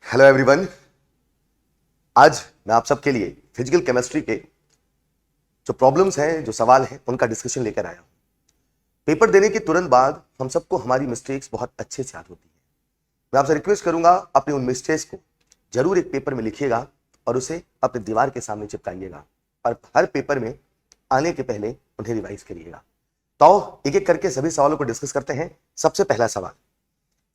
Hello everyone. आज मैं आप सबके लिए फिजिकल केमिस्ट्री के जो प्रॉब्लम्स हैं, जो सवाल हैं, उनका डिस्कशन लेकर आया हूं। पेपर देने के तुरंत बाद हम सबको हमारी मिस्टेक्स बहुत अच्छे से याद होती हैं। मैं आपसे रिक्वेस्ट करूंगा, अपनी उन मिस्टेक्स को जरूर एक पेपर में लिखिएगा और उसे अपने दीवार के सामने चिपकाइएगा और हर पेपर में आने के पहले उन्हें रिवाइज करिएगा। तो एक एक करके सभी सवालों को डिस्कस करते हैं।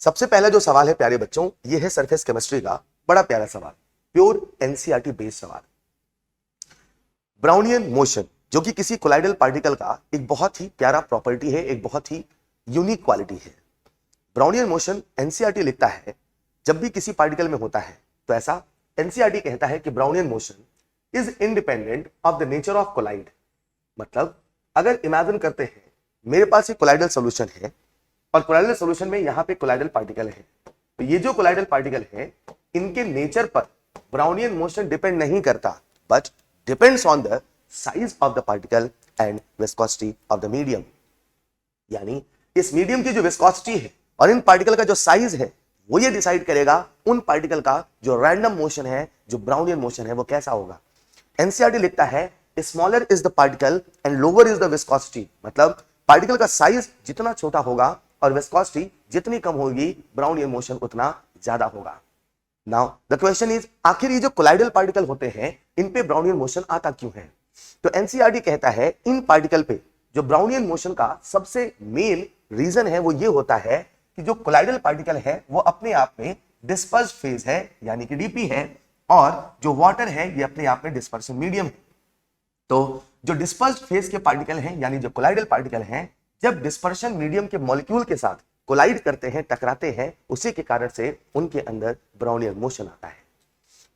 सबसे पहला जो सवाल है प्यारे बच्चों, ये है सरफेस केमिस्ट्री का बड़ा प्यारा सवाल, प्योर एनसीईआरटी बेस्ड सवाल। ब्राउनियन मोशन, जो कि किसी कोलाइडल पार्टिकल का एक बहुत ही प्यारा प्रॉपर्टी है, एक बहुत ही यूनिक क्वालिटी है। ब्राउनियन मोशन एनसीईआरटी लिखता है जब भी किसी पार्टिकल में होता है तो ऐसा एनसीईआरटी कहता है कि Brownian motion is independent of the nature of colloid. मतलब अगर इमेजिन करते हैं मेरे पास एक कोलाइडल सॉल्यूशन है और कोलाइडल सॉल्यूशन में यहां पे कोलाइडल पार्टिकल है, तो ये जो कोलाइडल पार्टिकल है इनके नेचर पर ब्राउनियन मोशन डिपेंड नहीं करता, but depends on the size of the particle and viscosity of the medium. यानी इस मीडियम की जो विस्कोसिटी है और इन पार्टिकल का जो साइज है वो ये डिसाइड करेगा उन पार्टिकल का जो रैंडम मोशन है, जो ब्राउनियन मोशन है, वो कैसा होगा। एनसीईआरटी लिखता है smaller is the particle and lower is the viscosity. मतलब पार्टिकल का साइज जितना छोटा होगा और विस्कोसिटी जितनी कम होगी, ब्राउनियन मोशन उतना ज्यादा होगा। नाउ द क्वेश्चन इज, आखिर ये जो कोलाइडल पार्टिकल होते हैं इन पे ब्राउनियन मोशन आता क्यों है। तो एनसीईआरटी कहता है इन पार्टिकल पे जो ब्राउनियन मोशन का सबसे मेन रीजन है वो ये होता है कि जो कोलाइडल पार्टिकल है वो अपने आप में डिस्पर्स्ड फेज है, यानी कि डीपी है, और जो वाटर है ये अपने आप में डिस्पर्शन मीडियम है। तो जो डिस्पर्स्ड फेज के पार्टिकल हैं, यानी जो कोलाइडल पार्टिकल हैं, जब डिस्पर्शन मीडियम के मॉलिक्यूल के साथ कोलाइड करते हैं, टकराते हैं, उसी के कारण से उनके अंदर ब्राउनियन मोशन आता है।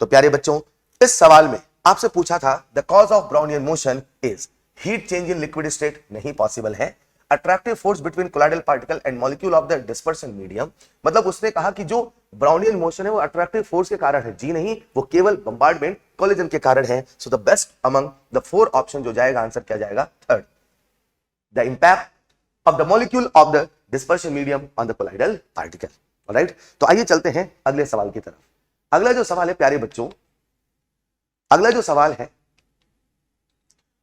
तो प्यारे बच्चों, इस सवाल में आपसे पूछा था the cause of Brownian motion is heat change in liquid state, नहीं पॉसिबल है। Attractive force between colloidal particle and molecule of the dispersion medium, मतलब उसने कहा कि जो ब्राउनियन मोशन है वो अट्रैक्टिव फोर्स के कारण है, जी नहीं, वो केवल बम्बार्डमेंट कोलिजन के कारण है। So the best among the four option जो जाएगा, आंसर क्या जाएगा, third, the impact of the molecule of the dispersion medium on the colloidal particle. Alright? तो आइए चलते हैं अगले सवाल की तरफ। अगला जो सवाल है प्यारे बच्चों, अगला जो सवाल है,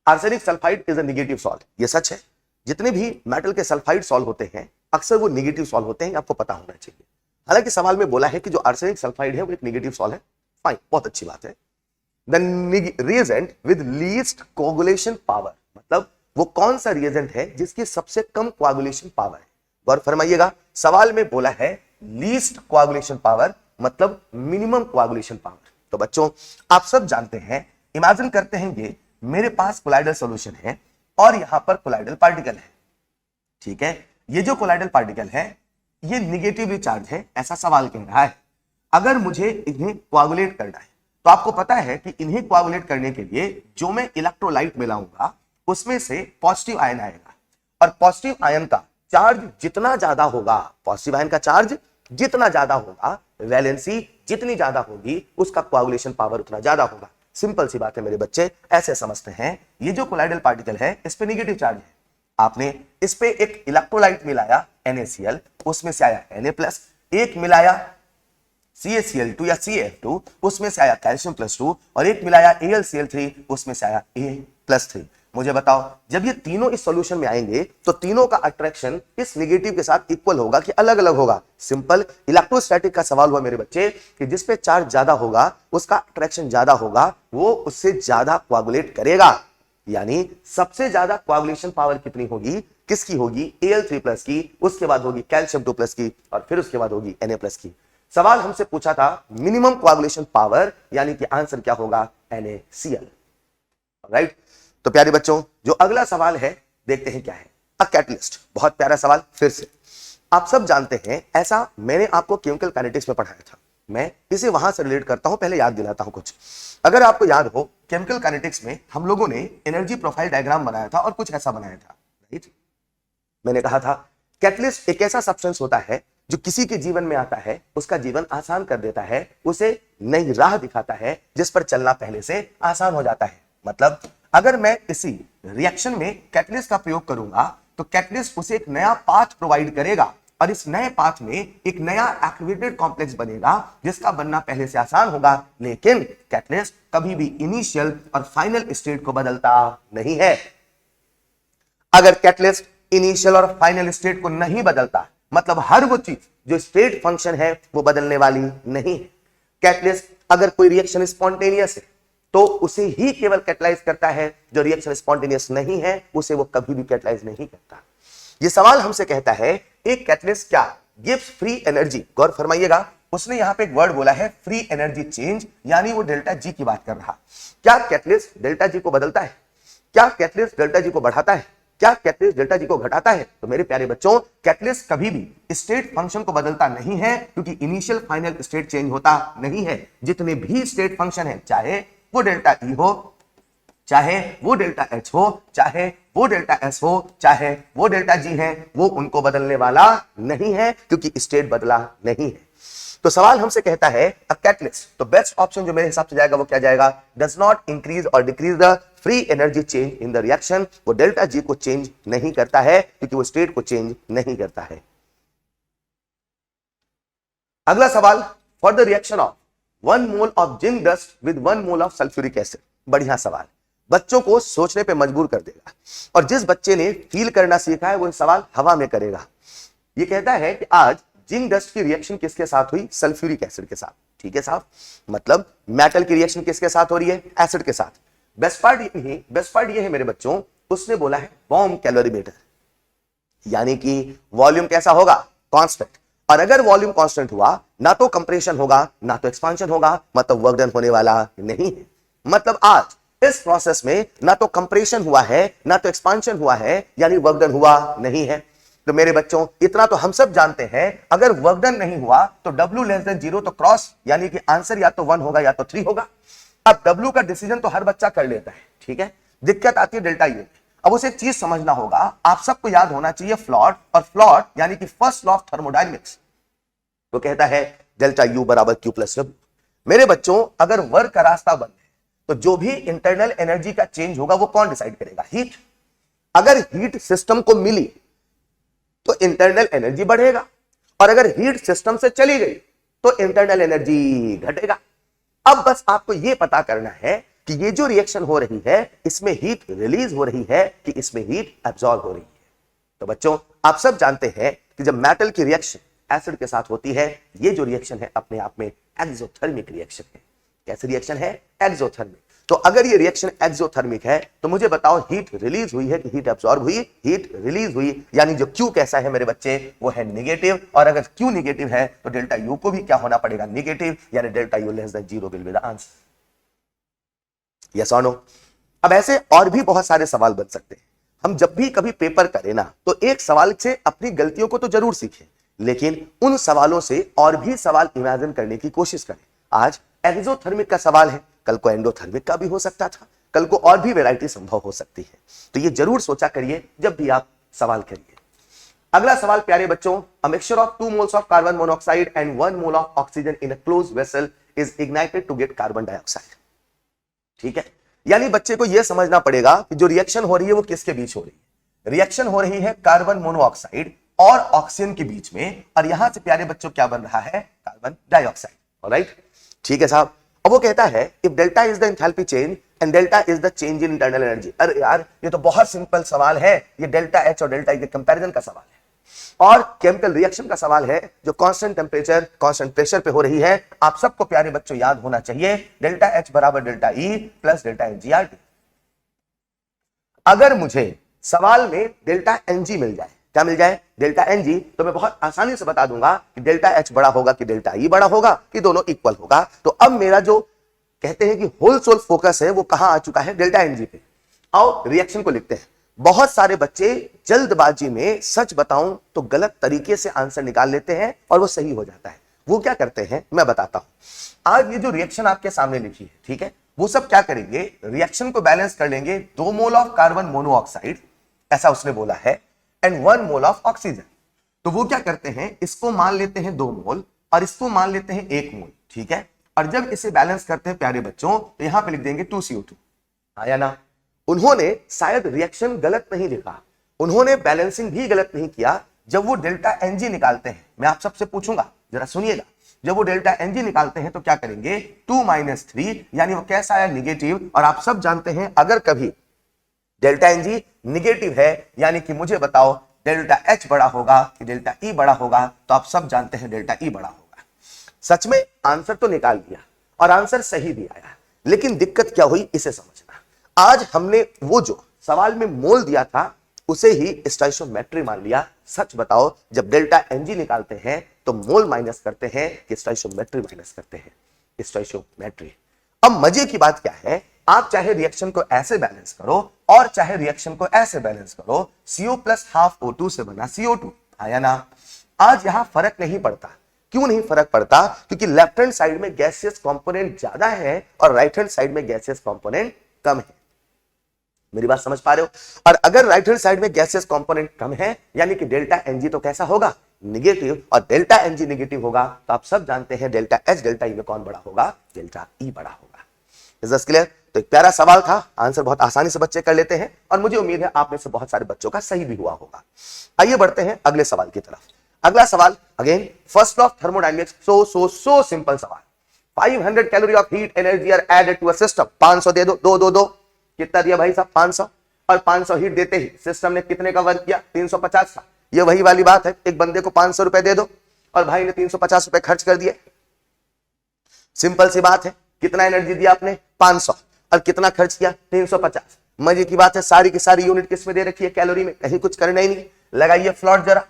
arsenic sulphide is a negative salt. ये सच है, जितने भी मेटल के सल्फाइड सॉल्ट होते हैं अक्सर वो नेगेटिव सॉल्ट होते हैं, आपको पता होना चाहिए। हालांकि सवाल में बोला है कि जो आर्सेनिक सल्फाइड है वो एक नेगेटिव सॉल्ट है, फाइन, बहुत अच्छी बात है। The reagent with least coagulation power, मतलब वो कौन सा रिएजेंट है जिसकी सबसे कम कोआगुलेशन पावर है। गौर फरमाइएगा, सवाल में बोला है लीस्ट कोआगुलेशन पावर, मतलब मिनिमम कोआगुलेशन पावर। तो बच्चों आप सब जानते हैं, इमेजिन करते हैं ये मेरे पास कोलाइडल सॉल्यूशन है और यहां पर कोलाइडल पार्टिकल है, ठीक है। ये जो कोलाइडल पार्टिकल है ये निगेटिवली चार्ज है, ऐसा सवाल कह रहा है। अगर मुझे इन्हें कोआगुलेट करना है तो आपको पता है कि इन्हें कोआगुलेट करने के लिए जो मैं इलेक्ट्रोलाइट मिलाऊंगा उसमें से पॉजिटिव आयन आएगा, और पॉजिटिव आयन का चार्ज जितना ज्यादा होगा, पॉजिटिव आयन का चार्ज जितना ज्यादा होगा, वैलेंसी जितनी ज्यादा होगी, उसका कोआगुलेशन पावर उतना ज्यादा होगा। सिंपल सी बात है मेरे बच्चे, ऐसे समझते हैं। ये जो कोलाइडल पार्टिकल है इस पे नेगेटिव चार्ज है, आपने इस पे एक इलेक्ट्रोलाइट मिलाया NaCl, उसमें से आया Na+, एक मिलाया CaCl2 या CF2, उसमें से आया कैल्शियम +2, और एक मिलाया AlCl3, उसमें से आया A+3। मुझे बताओ, जब ये तीनों इस सॉल्यूशन में आएंगे तो तीनों का अट्रैक्शन इस नेगेटिव के साथ इक्वल होगा कि अलग अलग होगा। सिंपल इलेक्ट्रोस्टैटिक का सवाल हुआ मेरे बच्चे कि जिस पे चार्ज ज्यादा होगा उसका अट्रैक्शन ज्यादा होगा, वो उससे ज्यादा कोआगुलेट करेगा। यानी सबसे ज्यादा कोआगुलेशन पावर कितनी होगी, किसकी होगी, Al3+ की, उसके बाद होगी कैल्शियम 2+ की, और फिर उसके बाद होगी Na+ की। सवाल हमसे पूछा था मिनिमम कोआगुलेशन पावर, यानी कि आंसर क्या होगा, NaCl। राइट? तो प्यारे बच्चों जो अगला सवाल है देखते हैं क्या है। अ कैटलिस्ट, बहुत प्यारा सवाल। फिर से आप सब जानते हैं, ऐसा मैंने आपको केमिकल काइनेटिक्स में पढ़ाया था, मैं इसे वहां से रिलेट करता हूं, पहले याद दिलाता हूं कुछ। अगर आपको याद हो, केमिकल काइनेटिक्स में हम लोगों ने एनर्जी प्रोफाइल डायग्राम बनाया था और कुछ ऐसा बनाया था, राइट। मैंने कहा था कैटलिस्ट एक ऐसा सब्सटेंस होता है जो किसी के जीवन में आता है, उसका जीवन आसान कर देता है, उसे नई राह दिखाता है जिस पर चलना पहले से आसान हो जाता है। मतलब अगर मैं इसी रिएक्शन में कैटलिस्ट का प्रयोग करूंगा तो कैटलिस्ट उसे एक नया पाथ प्रोवाइड करेगा और इस नए पाथ में एक नया एक्टिवेटेड कॉम्प्लेक्स बनेगा जिसका बनना पहले से आसान होगा, लेकिन कैटलिस्ट कभी भी इनिशियल और फाइनल स्टेट को बदलता नहीं है। अगर कैटलिस्ट इनिशियल और फाइनल स्टेट को नहीं बदलता, मतलब हर वो चीज जो स्टेट फंक्शन है वो बदलने वाली नहीं है। कैटलिस्ट अगर कोई रिएक्शन स्पॉन्टेनियस है तो उसे ही केवल कैटलाइज करता है, जो रिएक्शन स्पॉन्टेनियस नहीं है उसे वो कभी भी कैटलाइज नहीं करता। ये सवाल हमसे कहता है एक कैटलिस्ट क्या गिव्स फ्री एनर्जी। गौर फरमाइएगा, उसने यहां पे एक वर्ड बोला है फ्री एनर्जी चेंज, यानी वो डेल्टा जी की बात कर रहा। क्या कैटलिस्ट डेल्टा जी को बदलता है? क्या कैटलिस्ट डेल्टा जी को बढ़ाता है? क्या कैटलिस्ट डेल्टा जी को घटाता है? तो मेरे प्यारे बच्चों, कैटलिस्ट कभी भी स्टेट फंक्शन को बदलता नहीं है, क्योंकि इनिशियल फाइनल स्टेट चेंज होता नहीं है। जितने भी स्टेट फंक्शन है, चाहे वो डेल्टा ई हो, चाहे वो डेल्टा एच हो, चाहे वो डेल्टा एस हो, चाहे वो डेल्टा जी है, वो उनको बदलने वाला नहीं है, क्योंकि स्टेट बदला नहीं है। तो सवाल हमसे कहता है अ कैटलिस्ट, तो बेस्ट ऑप्शन जो मेरे हिसाब से जाएगा वो क्या जाएगा? डज नॉट इंक्रीज और decrease the free energy change in the reaction. वो डेल्टा जी को चेंज नहीं करता है, क्योंकि वो स्टेट को चेंज नहीं करता है। अगला सवाल, for the reaction of 1 mole of zinc dust with 1 mole of sulphuric acid. बढ़िया सवाल, बच्चों को सोचने पे मजबूर कर देगा, और जिस बच्चे ने फील करना सीखा है वो सवाल हवा में करेगा। ये कहता है कि आज जिंक डस्ट की रिएक्शन किसके साथ हुई? सल्फ्यूरिक एसिड के साथ। ठीक है साहब, मतलब मेटल की रिएक्शन किसके साथ हो रही है? एसिड के साथ। बेस्ट पार्ट ये है मेरे बच्चों, उसने बोला है बॉम्ब कैलोरीमीटर, यानी कि वॉल्यूम कैसा होगा? कांस्टेंट। और अगर वॉल्यूम कांस्टेंट हुआ, ना तो कंप्रेशन होगा ना तो एक्सपांशन होगा, मतलब वर्क डन होने वाला नहीं है। मतलब आज इस प्रोसेस में ना तो कंप्रेशन हुआ है ना तो एक्सपांशन हुआ है, यानी वर्क डन हुआ नहीं है। तो मेरे बच्चों, इतना तो हम सब जानते हैं, अगर वर्क डन नहीं हुआ तो W लेस देन 0 तो क्रॉस, यानी कि आंसर या तो 1 होगा या तो 3 होगा। अब W का डिसीजन तो हर बच्चा कर लेता है, ठीक है। दिक्कत आती है डेल्टा यू। अब उसे एक चीज समझना होगा, आप सबको याद होना चाहिए फ्लॉट, और फ्लॉट यानी कि फर्स्ट लॉ ऑफ थर्मोडायनेमिक्स, वो कहता है डेल्टा यू बराबर क्यू प्लस डब्ल्यू। मेरे बच्चों, अगर वर्क का रास्ता बंद है तो जो भी इंटरनल एनर्जी का चेंज होगा वो कौन डिसाइड करेगा? हीट। अगर हीट सिस्टम को मिली तो इंटरनल एनर्जी बढ़ेगा, और अगर हीट सिस्टम से चली गई तो इंटरनल एनर्जी घटेगा। अब बस आपको यह पता करना है कि ये जो रिएक्शन हो रही है इसमें हीट रिलीज हो रही है कि इसमें हीट एब्जॉर्ब हो रही है। तो बच्चों, आप सब जानते हैं कि जब मेटल की रिएक्शन एसिड के साथ होती है, ये जो रिएक्शन है अपने आप में एक्सोथर्मिक रिएक्शन है। कैसी रिएक्शन है? एक्सोथर्मिक। तो अगर ये रिएक्शन एक्सोथर्मिक है तो मुझे बताओ हीट रिलीज हुई है कि हीट एब्जॉर्ब हुई? हीट रिलीज हुई, यानी जो Q कैसा है मेरे बच्चे, वो है नेगेटिव। और अगर Q नेगेटिव है तो डेल्टा U को भी क्या होना पड़ेगा? नेगेटिव, यानी delta U less than 0 will be the answer. Yes और नो? अब ऐसे और भी बहुत सारे सवाल बन सकते हैं। हम जब भी कभी पेपर करें ना, तो एक सवाल से अपनी गलतियों को तो जरूर सीखें, लेकिन उन सवालों से और भी सवाल इमेजिन करने की कोशिश करें। आज एक्सोथर्मिक का सवाल है, कल को एंडोथर्मिक का भी हो सकता था, कल को और भी वैरायटी संभव हो सकती है। तो ये जरूर सोचा करिए जब भी आप सवाल करिए। अगला सवाल प्यारे बच्चों, a mixture of 2 moles of carbon monoxide and 1 mole of oxygen in a closed vessel is ignited to get carbon dioxide. ठीक है, यानी बच्चे को यह समझना पड़ेगा कि जो रिएक्शन हो रही है वो किसके बीच हो रही है? रिएक्शन हो रही है कार्बन मोनोऑक्साइड और ऑक्सीजन के बीच में, और यहां से प्यारे बच्चों क्या बन रहा है? Carbon dioxide. ऑलराइट, ठीक है साहब। अब वो कहता है if delta is the enthalpy change and delta is the change in internal energy. अरे यार, ये तो बहुत सिंपल सवाल है, ये डेल्टा एच और डेल्टा ई के कंपैरिजन का सवाल है, और केमिकल रिएक्शन का सवाल है जो कांस्टेंट टेंपरेचर कांस्टेंट प्रेशर पे हो रही है। आप सबको प्यारे बच्चों याद होना चाहिए डेल्टा एच बराबर डेल्टा ई प्लस डेल्टा एनजीआरटी। अगर मुझे सवाल में डेल्टा एनजी मिल जाए, क्या मिल जाए? डेल्टा एनजी, तो मैं बहुत आसानी से बता दूंगा कि डेल्टा एच बड़ा होगा कि डेल्टा ई बड़ा होगा, कि दोनों इक्वल होगा। तो अब मेरा जो कहते हैं कि होल सोल फोकस है वो कहां आ चुका है? डेल्टा एनजी पे। आओ रिएक्शन को लिखते हैं। बहुत सारे बच्चे जल्दबाजी में, सच बताऊं तो गलत तरीके से आंसर निकाल लेते हैं और वो सही हो जाता है। वो क्या करते हैं मैं बताता हूं। आज ये जो रिएक्शन आपके सामने लिखी है, ठीक है, वो सब क्या करेंगे? रिएक्शन को बैलेंस कर लेंगे। 2 मोल ऑफ कार्बन मोनोऑक्साइड, ऐसा उसने बोला है, एंड 1 मोल ऑफ ऑक्सीजन। तो वो क्या करते हैं, इसको मान लेते हैं 2 मोल और इसको मान लेते हैं 1 मोल, ठीक है। और जब इसे बैलेंस करते हैं प्यारे बच्चों, तो यहां पे लिख देंगे 2CO2। आया ना? उन्होंने शायद रिएक्शन गलत नहीं लिखा, उन्होंने बैलेंसिंग भी गलत नहीं किया, जब वो डेल्टा एनजी निकालते हैं, मैं आप सबसे पूछूंगा, जरा सुनिएगा, जब वो डेल्टा एनजी निकालते हैं तो क्या करेंगे, 2 - 3, यानी वो कैसा आया, निगेटिव। और आप सब जानते हैं अगर कभी डेल्टा एनजी निगेटिव है, यानी कि मुझे बताओ डेल्टा एच बड़ा होगा कि डेल्टा ई बड़ा होगा, तो आप सब जानते हैं डेल्टा ई बड़ा होगा। सच में आंसर तो निकाल दिया और आंसर सही भी आया, लेकिन दिक्कत क्या हुई इसे समझना। आज हमने वो जो सवाल में मोल दिया था उसे ही स्टोइशियोमेट्री मान लिया। सच बताओ, जब डेल्टा एनजी निकालते हैं तो मोल माइनस करते हैं कि स्टोइशियोमेट्री माइनस करते हैं, स्टोइशियोमेट्री। अब मजे की बात क्या है, आप चाहे रिएक्शन को ऐसे बैलेंस करो और चाहे रिएक्शन को ऐसे बैलेंस करो, CO + ½ O2 से बना CO2, आया ना। आज यहां फर्क नहीं पड़ता। क्यों नहीं फर्क पड़ता? क्योंकि लेफ्ट हैंड साइड में गैसियस कंपोनेंट ज्यादा है और राइट हैंड साइड में गैसियस कंपोनेंट कम है। मेरी बात समझ पा रहे हो? और अगर राइट हैंड साइड में गैसियस कंपोनेंट कम है, यानी कि डेल्टा एनजी तो कैसा होगा, निगेटिव। और डेल्टा एनजी निगेटिव होगा तो आप सब जानते हैं डेल्टा एच डेल्टा ई में कौन बड़ा होगा, डेल्टा ई बड़ा होगा। Is this clear? तो एक प्यारा सवाल था, आंसर बहुत आसानी से बच्चे कर लेते हैं और मुझे उम्मीद है आप में से बहुत सारे बच्चों का सही भी हुआ होगा। आइए बढ़ते हैं अगले सवाल की तरफ। अगला सवाल again first law of thermodynamics, so simple सवाल। 500 calorie of heat energy are added to a system. 500 दे दो, दो कितना दिया भाई साहब, 500। और 500 हीट देते ही सिस्टम ने कितने का वर्क किया, 350 था। ये वही वाली बात है, एक बंदे को 500 रुपए दे दो और भाई ने 350 रुपए खर्च कर दिए। सिंपल सी बात है, कितना एनर्जी दिया आपने, 500, और कितना खर्च किया, 350। मजे की बात है, सारी की सारी यूनिट किस में दे रखी है, कैलोरी में, कहीं कुछ करना ही नहीं। लगाइए फ्लॉट जरा,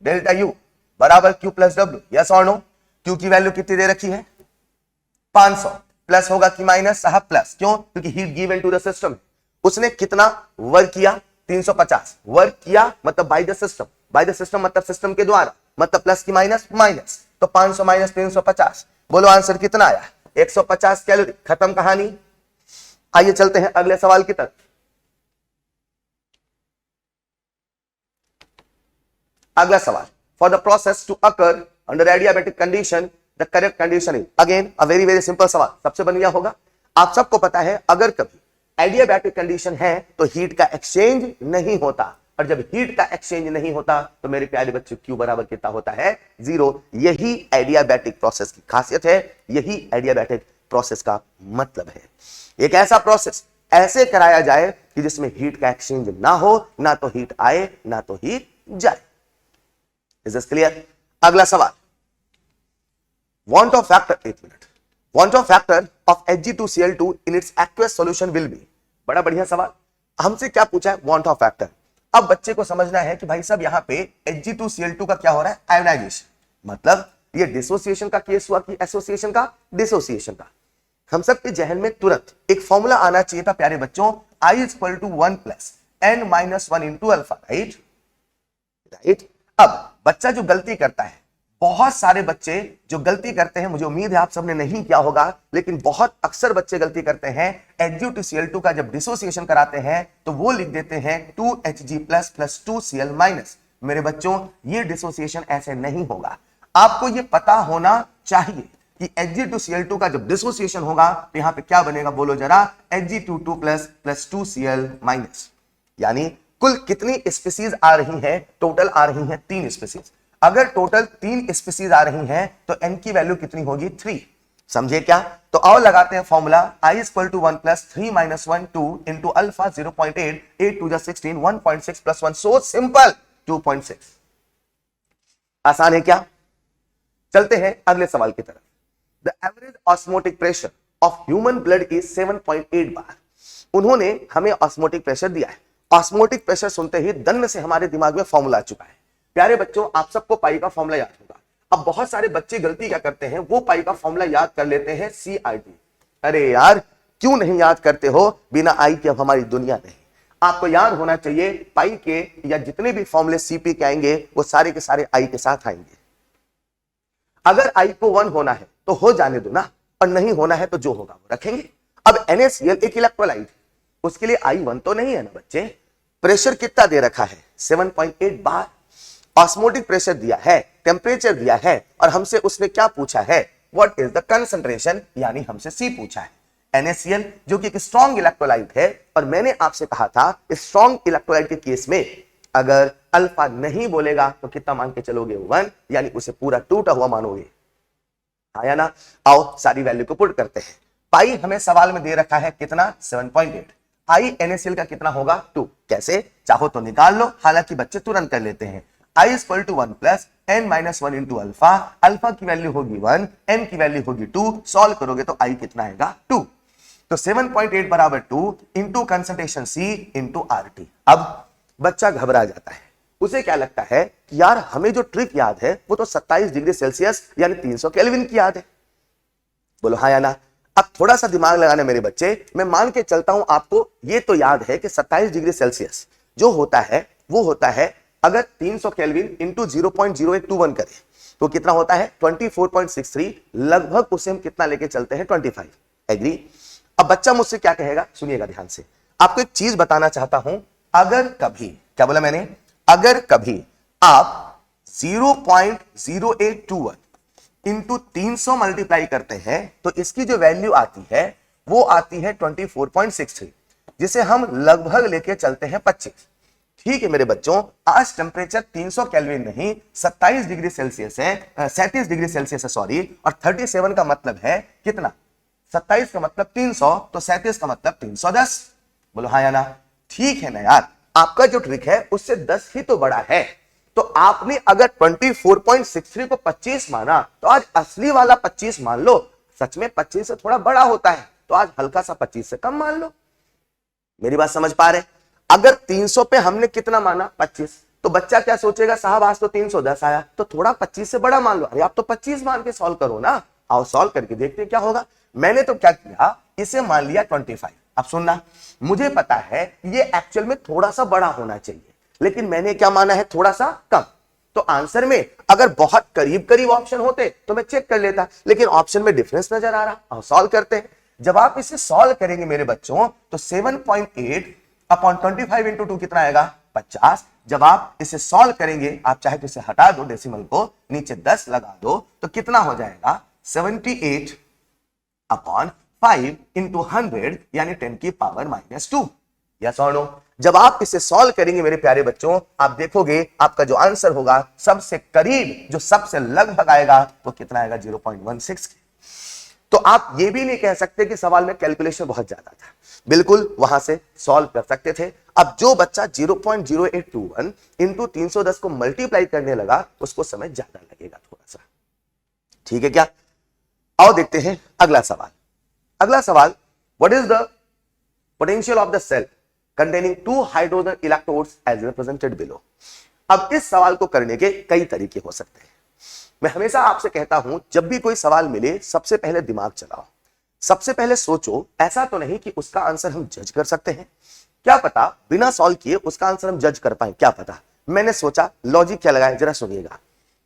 डेल्टा यू बराबर Q + W, यस और नो। Q की वैल्यू कितनी दे रखी है, 500, प्लस होगा कि माइनस, साहब प्लस, क्यों, क्योंकि heat given to the system. उसने कितना वर्क किया, 350 वर्क किया, मतलब बाय द सिस्टम मतलब सिस्टम के द्वारा, मतलब प्लस की माइनस, माइनस, तो 500 - 350, बोलो आंसर कितना आया, 150 कैलोरी। खत्म कहानी। आइए चलते हैं अगले सवाल की तरफ। अगला सवाल, for the process to occur under adiabatic condition the correct condition is, again a very very simple सवाल, सबसे बन गया होगा। आप सबको पता है अगर कभी एडियाबैटिक कंडीशन है तो हीट का एक्सचेंज नहीं होता, और जब हीट का एक्सचेंज नहीं होता तो मेरे प्यारे बच्चों Q बराबर कितना होता है, 0। यही एडियाबैटिक प्रोसेस की खासियत है, यही एडियाबैटिक प्रोसेस का मतलब है। एक ऐसा प्रोसेस ऐसे कराया जाए कि जिसमें हीट का एक्सचेंज ना हो, ना तो हीट आए ना तो हीट जाए। Is this clear? अगला सवाल, want of factor, 8 minute, want of factor of Hg2Cl2 in its aqueous solution will be। बड़ा बढ़िया सवाल, हमसे क्या पूछा है, want of factor। अब बच्चे को समझना है कि भाई साहब यहाँ पे Hg2Cl2 का क्या हो रहा है, आयोनाइजेशन, मतलब ये डिसोसिएशन का केस हुआ कि एसोसिएशन का, डिसोसिएशन का। हम सब के जहन में तुरंत एक फॉर्मूला आना चाहिए था प्यारे बच्चों, I = 1 + n - 1 × अल्फा, राइट। अब बच्चा जो गलती करता है, बहुत सारे बच्चे जो गलती करते हैं, मुझे उम्मीद है आप सबने नहीं किया होगा, लेकिन बहुत अक्सर बच्चे गलती करते हैं, Hg2Cl2 का जब डिसोसिएशन कराते हैं तो वो लिख देते हैं 2Hg+ + 2Cl-। मेरे बच्चों ये डिसोसिएशन ऐसे नहीं होगा। आपको ये पता होना चाहिए कि Hg2Cl2 का जब डिसोसिएशन होगा तो यहां पे क्या बनेगा, बोलो जरा, Hg22+ + 2Cl-। यानी कुल कितनी स्पीसीज आ रही हैं, टोटल आ रही हैं 3 स्पीसीज। अगर टोटल 3 स्पीसीज आ रही हैं तो n की वैल्यू कितनी होगी, 3। समझे क्या? तो आओ लगाते हैं formula, I = 1 + 3 - 1 2 × alpha 0.8 8 2 16 1.6 + 1, so simple, 2.6। आसान है क्या? चलते हैं अगले सवाल की तरफ। The average osmotic pressure of human blood is 7.8 बार। उन्होंने हमें ऑस्मोटिक प्रेशर दिया है। ऑस्मोटिक प्रेशर सुनते ही दन्न से हमारे दिमाग में फॉर्मूला आ चुका है। प्यारे बच्चों, आप सबको पाई का फॉर्मूला याद होगा। अब बहुत सारे बच्चे गलती क्या करते हैं, वो पाई का फॉर्मूला याद कर लेते हैं CRT। अरे यार, क्यों नहीं याद करते हो? बिना आई के अब हमारी दुनिया नहीं। आपको याद होना चाहिए पाई के या जितने भी फॉर्मूले CP के आएंगे वो सारे के सारे आई के साथ आएंगे। अगर आई को 1 होना है तो हो जाने दो ना, और नहीं होना है तो जो होगा वो रखेंगे। अब NaCl एक इलेक्ट्रोलाइट, उसके लिए आई 1 तो नहीं है ना बच्चे। प्रेशर कितना दे रखा है, 7.8 बार। ऑस्मोटिक प्रेशर दिया है, टेम्परेचर दिया है, और हमसे उसने क्या पूछा है, व्हाट इज द कंसंट्रेशन, यानी हमसे C पूछा है। NaCl जो कि एक स्ट्रॉन्ग इलेक्ट्रोलाइट है, और मैंने आपसे कहा था स्ट्रॉन्ग इलेक्ट्रोलाइट के केस में अगर अल्फा नहीं बोलेगा तो कितना मान के चलोगे 1, यानी उसे पूरा टूटा हुआ मानोगे, हाँ या ना। आओ सारी वैल्यू को पुट करते हैं। पाई हमें सवाल में दे रखा है कितना 7.8, आई NaCl का कितना होगा 2, कैसे चाहो तो निकाल लो, हालांकि बच्चे तुरंत कर लेते हैं। I = 1 plus n-1 into alpha, alpha की वैल्यू होगी 1, n की वैल्यू होगी 2, सॉल्व करोगे तो I कितना आएगा 2। तो 7.8 बराबर 2 into concentration C into RT। अब बच्चा घबरा जाता है, उसे क्या लगता है कि यार हमें जो ट्रिक याद है वो तो 27 डिग्री सेल्सियस यानी 300 केल्विन की याद है। बोलो हाँ या ना। अब थोड़ा सा दिमाग लगाना मेरे बच्चे, मैं मान के चलता हूं आपको ये तो याद है कि 27 डिग्री सेल्सियस जो होता है वो होता है, अगर 300 केल्विन इंटू 0.0821 करें तो कितना होता है 24.63, लगभग उसे हम कितना लेके चलते हैं 25। एग्री। अब बच्चा मुझसे क्या कहेगा, सुनिएगा ध्यान से, आपको एक चीज बताना चाहता हूं, अगर कभी, क्या बोला मैंने, अगर कभी आप 0.0821 इंटू 300 मल्टीप्लाई करते हैं तो इसकी जो वैल्यू आती है वो आती है 24.63, जिसे हम लगभग लेके चलते हैं 25। ठीक है मेरे बच्चों, आज टेम्परेचर 300 केल्विन नहीं 27 डिग्री सेल्सियस है, 37 डिग्री सेल्सियस है सॉरी, और 37 का मतलब है कितना, 27 का मतलब 300, तो 37 का मतलब 310। बोलो हाँ या ना। ठीक है ना यार, आपका जो ट्रिक है उससे 10 ही तो बड़ा है, तो आपने अगर 24.63 को 25 माना तो आज असली वाला 25 मान लो, सच में 25 से थोड़ा बड़ा होता है तो आज हल्का सा 25 से कम मान लो। मेरी बात समझ पा रहे? अगर 300 पे हमने कितना माना 25, तो बच्चा क्या सोचेगा, साहब आज तो 310 आया तो थोड़ा 25 से बड़ा मान लो। अरे आप तो 25 मान के सॉल्व करो ना। आओ सॉल्व करके देखते क्या होगा। मैंने तो क्या किया, इसे मान लिया 25। अब सुनना, मुझे पता है ये एक्चुअल में थोड़ा सा बड़ा होना चाहिए, लेकिन मैंने क्या माना है, थोड़ा सा कम। तो आंसर में अगर बहुत करीब करीब ऑप्शन होते तो मैं चेक कर लेता, लेकिन ऑप्शन में डिफरेंस नजर आ रहा। अब सॉल्व करते हैं। जब आप इसे सॉल्व करेंगे मेरे बच्चों तो 7.8 अपॉन 25 इंटू 2 कितना आएगा 50। जब आप इसे सॉल्व करेंगे, आप चाहे तो इसे हटा दो, डेसिमल को नीचे 10 लगा दो, तो कितना हो जाएगा 78 अपॉन 5 इंटू 100 यानी 10 की पावर -2। यस और नो। जब आप इसे सॉल्व करेंगे मेरे प्यारे बच्चों, आप देखोगे आपका जो आंसर होगा सबसे करीब, जो सबसे लगभग आएगा वो कितना आएगा 0.16। तो आप ये भी नहीं कह सकते कि सवाल में कैलकुलेशन बहुत ज्यादा था, बिल्कुल वहां से सॉल्व कर सकते थे। अब जो बच्चा 0.0821 इंटू 310 को मल्टीप्लाई करने लगा उसको समय ज्यादा लगेगा थोड़ा सा। ठीक है क्या? आओ देखते हैं अगला सवाल। अगला सवाल, what is the potential of the cell containing 2 hydrogen electrodes as represented below। अब इस सवाल को करने के कई तरीके हो सकते हैं। मैं हमेशा आपसे कहता हूं, जब भी कोई सवाल मिले सबसे पहले दिमाग चलाओ, सबसे पहले सोचो, ऐसा तो नहीं कि उसका आंसर हम जज कर सकते हैं। क्या पता बिना सॉल्व किए उसका आंसर हम जज कर पाए, क्या पता। मैंने सोचा लॉजिक क्या लगाया, जरा सुनिएगा।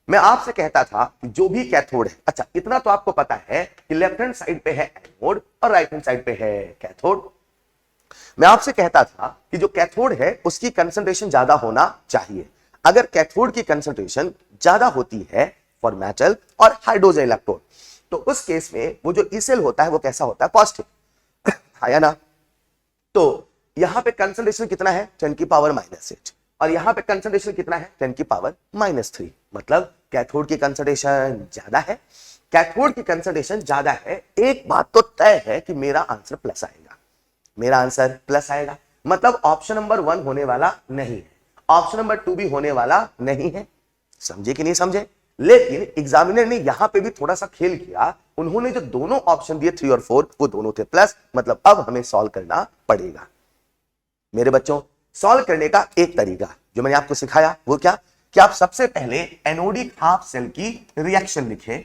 मैं आपसे कहता था कि जो भी कैथोड है, अच्छा इतना तो आपको पता है कि लेफ्ट हैंड साइड पे है एनोड और राइट हैंड साइड पे है कैथोड। मैं आपसे कहता था कि जो कैथोड है उसकी कंसंट्रेशन ज्यादा होना चाहिए। अगर कैथोड की कंसंट्रेशन ज्यादा होती है फॉर मेटल और हाइड्रोजन इलेक्ट्रोड, तो उस केस में वो जो ई सेल होता है वो कैसा होता है, पॉजिटिव। हाँ या ना। तो यहां पे कंसंट्रेशन कितना है 10 की पावर -8, और यहां पे कंसंट्रेशन कितना है 10 की पावर -3। मतलब कैथोड की कंसंट्रेशन ज्यादा है, कैथोड की कंसंट्रेशन ज्यादा है। एक बात तो तय है कि मेरा आंसर प्लस आएगा, मेरा आंसर प्लस आएगा। मतलब ऑप्शन नंबर 1 होने वाला नहीं है, ऑप्शन नंबर 2 भी होने वाला नहीं है। समझे कि नहीं समझे? लेकिन एग्जामिनर ने यहां पे भी थोड़ा सा खेल किया, उन्होंने जो दोनों ऑप्शन दिए 3 और 4 वो दोनों थे प्लस। मतलब अब हमें सॉल्व करना पड़ेगा। मेरे बच्चों, सॉल्व करने का एक तरीका जो मैंने आपको सिखाया वो क्या, कि आप सबसे पहले एनोडिक हाफ सेल की रिएक्शन लिखें,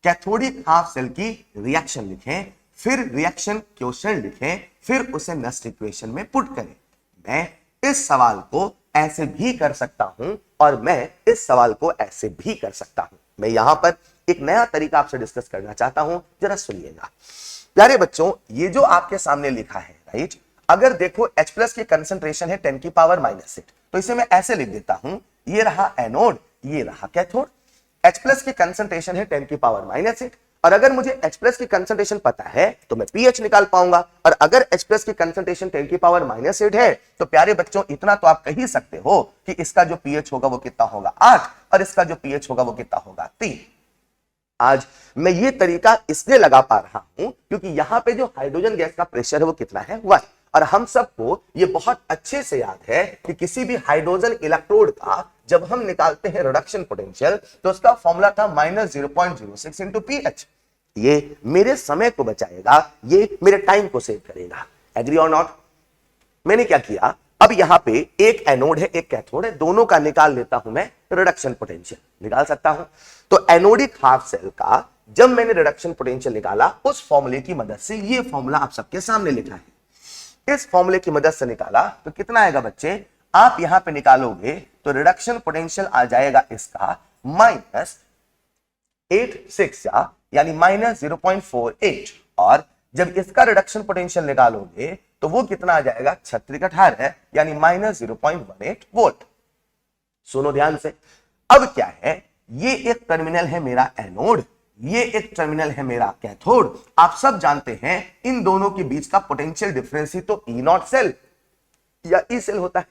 कैथोडिक हाफ सेल की रिएक्शन लिखें, फिर रिएक्शन क्वेश्चन लिखें, फिर उसे नेस्ट इक्वेशन में पुट करें। मैं इस सवाल को ऐसे भी कर सकता हूं और मैं इस सवाल को ऐसे भी कर सकता हूं। मैं यहां पर एक नया तरीका आपसे डिस्कस करना चाहता हूं, जरा सुनिएगा प्यारे बच्चों। ये जो आपके सामने लिखा है राइट, अगर देखो H+ की कंसंट्रेशन है 10 की पावर -8, तो इसे मैं ऐसे लिख देता हूं, ये रहा एनोड, ये रहा कैथोड। H+ की कंसंट्रेशन है 10 की पावर -8, और अगर मुझे H+ की कंसंट्रेशन पता है तो मैं pH निकाल पाऊंगा, और अगर H+ की कंसंट्रेशन 10⁻⁸ है तो प्यारे बच्चों इतना तो आप कह ही सकते हो कि इसका जो pH होगा वो कितना होगा 8, और इसका जो pH होगा वो कितना होगा 3। आज मैं ये तरीका इसलिए लगा पा रहा हूं क्योंकि यहां पे जो हाइड्रोजन गैस का प्रेशर है वो कितना है 1, और हम सबको ये बहुत अच्छे से याद है कि किसी भी हाइड्रोजन इलेक्ट्रोड का जब हम निकालते हैं रिडक्शन पोटेंशियल तो उसका फॉर्मूला था -0.06 इंटू pH। ये मेरे समय को बचाएगा, ये मेरे टाइम को सेव करेगा। एग्री और नॉट? मैंने क्या किया, अब यहां पे एक एनोड है एक कैथोड है, दोनों का निकाल लेता हूं मैं रिडक्शन पोटेंशियल। निकाल सकता हूं। तो एनोडिक हाफ सेल का जब मैंने रिडक्शन पोटेंशियल निकाला उस फॉर्मूले की मदद से, ये फॉर्मूला आप सबके सामने लिखा है, इस फॉर्मूले की मदद से निकाला तो कितना आएगा बच्चे, आप यहां पे निकालोगे तो रिडक्शन पोटेंशियल आ जाएगा इसका -86 यानी -0.48, और जब इसका रिडक्शन पोटेंशियल निकालोगे तो वो कितना आ जाएगा 3618 यानी -0.18 वोल्ट। सुनो ध्यान से, अब क्या है, ये एक टर्मिनल है मेरा एनोड, ये एक टर्मिनल है मेरा कैथोड। आप सब जानते हैं इन दोनों के बीच का पोटेंशियल डिफरेंस ही तो E0 सेल या E सेल होता है।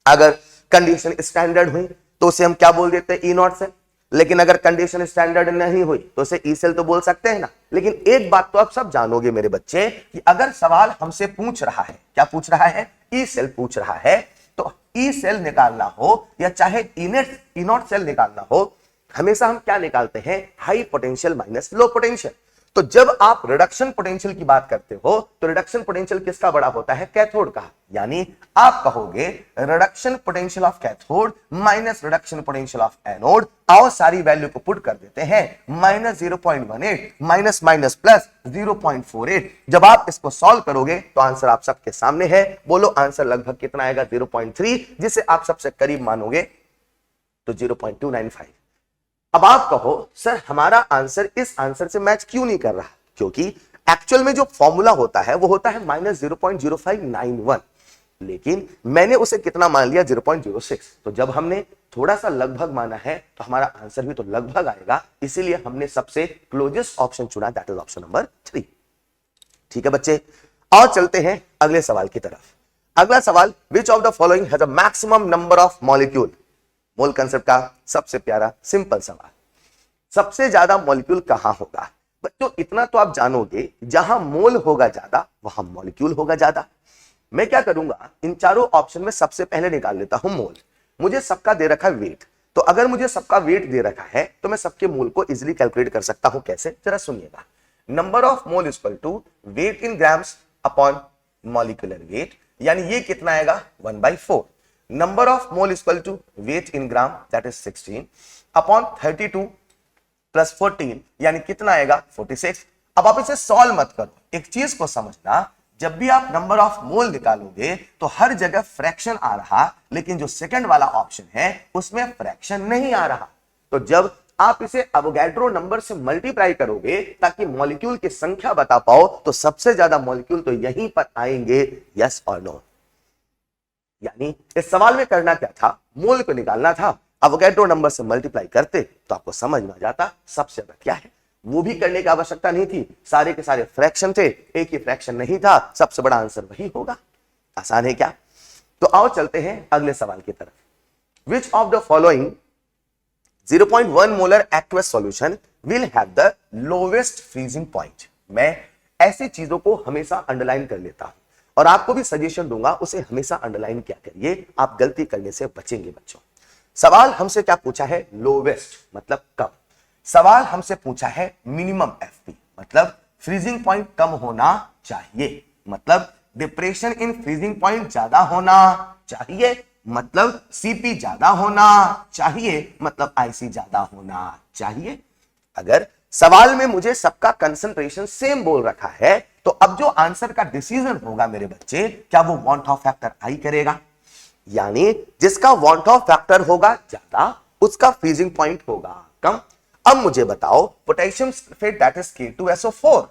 अगर कंडीशन स्टैंडर्ड हुई तो उसे हम क्या बोल देते हैं, E0 सेल। लेकिन अगर कंडीशन स्टैंडर्ड नहीं हुई तो उसे E सेल तो बोल सकते हैं ना। लेकिन एक बात तो आप सब जानोगे मेरे बच्चे कि अगर सवाल हमसे पूछ रहा है, क्या पूछ रहा है, E सेल पूछ रहा है, तो E सेल निकालना हो या चाहे E0 सेल निकालना हो, हमेशा हम क्या निकालते हैं, high potential minus low potential. तो जब आप रिडक्शन पोटेंशियल की बात करते हो तो रिडक्शन पोटेंशियल किसका बड़ा होता है, कैथोड का। यानी आप कहोगे reduction potential of cathode minus reduction potential of anode. आओ सारी वैल्यू को पुट कर देते हैं, -0.18 माइनस माइनस प्लस 0.48। जब आप इसको सॉल्व करोगे तो आंसर आप सबके सामने है। बोलो आंसर लगभग कितना आएगा, 0.3, जिसे आप सबसे करीब मानोगे तो 0.295। अब आप कहो सर हमारा आंसर इस आंसर से मैच क्यों नहीं कर रहा, क्योंकि एक्चुअल में जो फॉर्मूला होता है वो होता है -0.0591, लेकिन मैंने उसे कितना मान लिया, 0.06। तो जब हमने थोड़ा सा लगभग माना है तो हमारा आंसर भी तो लगभग आएगा, इसीलिए हमने सबसे क्लोजेस्ट ऑप्शन चुना, दैट इज ऑप्शन नंबर 3। ठीक है बच्चे, और चलते हैं अगले सवाल की तरफ। अगला सवाल, which of the following has a maximum number of molecule. Mole concept का सबसे प्यारा सिंपल सवाल, सबसे ज्यादा मॉलिक्यूल कहां होगा। बच्चों इतना तो आप जानोगे, जहां मोल होगा ज्यादा वहां मॉलिक्यूल होगा ज्यादा। मैं क्या करूंगा, इन चारों ऑप्शन में सबसे पहले निकाल लेता हूं मोल। मुझे सबका दे रखा है वेट, तो अगर मुझे सबका वेट दे रखा है तो मैं सबके मोल को इजिली कैलकुलेट कर सकता हूं। कैसे, जरा सुनिएगा। Number of mole equal to weight in grams upon molecular weight, यानी ये कितना आएगा 1/4। Number of mole equal to weight in gram, that is 16 upon 32 plus 14, यानी कितना आएगा 46। अब आप इसे सॉल्व मत करो, एक चीज को समझना, जब भी आप नंबर ऑफ मोल निकालोगे तो हर जगह फ्रैक्शन आ रहा, लेकिन जो सेकंड वाला ऑप्शन है उसमें फ्रैक्शन नहीं आ रहा। तो जब आप इसे अवोगैड्रो नंबर से मल्टीप्लाई करोगे ताकि मॉलिक्यूल की संख्या बता पाओ, तो सबसे ज्यादा मॉलिक्यूल तो यहीं पर आएंगे, यस और नो। यानी इस सवाल में करना क्या था, मोल को निकालना था, अवोगैड्रो नंबर से मल्टीप्लाई करते तो आपको समझ में आ जाता सबसे ज्यादा क्या है। वो भी करने की आवश्यकता नहीं थी, सारे के सारे फ्रैक्शन थे, एक ही फ्रैक्शन नहीं था, सबसे बड़ा आंसर वही होगा। आसान है क्या। तो आओ चलते हैं अगले सवाल की तरफ। Which of the following 0.1 molar aqueous solution will have the lowest freezing point. मैं ऐसी चीजों को हमेशा अंडरलाइन कर लेता हूं और आपको भी सजेशन दूंगा, उसे हमेशा अंडरलाइन क्या करिए, आप गलती करने से बचेंगे बच्चों। सवाल हमसे क्या पूछा है, लोवेस्ट मतलब कम। सवाल हमसे पूछा है मिनिमम एफपी, मतलब फ्रीजिंग पॉइंट कम होना चाहिए, मतलब डिप्रेशन इन फ्रीजिंग पॉइंट ज्यादा होना चाहिए, मतलब सीपी ज्यादा होना चाहिए, मतलब आईसी ज्यादा होना चाहिए। अगर सवाल में मुझे सबका कंसंट्रेशन सेम बोल रखा है तो अब जो आंसर का डिसीजन होगा मेरे बच्चे, क्या वो वांट ऑफ फैक्टर आई करेगा, यानी जिसका वांट ऑफ फैक्टर होगा ज्यादा उसका फ्रीजिंग पॉइंट होगा कम। अब मुझे बताओ potassium sulphate that is K2SO4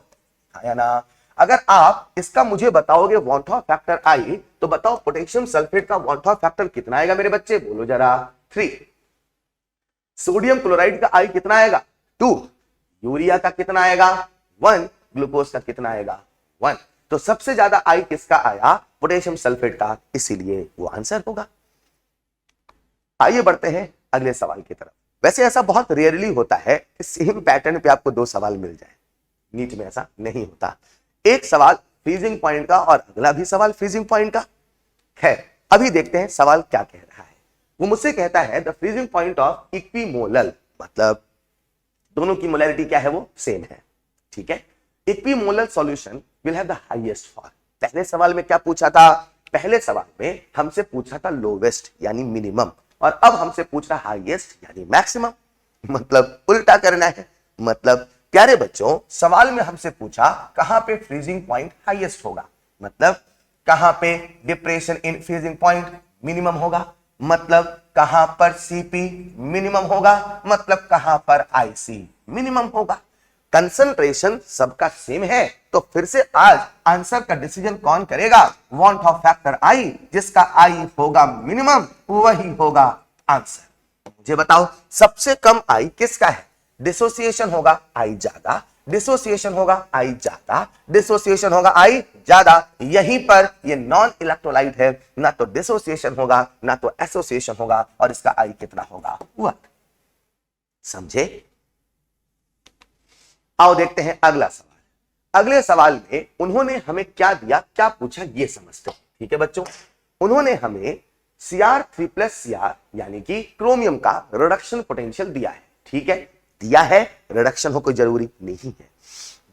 है ना। अगर आप इसका मुझे बताओगे वांट ऑफ फैक्टर आई, तो बताओ पोटेशियम सल्फेट का वांट ऑफ फैक्टर कितना आएगा मेरे बच्चे, बोलो जरा 3। सोडियम क्लोराइड का आई कितना आएगा 2। यूरिया का कितना आएगा 1, ग्लूकोज का कितना आएगा 1। तो सबसे ज्यादा आई किसका आया पोटेशियम सल्फेट का, इसीलिए वो आंसर होगा। आइए बढ़ते हैं अगले सवाल की तरफ। वैसे ऐसा बहुत रेयरली होता है कि सेम पैटर्न पे आपको 2 सवाल मिल जाए, नीट में ऐसा नहीं होता। एक सवाल फ्रीजिंग पॉइंट का और अगला भी सवाल फ्रीजिंग पॉइंट का। खैर अभी देखते हैं सवाल क्या कह रहा है। वो मुझसे कहता है द फ्रीजिंग पॉइंट ऑफ इक्विमोलल, मतलब दोनों की मोलैरिटी क्या है वो सेम है, ठीक है। Equimolal solution will have the highest for. पहले सवाल में क्या पूछा था, पहले सवाल में हमसे पूछा था लोवेस्ट यानी मिनिमम, और अब हमसे पूछ रहा हाईएस्ट यानी मैक्सिमम, मतलब उल्टा करना है। मतलब प्यारे बच्चों सवाल में हमसे पूछा कहां पे फ्रीजिंग पॉइंट हाईएस्ट होगा, मतलब कहां पे depression in freezing point minimum होगा, मतलब कहां पर सीपी मिनिमम होगा, मतलब कहां पर आईसी मिनिमम होगा। कंसंट्रेशन सबका सेम है, तो फिर से आज आंसर का डिसीजन कौन करेगा, वांट ऑफ फैक्टर आई, जिसका आई होगा मिनिमम वही होगा आंसर। मुझे बताओ सबसे कम आई किसका है, डिसोसिएशन होगा आई ज्यादा, डिसोसिएशन होगा आई ज्यादा, डिसोसिएशन होगा आई ज्यादा। यहीं पर ये नॉन इलेक्ट्रोलाइट है, ना तो डिसोसिएशन होगा ना तो एसोसिएशन होगा, और इसका आई कितना होगा 1। समझे? आओ देखते हैं अगला सवाल। अगले सवाल में उन्होंने हमें क्या दिया, क्या पूछा ये समझते हैं, ठीक है बच्चों। उन्होंने हमें Cr3+Cr यानी कि क्रोमियम का रिडक्शन पोटेंशियल दिया है, ठीक है, दिया है, रिडक्शन हो कोई जरूरी नहीं है।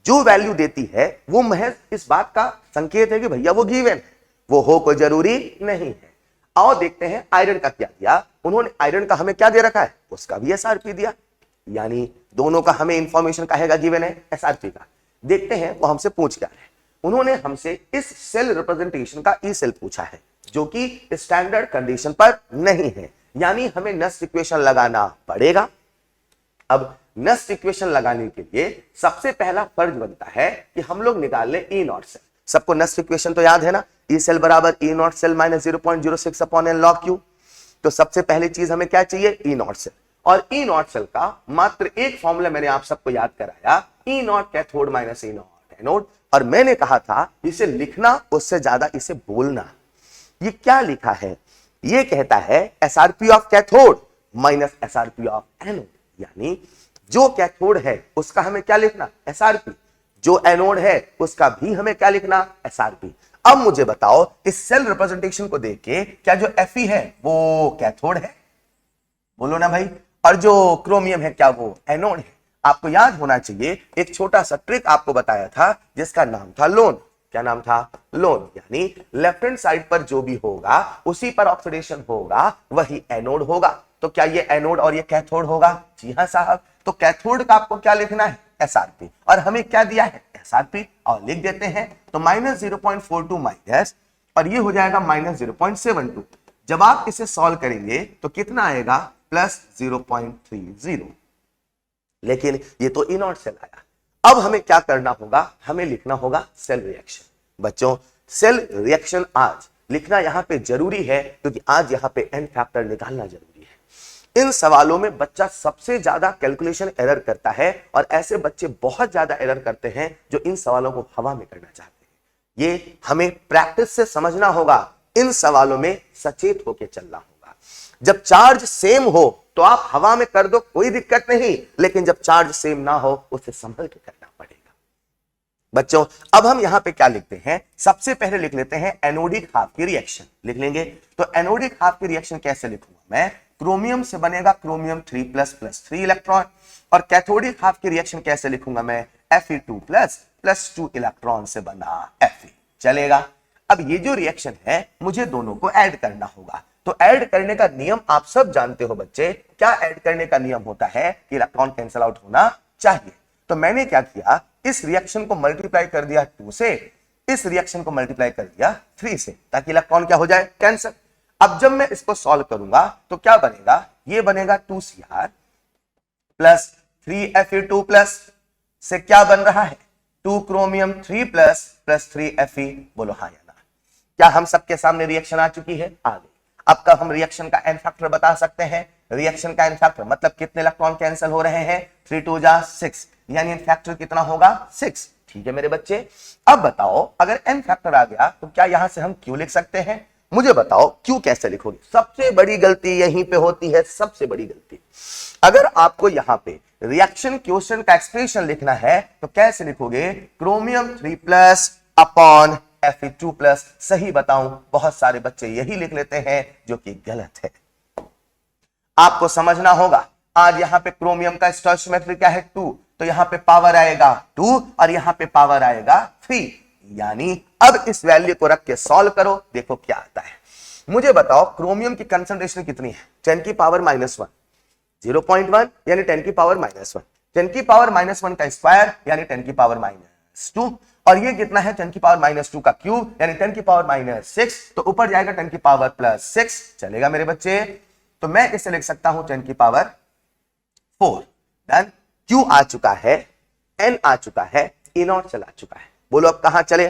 जो वैल्यू देती है वो महज इस बात का संकेत है कि भैया वो गिवन है, वो हो कोई जरूरी नहीं है। आओ देखते हैं आयरन का क्या दिया। उन्होंने आयरन का हमें क्या दे रखा है, उसका भी एसआरपी दिया, यानी दोनों का हमें इंफॉर्मेशन कहेगा गिवन है एसआरपी का। देखते हैं वो हमसे पूछ क्या रहे। उन्होंने हमसे इस सेल रिप्रेजेंटेशन का ई सेल पूछा है, जो कि स्टैंडर्ड कंडीशन पर नहीं है, यानी हमें नस्ट इक्वेशन लगाना पड़ेगा। अब नस्ट इक्वेशन लगाने के लिए सबसे पहला फर्ज बनता है कि हम लोग निकाल ले ई नॉट सेल। सबको नस्ट इक्वेशन तो याद है ना, ई सेल बराबर E not cell minus 0.06 upon n log Q. तो सबसे पहली चीज हमें क्या चाहिए, ई नॉट सेल। और ई नॉट सेल का मात्र एक फॉर्मूला मैंने आप सबको याद कराया, E not cathode minus E not anode. और मैंने कहा था इसे लिखना उससे ज्यादा इसे बोलना। ये क्या लिखा है, ये कहता है SRP of cathode minus SRP of anode, यानी जो कैथोड है उसका हमें क्या लिखना एसआरपी, जो एनोड है उसका भी हमें क्या लिखना एसआरपी। अब मुझे बताओ इस सेल रिप्रेजेंटेशन को देख के क्या जो Fe है वो कैथोड है, बोलो ना भाई, और जो क्रोमियम है क्या वो एनोड है। आपको याद होना चाहिए एक छोटा सा ट्रिक आपको बताया था जिसका नाम था लोन। क्या नाम था, लोन, यानी लेफ्ट हैंड साइड पर जो भी होगा उसी पर ऑक्सीडेशन होगा वही एनोड होगा। तो क्या ये एनोड और ये कैथोड होगा, जी हां साहब। तो कैथोड का आपको क्या लिखना है एसआरपी, और हमें क्या दिया है एसआरपी, और लिख देते हैं। तो माइनस 0.42 माइनस, और ये हो जाएगा माइनस 0.72। जब आप इसे सॉल्व करेंगे तो कितना आएगा प्लस 0.30। लेकिन ये तो ई नॉट सेल आया। अब हमें क्या करना होगा, हमें लिखना होगा सेल रिएक्शन। बच्चों सेल रिएक्शन आज लिखना यहां पे जरूरी है, क्योंकि आज यहां पे एन फैक्टर निकालना जरूरी है। इन सवालों में बच्चा सबसे ज्यादा कैलकुलेशन एरर करता है, और ऐसे बच्चे बहुत ज्यादा एरर करते हैं जो इन सवालों को हवा में करना चाहते हैं। ये हमें प्रैक्टिस से समझना होगा, इन सवालों में सचेत होकर चलना होगा। जब चार्ज सेम हो तो आप हवा में कर दो कोई दिक्कत नहीं, लेकिन जब चार्ज सेम ना हो उसे संभल के करना पड़ेगा। बच्चों अब हम यहां पे क्या लिखते हैं, सबसे पहले लिख लेते हैं एनोडिक हाफ की रिएक्शन लिख लेंगे। तो एनोडिक हाफ की रिएक्शन कैसे लिखूंगा मैं, क्रोमियम से बनेगा क्रोमियम 3++3 इलेक्ट्रॉन, और कैथोडिक हाफ की रिएक्शन कैसे लिखूंगा मैं, Fe2++2 इलेक्ट्रॉन से बना Fe। चलेगा। अब ये जो रिएक्शन है मुझे दोनों को ऐड करना होगा। तो ऐड करने का नियम आप सब जानते हो बच्चे, क्या ऐड करने का नियम होता है कि इलेक्ट्रॉन कैंसिल आउट होना चाहिए। तो मैंने क्या किया, इस रिएक्शन को मल्टीप्लाई कर दिया 2 से, इस रिएक्शन को मल्टीप्लाई कर दिया 3 से, ताकि इलेक्ट्रॉन क्या हो जाए कैंसिल। अब जब मैं इसको सॉल्व करूंगा तो क्या बनेगा, ये बनेगा 2Cr प्लस 3Fe2 से क्या बन रहा है 2 क्रोमियम 3++3 Fe। बोलो हाँ या ना। क्या हम सबके सामने रिएक्शन आ चुकी है, आ गई। अब कब हम रिएक्शन का एन फैक्टर बता सकते हैं, रिएक्शन का एन फैक्टर मतलब कितने इलेक्ट्रॉन कैंसिल हो रहे हैं, 3 2 जा 6, यानी n फैक्टर कितना होगा 6। ठीक है मेरे बच्चे, अब बताओ अगर n फैक्टर आ गया तो क्या यहां से हम q लिख सकते हैं? मुझे बताओ q कैसे लिखोगे? सबसे बड़ी गलती यहीं पे होती है, सबसे बड़ी गलती। अगर आपको यहां पे रिएक्शन क्वेश्चन का एक्सप्रेशन लिखना है तो कैसे लिखोगे? Chromium 3+ upon Fe2+। सही बताऊं बहुत सारे बच्चे यही लिख लेते हैं जो कि गलत है। आपको समझना होगा, आज यहां पे क्रोमियम का स्टोइचियोमेट्री क्या है 2, तो यहां पे पावर आएगा 2 और यहां पे पावर आएगा 3, यानी अब इस वैल्यू को रख के सॉल्व करो, देखो क्या आता है। मुझे बताओ क्रोमियम की कंसंट्रेशन कितनी है? 10 की पावर -1, 0.1 यानी 10 की पावर -1, 10 की पावर -1 का स्क्वायर यानी 10 की पावर -2, और ये कितना है 10 की पावर -2 का क्यूब यानी 10 की पावर -6, तो ऊपर जाएगा 10 की पावर +6। चलेगा मेरे बच्चे? तो मैं इसे लिख सकता हूं 10 की पावर 4। डन। Q आ चुका है, N आ चुका है, E0 चला चुका है। बोलो अब कहां चले?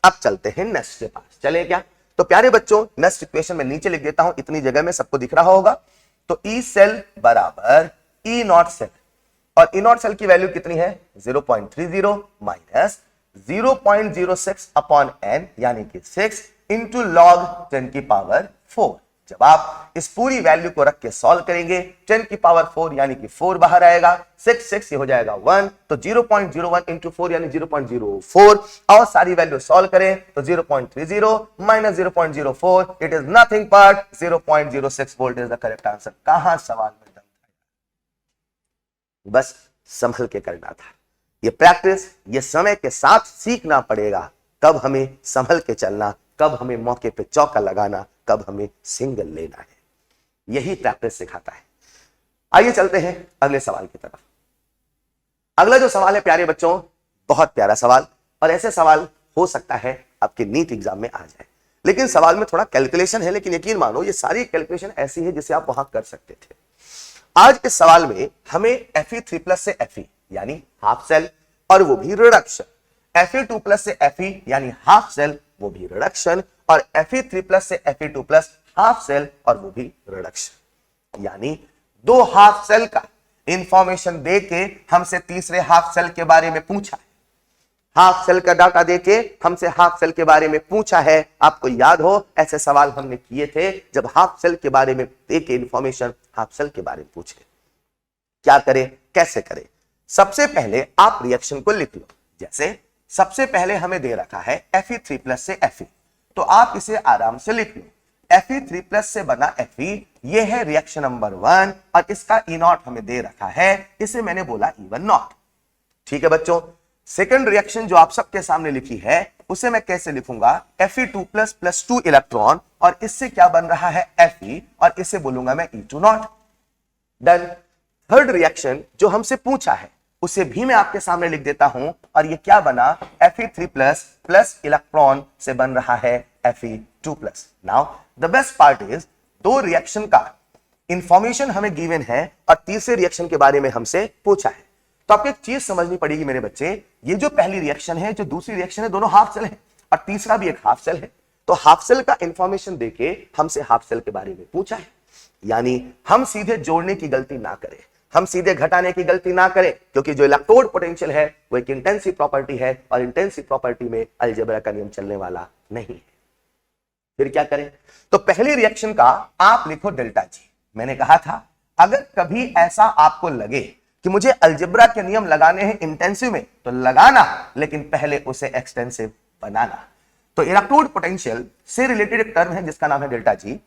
अब चलते हैं नेक्स्ट के पास। चले क्या? तो प्यारे बच्चों नेक्स्ट इक्वेशन में नीचे लिख देता हूं, इतनी जगह में सबको दिख रहा होगा। तो E सेल बराबर E0 सेल, और E0 सेल की वैल्यू कितनी है? 0.30 माइनस 0.06 अपॉन n यानी कि 6 इंटू लॉग 10 की पावर 4। जब आप इस पूरी वैल्यू को रख के सॉल्व करेंगे 10 की पावर 4 यानी कि 4 बाहर आएगा, 6 ये हो जाएगा 1, तो 0.01 इंटू 4 यानी 0.04, और सारी वैल्यू सॉल्व करें तो 0.30 minus 0.04 it is nothing but 0.06 volt is the correct answer. कहां सवाल में दम था? बस संभल के करना था। ये प्रैक्टिस, ये समय के साथ सीखना पड़ेगा, कब हमें संभल के चलना, कब हमें मौके पे चौका लगाना, कब हमें सिंगल लेना है, यही प्रैक्टिस सिखाता है। आइए चलते हैं अगले सवाल की तरफ। अगला जो सवाल है प्यारे बच्चों, बहुत प्यारा सवाल, और ऐसे सवाल हो सकता है आपके नीट एग्जाम में आ जाए, लेकिन सवाल में थोड़ा कैलकुलेशन है, लेकिन यकीन मानो ये सारी कैलकुलेशन ऐसी है जिसे आप वहां कर सकते थे। आज इस सवाल में हमें Fe3+ से Fe यानी हाफ सेल, और वो भी रिडक्शन, Fe2+ से Fe यानी हाफ सेल, वो भी रिडक्शन, और Fe3+ से Fe2+ हाफ सेल और वो भी रिडक्शन, यानी दो हाफ सेल का इंफॉर्मेशन देके हमसे तीसरे हाफ सेल के बारे में पूछा है। हाफ सेल का डाटा देके हमसे हाफ सेल के बारे में पूछा है। आपको याद हो ऐसे सवाल हमने किए थे जब हाफ सेल के बारे में देके इंफॉर्मेशन हाफ सेल के बारे में पूछे। क्या करें, कैसे करें? सबसे पहले आप रिएक्शन को लिख लो। जैसे सबसे पहले हमें दे रखा है Fe3+ से Fe, तो आप इसे आराम से लिख लो। Fe3+ से बना Fe, ये है रिएक्शन नंबर 1, और इसका E0 हमें दे रखा है, इसे मैंने बोला E1 ठीक है बच्चों। सेकंड रिएक्शन जो आप सबके सामने लिखी है उसे मैं कैसे लिखूंगा? Fe2+ + 2 इलेक्ट्रॉन, और इससे क्या बन रहा है Fe, और इसे बोलूंगा मैं E2 डन। थर्ड रिएक्शन जो हमसे पूछा है उसे भी मैं आपके सामने लिख देता हूं, और ये क्या बना? Fe3+ प्लस इलेक्ट्रॉन से बन रहा है Fe2+। Now the best part is, दो रिएक्शन का इंफॉर्मेशन हमें गिवन है और तीसरे रिएक्शन के बारे में हमसे पूछा है। तो आपको एक चीज समझनी पड़ेगी मेरे बच्चे, ये जो पहली रिएक्शन है, जो दूसरी रिएक्शन है, दोनों हाफ सेल है, और तीसरा भी एक हाफ सेल है। तो हाफ सेल का इंफॉर्मेशन देके हमसे हाफ सेल के बारे में पूछा है, यानी हम सीधे जोड़ने की गलती ना करें, हम सीधे घटाने की गलती ना करें, क्योंकि जो इलेक्ट्रोड पोटेंशियल है वो एक इंटेंसिव प्रॉपर्टी है, और इंटेंसिव प्रॉपर्टी में अलजेब्रा का नियम चलने वाला नहीं है। फिर क्या करें? तो पहली रिएक्शन का आप लिखो डेल्टा जी। मैंने कहा था अगर कभी ऐसा आपको लगे कि मुझे अलजेब्रा के नियम लगाने हैं इंटेंसिव में, तो लगाना, लेकिन पहले उसे एक्सटेंसिव बनाना। तो इलेक्ट्रोड पोटेंशियल से रिलेटेड एक टर्म है जिसका नाम है डेल्टा जी,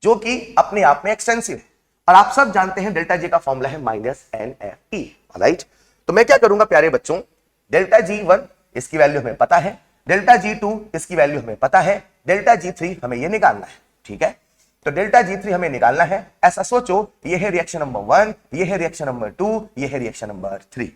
जो कि अपने आप में एक्सटेंसिव है, और आप सब जानते हैं डेल्टा जी का फॉर्मूला है -NFE। राइट, तो मैं क्या करूंगा प्यारे बच्चों, डेल्टा G1 इसकी वैल्यू हमें पता है, डेल्टा G2 इसकी वैल्यू हमें पता है, डेल्टा G3 हमें ये निकालना है। ठीक है, तो डेल्टा G3 हमें निकालना है। ऐसा सोचो, ये है रिएक्शन नंबर 1, ये है रिएक्शन नंबर 2, ये है reaction number 3।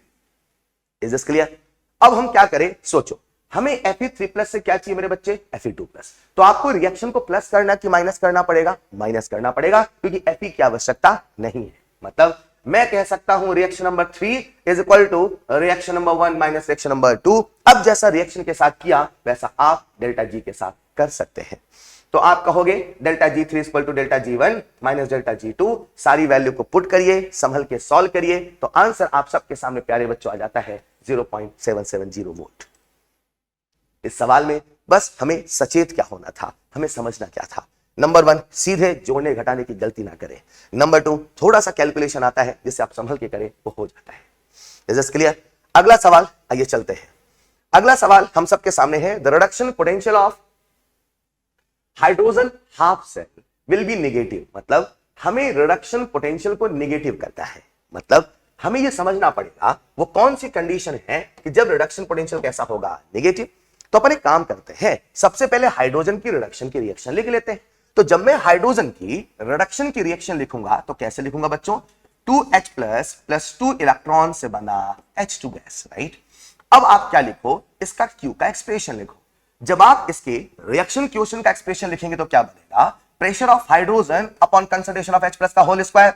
Is this clear? अब हम क्या करें, सोचो, हमें Fe3+ से क्या चाहिए मेरे बच्चे? Fe2+। तो आपको रिएक्शन को प्लस करना कि माइनस करना पड़ेगा? माइनस करना पड़ेगा, क्योंकि Fe की आवश्यकता नहीं है। मतलब मैं कह सकता हूं reaction number 3 is equal to reaction number 1 minus reaction number 2। अब जैसा रिएक्शन के साथ किया वैसा आप डेल्टा जी के साथ कर सकते हैं। तो आप कहोगे delta G3 equal to delta G1 minus delta G2, सारी वैल्यू को पुट करिए, संभल के सॉल्व करिए, तो आंसर आप सबके सामने प्यारे बच्चों आ जाता है 0.770 वोल्ट। इस सवाल में बस हमें सचेत क्या होना था, हमें समझना क्या था। नंबर 1, सीधे जोड़ने घटाने की गलती ना करें। नंबर 2, थोड़ा सा कैलकुलेशन आता है जिससे आप संभल के करें, वो हो जाता है। Is this clear? अगला सवाल, आइए चलते हैं। अगला सवाल हम सबके सामने है, the reduction potential of hydrogen half cell will be negative. मतलब हमें रिडक्शन पोटेंशियल को नेगेटिव करता है, मतलब हमें यह समझना पड़ेगा वो कौन सी कंडीशन है कि जब रिडक्शन पोटेंशियल कैसा होगा, नेगेटिव। तो अपन एक काम करते हैं, सबसे पहले हाइड्रोजन की रिडक्शन की रिएक्शन लिख लेते हैं। तो जब मैं हाइड्रोजन की रिडक्शन की रिएक्शन लिखूंगा तो कैसे लिखूंगा बच्चों, 2H प्लस 2 इलेक्ट्रॉन से बना H2 गैस, राइट। अब आप क्या लिखो, इसका Q का एक्सप्रेशन लिखो। जब आप इसके रिएक्शन क्वेश्चन का एक्सप्रेशन लिखेंगे तो क्या बनेगा, pressure of hydrogen upon concentration of H+ का होल स्क्वायर।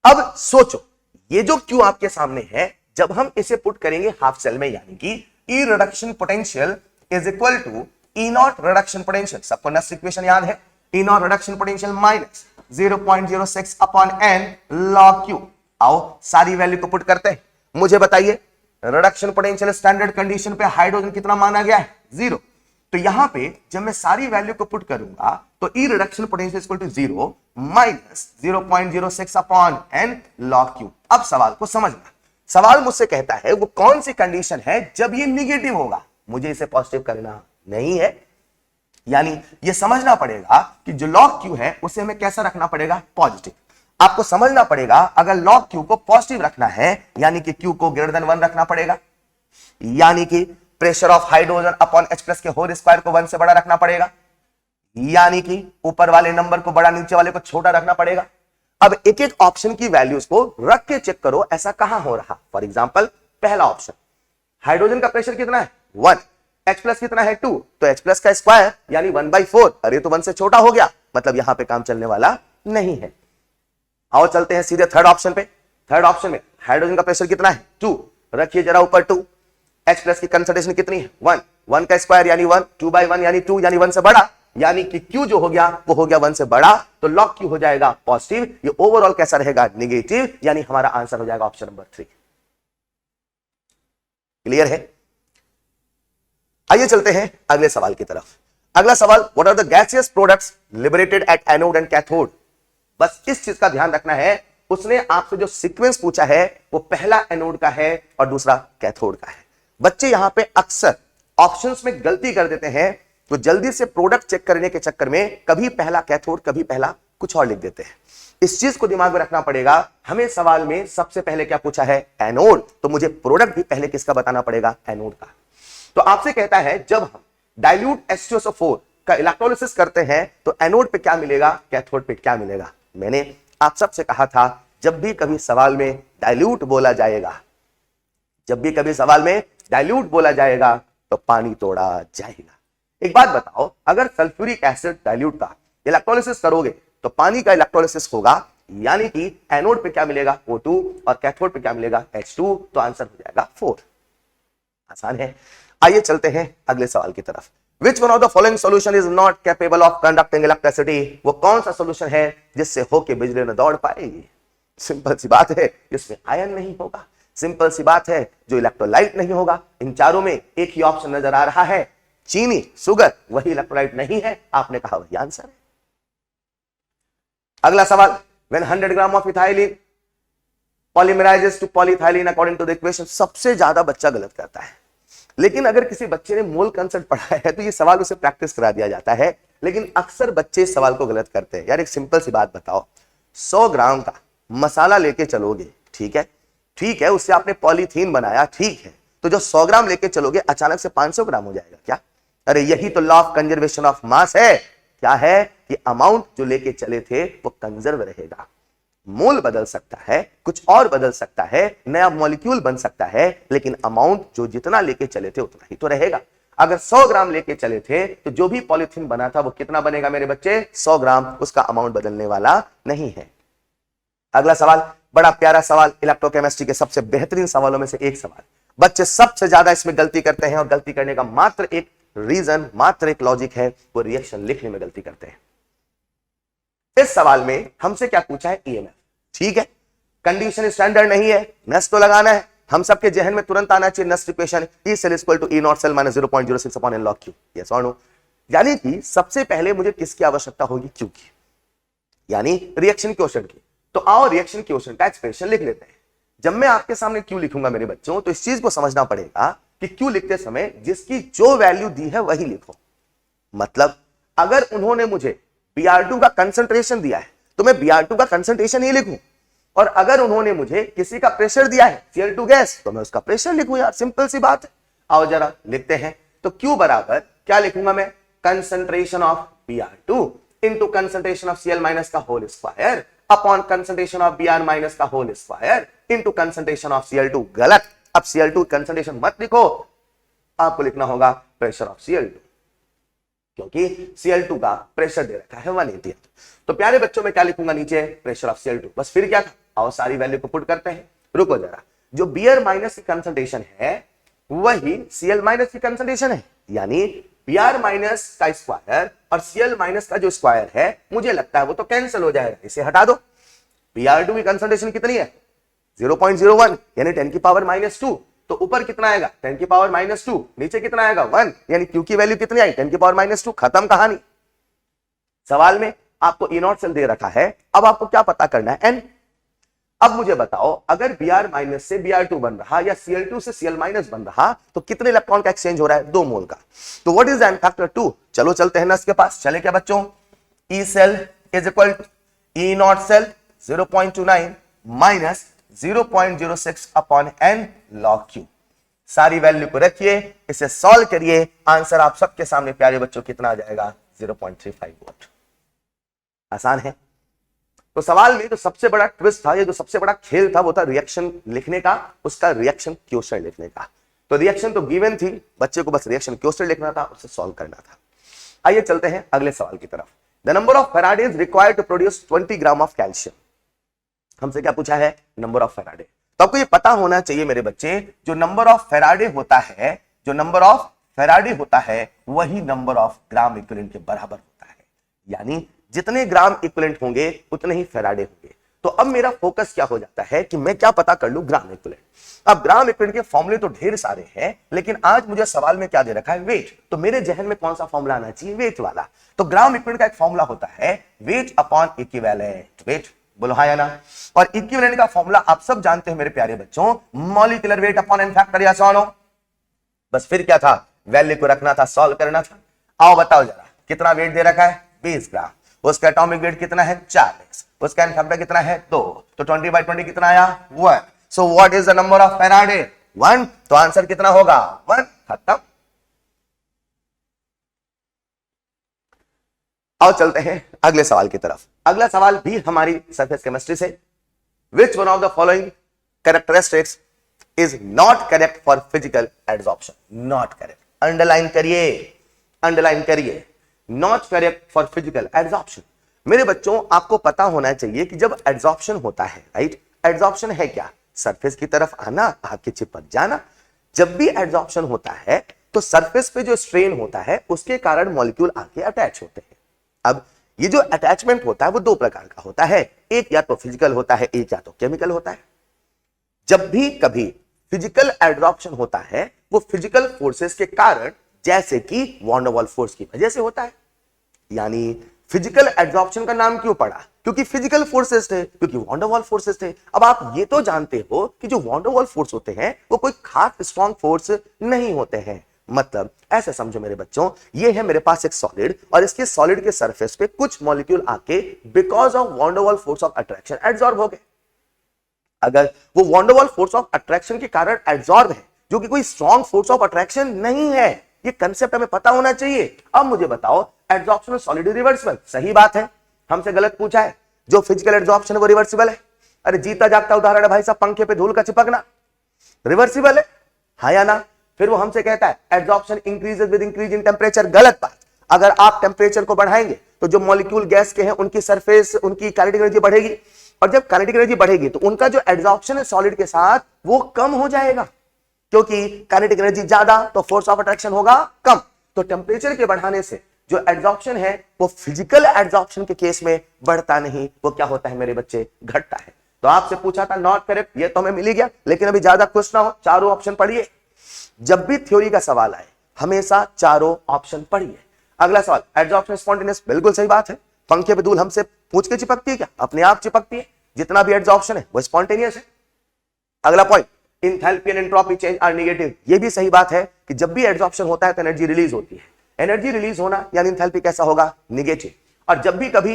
अब सोचो, ये जो Q आपके सामने है, जब हम इसे पुट करेंगे हाफ सेल में, यानी कि E reduction potential is equal to E naught reduction potential. सबको नेक्स्ट इक्वेशन याद है, E naught reduction potential minus 0.06 upon n log Q। आओ सारी वैल्यू को पुट करते हैं। मुझे बताइए, रिडक्शन पोटेंशियल स्टैंडर्ड कंडीशन पे हाइड्रोजन कितना माना गया है, 0। तो यहां पे जब मैं सारी वैल्यू को पुट करूंगा तो E reduction potential equal to 0 minus 0.06 upon n log Q। अब सवाल को समझना, सवाल मुझसे कहता है वो कौन सी कंडीशन है जब ये निगेटिव होगा, मुझे इसे पॉजिटिव करना नहीं है। यानी ये समझना पड़ेगा कि जो log Q है उसे हमें कैसा रखना पड़ेगा, पॉजिटिव। आपको समझना पड़ेगा अगर log Q को पॉजिटिव रखना है यानी कि Q को ग्रेटर देन 1 रखना पड़ेगा, यानी कि pressure of hydrogen upon H+ के होल स्क्वायर को 1 से बड़ा रखना पड़ेगा, यानी कि ऊपर वाले नंबर को बड़ा नीचे वाले को छोटा रखना पड़ेगा। अब एक एक ऑप्शन की वैल्यूज को रख के चेक करो ऐसा कहां हो रहा। फॉर एग्जांपल पहला ऑप्शन, हाइड्रोजन का प्रेशर कितना है 1, H+ कितना है 2, तो H+ का स्क्वायर यानी 1/4। अरे तो 1 से छोटा हो गया, मतलब यहां पे काम चलने वाला नहीं है। आओ चलते हैं सीधे थर्ड ऑप्शन पे। थर्ड ऑप्शन में हाइड्रोजन का प्रेशर कितना है 2, रखिए जरा ऊपर 2, H+ की कंसंट्रेशन कितनी है 1, 1 का स्क्वायर यानी 1, 2/1 यानी 2 यानी 1 से बड़ा, यानी कि Q जो हो गया वो हो गया 1 से बड़ा, तो log Q हो जाएगा पॉजिटिव। ये ओवरऑल कैसा रहेगा, नेगेटिव, यानी हमारा आंसर हो जाएगा ऑप्शन नंबर 3। क्लियर है? आइए चलते हैं अगले सवाल की तरफ। अगला सवाल, what are the gaseous products liberated at anode and cathode. बस इस चीज का ध्यान रखना है, उसने आपसे जो सीक्वेंस पूछा है वो पहला एनोड का है और दूसरा कैथोड का है। बच्चे यहां पे अक्सर ऑप्शंस में गलती कर देते हैं, तो जल्दी से प्रोडक्ट चेक करने के चक्कर में कभी पहला कैथोड कभी पहला कुछ और लिख देते हैं। इस चीज को दिमाग में रखना पड़ेगा। हमें सवाल में सबसे पहले क्या पूछा है, एनोड, तो मुझे प्रोडक्ट भी पहले किसका बताना पड़ेगा, एनोड का। तो आपसे कहता है जब हम डाइल्यूट H2SO4 का इलेक्ट्रोलिसिस करते हैं तो एनोड पे क्या मिलेगा, कैथोड पे क्या मिलेगा। मैंने आप सबसे कहा था जब भी कभी सवाल में डाइल्यूट बोला जाएगा, जब भी कभी सवाल में डाइल्यूट बोला जाएगा तो पानी तोड़ा जाएगा। एक बात बताओ, अगर सल्फ्यूरिक एसिड डाइल्यूट का इलेक्ट्रोलिसिस करोगे तो पानी का इलेक्ट्रोलिसिस होगा, यानी कि एनोड पे क्या मिलेगा O2 और कैथोड पे क्या मिलेगा H2, तो आंसर हो जाएगा 4। आसान है। आइए चलते हैं अगले सवाल की तरफ। Which one of the following solution is not capable of conducting electricity? वो कौन सा सोल्यूशन है जिससे होके बिजली न दौड़ पाएगी। सिंपल सी बात है, जिसमें आयन नहीं होगा। सिंपल सी बात है, जो इलेक्ट्रोलाइट नहीं होगा। इन चारों में एक ही ऑप्शन नजर आ रहा है, चीनी, शुगर, वही इलेक्ट्रोलाइट नहीं है। आपने कहा वही आंसर है। अगला सवाल, when 100 gram of ethylene polymerises to polyethylene according to the equation. सबसे ज्यादा बच्चा गलत करता है, लेकिन अगर किसी बच्चे ने मोल कंसेप्ट पढ़ा है तो ये सवाल उसे प्रैक्टिस करा दिया जाता है, लेकिन अक्सर बच्चे इस सवाल को गलत करते हैं। यार एक सिंपल सी बात बताओ, 100 ग्राम का मसाला लेके चलोगे, ठीक है, ठीक है, उससे आपने पॉलीथीन बनाया, ठीक है, तो जो 100 ग्राम लेके चलोगे अचानक से 500 ग्राम हो जाएगा क्या? अरे यही तो law of conservation of mass है। क्या है कि अमाउंट जो लेके चले थे वो कंजर्व रहेगा। मोल बदल सकता है, कुछ और बदल सकता है, नया मॉलिक्यूल बन सकता है, लेकिन अमाउंट जो जितना लेके चले थे उतना ही तो रहेगा। अगर 100 ग्राम लेके चले थे तो जो भी पॉलीथीन बना था वो कितना बनेगा मेरे बच्चे, 100 ग्राम। उसका अमाउंट बदलने वाला नहीं है। अगला सवाल बड़ा प्यारा सवाल, इलेक्ट्रोकेमिस्ट्री के सबसे बेहतरीन सवालों में से एक सवाल। बच्चे सबसे ज्यादा इसमें गलती करते हैं और गलती करने का मात्र एक रीजन, मात्र एक लॉजिक है, वो रिएक्शन लिखने में गलती करते हैं। इस सवाल में हमसे क्या पूछा है, ईएमएफ। ठीक है, कंडीशन स्टैंडर्ड नहीं है, नस तो लगाना है। हम सबके जहन में तुरंत आना चाहिए नस equation, E cell equal to E naught cell minus 0.06 upon n log Q। Yes और नो? यानी कि सबसे पहले मुझे किसकी आवश्यकता होगी, Q की, यानी रिएक्शन क्वोशेंट की। तो आओ रिएक्शन क्वोशेंट का एक्सप्रेशन लिख लेते हैं। जब मैं आपके सामने Q लिखूंगा मेरे बच्चों, तो इस चीज को समझना पड़ेगा कि Q लिखते समय जिसकी जो वैल्यू दी है वही लिखो। मतलब अगर उन्होंने मुझे Br2 का कंसंट्रेशन दिया है तो मैं Br2 का कंसंट्रेशन ही लिखूं, और अगर उन्होंने मुझे किसी का प्रेशर दिया है Cl2 गैस, तो मैं उसका प्रेशर लिखूं। यार सिंपल सी बात है। आओ जरा लिखते हैं। तो Q बराबर क्या लिखूंगा मैं, concentration of Br2 into concentration of Cl minus का whole square upon concentration of Br minus का whole square into concentration of Cl2। गलत, अब Cl2 कंसंट्रेशन मत लिखो, आपको लिखना होगा प्रेशर ऑफ Cl2, क्योंकि Cl2 का प्रेशर दे रखा है 180। तो प्यारे बच्चों में क्या लिखूंगा नीचे, प्रेशर ऑफ Cl2। बस फिर क्या था, आओ सारी वैल्यू को पुट करते हैं। रुको जरा, जो Br माइनस की कंसंट्रेशन है वही Cl माइनस की कंसंट्रेशन है, यानी Br माइनस का स्क्वायर और Cl माइनस का जो स्क्वायर है, मुझे लगता है वो तो कैंसिल हो जाएगा, इसे हटा दो। Br2 की कंसंट्रेशन कितनी है, 0.01 यानी 10 की पावर -2। तो ऊपर कितना आएगा, 10 की पावर -2, नीचे कितना आएगा 1, यानी Q की वैल्यू कितनी आई, 10 की पावर -2। खत्म कहानी। सवाल में आपको E नॉट सेल दे रखा है, अब आपको क्या पता करना है, N। अब मुझे बताओ, अगर Br माइनस से Br2 बन रहा या Cl2 से Cl माइनस बन रहा, तो कितने इलेक्ट्रॉन का एक्सचेंज हो रहा है, 2 मोल का। तो what is the N factor 2। चलो चलते हैं नस के पास। चले क्या बच्चों, E cell is equal to E naught cell 0.29 minus 0.06 upon n log Q। सारी वैल्यू को रखिए, इसे सॉल्व करिए, आंसर आप सबके सामने प्यारे बच्चों कितना आ जाएगा, 0.35 वोल्ट। आसान है। तो सवाल में जो सबसे बड़ा ट्विस्ट था, ये जो सबसे बड़ा खेल था, वो था रिएक्शन लिखने का, उसका रिएक्शन क्वोशेंट लिखने का। तो रिएक्शन तो गिवन थी, बच्चे को बस रिएक्शन क्वोशेंट लिखना था, उसे सॉल्व करना था। आइए चलते हैं अगले सवाल की तरफ। The number of Faraday is required to produce 20 gram of calcium. हमसे क्या पूछा है, नंबर ऑफ फैराडे। तो आपको ये पता होना चाहिए मेरे बच्चे, जो नंबर ऑफ फैराडे होता है, जो नंबर ऑफ फैराडे होता है, वही नंबर ऑफ ग्राम इक्विवेलेंट के बराबर होता है। यानी जितने ग्राम इक्विवेलेंट होंगे उतने ही फैराडे होंगे। तो अब मेरा फोकस क्या हो जाता है कि मैं क्या पता कर लूं, ग्राम इक्विवेलेंट। अब ग्राम इक्विवेलेंट के फॉर्मूले तो ढेर सारे हैं, लेकिन आज मुझे सवाल में क्या दे रखा है, वेट। तो मेरे जहन में कौन सा फॉर्मूला आना चाहिए, वेट वाला। तो ग्राम इक्विवेलेंट का एक फॉर्मूला होता है वेट अपॉन इक्विवेलेंट। वेट बोलो हाँ या ना। और इक्विवेलेंट का फॉर्मूला आप सब जानते हैं मेरे प्यारे बच्चों, molecular weight upon n factor, या सोनो। बस फिर क्या था, वैल्यू को रखना था, सॉल्व करना था। आओ बताओ जरा, कितना वेट दे रखा है, 20 ग्राम। उसका एटॉमिक वेट कितना है, 40। उसका n फैक्टर कितना है, 2। तो 20/20 कितना आया, 1। सो what is the number of Faraday, 1। तो आंसर कितना होगा, 1। खत्म। आओ चलते हैं अगले सवाल की तरफ। अगला सवाल भी हमारी सरफेस केमिस्ट्री से। Which one of the following characteristics is not correct for physical adsorption. Not correct, underline करिए, अंडरलाइन करिए, not correct for physical adsorption. मेरे बच्चों आपको पता होना चाहिए कि जब एड्सॉर्प्शन होता है, राइट, एड्सॉर्प्शन है क्या, सरफेस की तरफ आना, आके चिपक जाना। जब भी एड्सॉर्प्शन होता है तो सरफेस पे जो स्ट्रेन होता है उसके कारण मॉलिक्यूल आके अटैच होते हैं। अब ये जो अटैचमेंट होता है वो 2 प्रकार का होता है, एक या तो फिजिकल होता है, एक या तो केमिकल होता है। जब भी कभी फिजिकल एड्सॉर्प्शन होता है वो फिजिकल फोर्सेस के कारण, जैसे कि वॉन डर वाल्स फोर्स की वजह से होता है। यानी फिजिकल एड्सॉर्प्शन का नाम क्यों पड़ा, क्योंकि फिजिकल फोर्सेस थे, क्योंकि वॉन डर वाल्स फोर्सेस थे। अब आप ये तो जानते हो कि जो वॉन डर वाल्स फोर्स होते हैं वो कोई खास स्ट्रॉन्ग फोर्स नहीं होते हैं। मतलब ऐसे समझो मेरे बच्चों, ये है मेरे पास एक सॉलिड, और इसके सॉलिड के सरफेस पे कुछ मॉलिक्यूल आके because of van der Waals force of attraction adsorbed हो गए। अगर वो von der Waals force of attraction के कारण एड्सॉर्ब है, जो कि कोई स्ट्रॉन्ग फोर्स ऑफ अट्रैक्शन नहीं है, ये कंसेप्ट हमें पता होना चाहिए। अब मुझे बताओ, एड्सॉर्प्शन ऑफ सॉलिड रिवर्सिबल, सही बात है, हमसे गलत पूछा है। जो फिजिकल एड्सॉर्प्शन है वो रिवर्सिबल है। अरे जीता जागता उदाहरण है भाई साहब, पंखे पे धूल का चिपकना रिवर्सिबल है, हाँ या ना। फिर वो हमसे कहता है adsorption increases with increase in temperature, गलत बात। अगर आप टेम्परेचर को बढ़ाएंगे तो जो मॉलिक्यूल गैस के हैं उनकी सरफेस, उनकी काइनेटिक एनर्जी बढ़ेगी, और जब काइनेटिक एनर्जी बढ़ेगी तो उनका जो एड्सॉर्प्शन है सॉलिड के साथ वो कम हो जाएगा, क्योंकि काइनेटिक एनर्जी ज्यादा तो फोर्स ऑफ अट्रैक्शन होगा कम। तो टेम्परेचर के बढ़ाने से जो एड्सॉर्प्शन है वो फिजिकल एड्सॉर्प्शन के केस में बढ़ता नहीं, वो क्या होता है मेरे बच्चे, घटता है। तो आपसे पूछा था नॉट करेक्ट, ये तो हमें मिल ही गया, लेकिन अभी ज्यादा खुश ना हो, चारों ऑप्शन पढ़िए। जब भी थ्योरी का सवाल आए हमेशा चारों ऑप्शन पढ़िए। अगला सवाल, एड्सॉर्प्शन स्पॉन्टेनियस, बिल्कुल सही बात है। पंखे पे धूल हमसे पूछ के चिपकती है क्या? अपने आप चिपकती है। जितना भी एड्सॉर्प्शन है वो स्पॉन्टेनियस है। अगला point, enthalpy and entropy change are negative, ये भी सही बात है कि जब भी एड्सॉर्प्शन होता है तो एनर्जी रिलीज होती है। एनर्जी रिलीज होना यानी एंथैल्पी कैसा होगा, निगेटिव। और जब भी कभी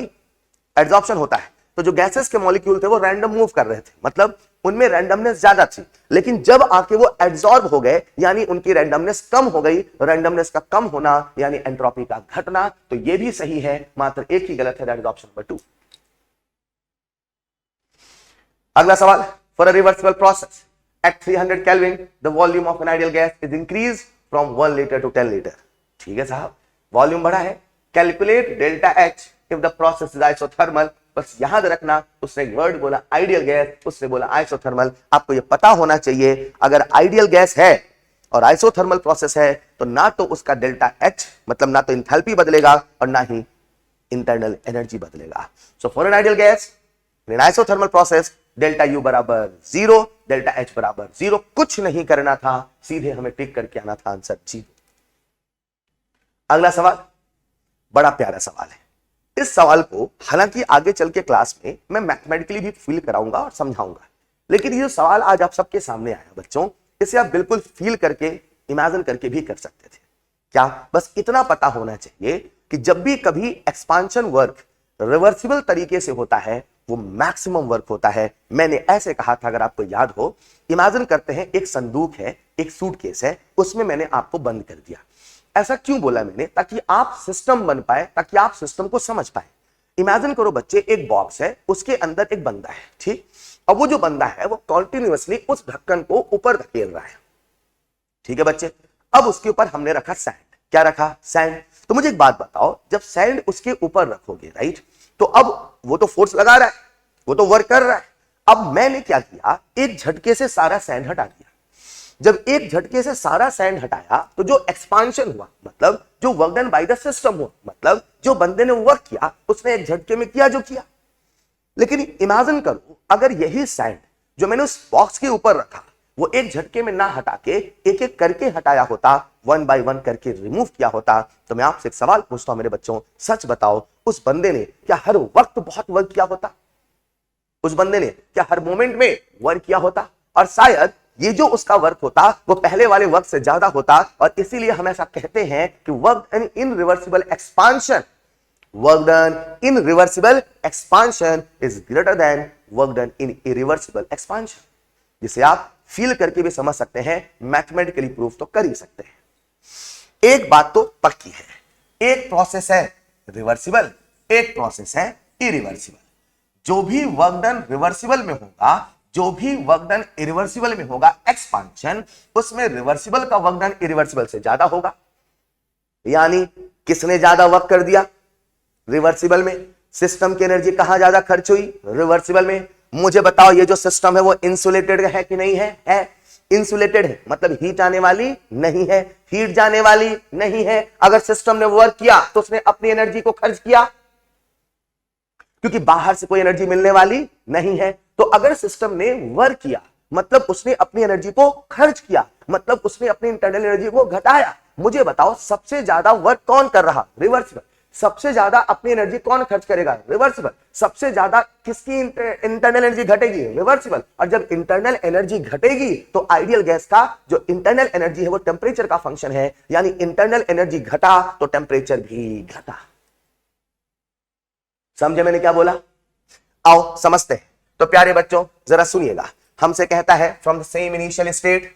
एड्सॉर्प्शन होता है तो जो गैसेस के मॉलिक्यूल थे वो रैंडम मूव कर रहे थे, मतलब उनमें रैंडमनेस ज्यादा थी। लेकिन जब आके वो एब्जॉर्ब हो गए यानी उनकी रैंडमनेस कम हो गई। रैंडमनेस का कम होना यानी एंट्रोपी का घटना। तो ये भी सही है, मात्र एक ही गलत है, दैट इज ऑप्शन नंबर 2। अगला सवाल, for a reversible process at 300 kelvin the volume of an ideal gas is increase from 1 litre to 10 litre. ठीक है साहब, वॉल्यूम बढ़ा है, calculate delta H if the process is isothermal. बस याद रखना, उसने एक वर्ड बोला आइडियल गैस, उसने बोला आइसोथर्मल। आपको यह पता होना चाहिए अगर आइडियल गैस है और आइसोथर्मल प्रोसेस है तो ना तो उसका डेल्टा एच मतलब ना तो एंथैल्पी बदलेगा और ना ही इंटरनल एनर्जी बदलेगा। So for an ideal gas in isothermal process delta U बराबर 0, डेल्टा एच बराबर 0। कुछ नहीं करना था, सीधे हमें टिक करके आना था आंसर 0। अगला सवाल बड़ा प्यारा सवाल है। इस सवाल को हालांकि आगे चल के क्लास में मैं मैथमेटिकली भी फील कराऊंगा और समझाऊंगा, लेकिन ये जो सवाल आज आप सबके सामने आया बच्चों, इसे आप बिल्कुल फील करके इमेजिन करके भी कर सकते थे। क्या? बस इतना पता होना चाहिए कि जब भी कभी एक्सपांशन वर्क रिवर्सिबल तरीके से होता है वो मैक्सिमम वर्क होता है। मैंने ऐसे कहा था, अगर आपको याद हो, इमेजिन करते हैं एक संदूक है, एक सूटकेस है, उसमें मैंने आपको बंद कर दिया। ऐसा क्यों बोला मैंने? ताकि आप सिस्टम बन पाए, ताकि आप सिस्टम को समझ पाए। इमेजिन करो बच्चे, एक बॉक्स है, उसके अंदर एक बंदा है, ठीक। अब वो जो बंदा है वो कॉन्टिन्यूअसली उस ढक्कन को ऊपर धकेल रहा है, ठीक है बच्चे। अब उसके ऊपर हमने रखा सैंड। क्या रखा? सैंड। तो मुझे एक बात बताओ, जब सैंड उसके ऊपर रखोगे, राइट, तो अब वो तो फोर्स लगा रहा है, वो तो वर्क कर रहा है। अब मैंने क्या किया, एक झटके से सारा सैंड हटा दिया। जब एक झटके से सारा सैंड हटाया तो जो एक्सपांशन हुआ, मतलब जो work done by the system हुआ, मतलब जो बंदे ने वर्क किया उसने एक झटके में किया जो किया। लेकिन इमेजिन करो अगर यही सैंड जो मैंने उस बॉक्स के ऊपर रखा वो एक झटके में ना हटा के एक एक करके हटाया होता, 1 बाय 1 करके रिमूव किया होता, तो मैं आपसे एक सवाल पूछता हूं मेरे बच्चों, सच बताओ उस बंदे ने क्या हर वक्त बहुत वर्क किया होता? उस बंदे ने क्या हर मोमेंट में वर्क किया होता? और शायद ये जो उसका वर्क होता वो पहले वाले वर्क से ज्यादा होता। और इसीलिए हम ऐसा कहते हैं कि work done in reversible expansion, work done in reversible expansion is greater than work done in irreversible expansion. जिसे आप फील करके भी समझ सकते हैं, मैथमेटिकली प्रूफ तो कर ही सकते हैं। एक बात तो पक्की है, एक प्रोसेस है रिवर्सिबल, एक प्रोसेस है इरिवर्सिबल। जो भी वर्क डन रिवर्सिबल में होगा, जो भी वर्क डन इरिवर्सिबल में होगा एक्सपांशन, उसमें रिवर्सिबल का वर्क डन इरिवर्सिबल से ज्यादा होगा। यानी किसने ज्यादा वर्क कर दिया? रिवर्सिबल में। सिस्टम की एनर्जी कहां ज्यादा खर्च हुई? रिवर्सिबल में। मुझे बताओ ये जो सिस्टम है वो इंसुलेटेड है कि नहीं है? है। इंसुलेटेड है मतलब हीट आने वाली नहीं है, हीट जाने वाली नहीं है। अगर सिस्टम ने वर्क किया तो उसने अपनी एनर्जी को खर्च किया, क्योंकि बाहर से कोई एनर्जी मिलने वाली नहीं है। तो अगर सिस्टम ने वर्क किया मतलब उसने अपनी एनर्जी को खर्च किया, मतलब उसने अपनी इंटरनल एनर्जी को घटाया। मुझे बताओ सबसे ज्यादा वर्क कौन कर रहा? रिवर्सिबल। सबसे ज्यादा अपनी एनर्जी कौन खर्च करेगा? रिवर्सिबल। सबसे ज्यादा किसकी इंटरनल एनर्जी घटेगी? रिवर्सिबल। और जब इंटरनल एनर्जी घटेगी तो आइडियल गैस का जो इंटरनल एनर्जी है वो टेम्परेचर का फंक्शन है, यानी इंटरनल एनर्जी घटा तो टेम्परेचर भी घटा। समझे मैंने क्या बोला? आओ समझते हैं। तो प्यारे बच्चों जरा सुनिएगा, हमसे कहता है from the same initial state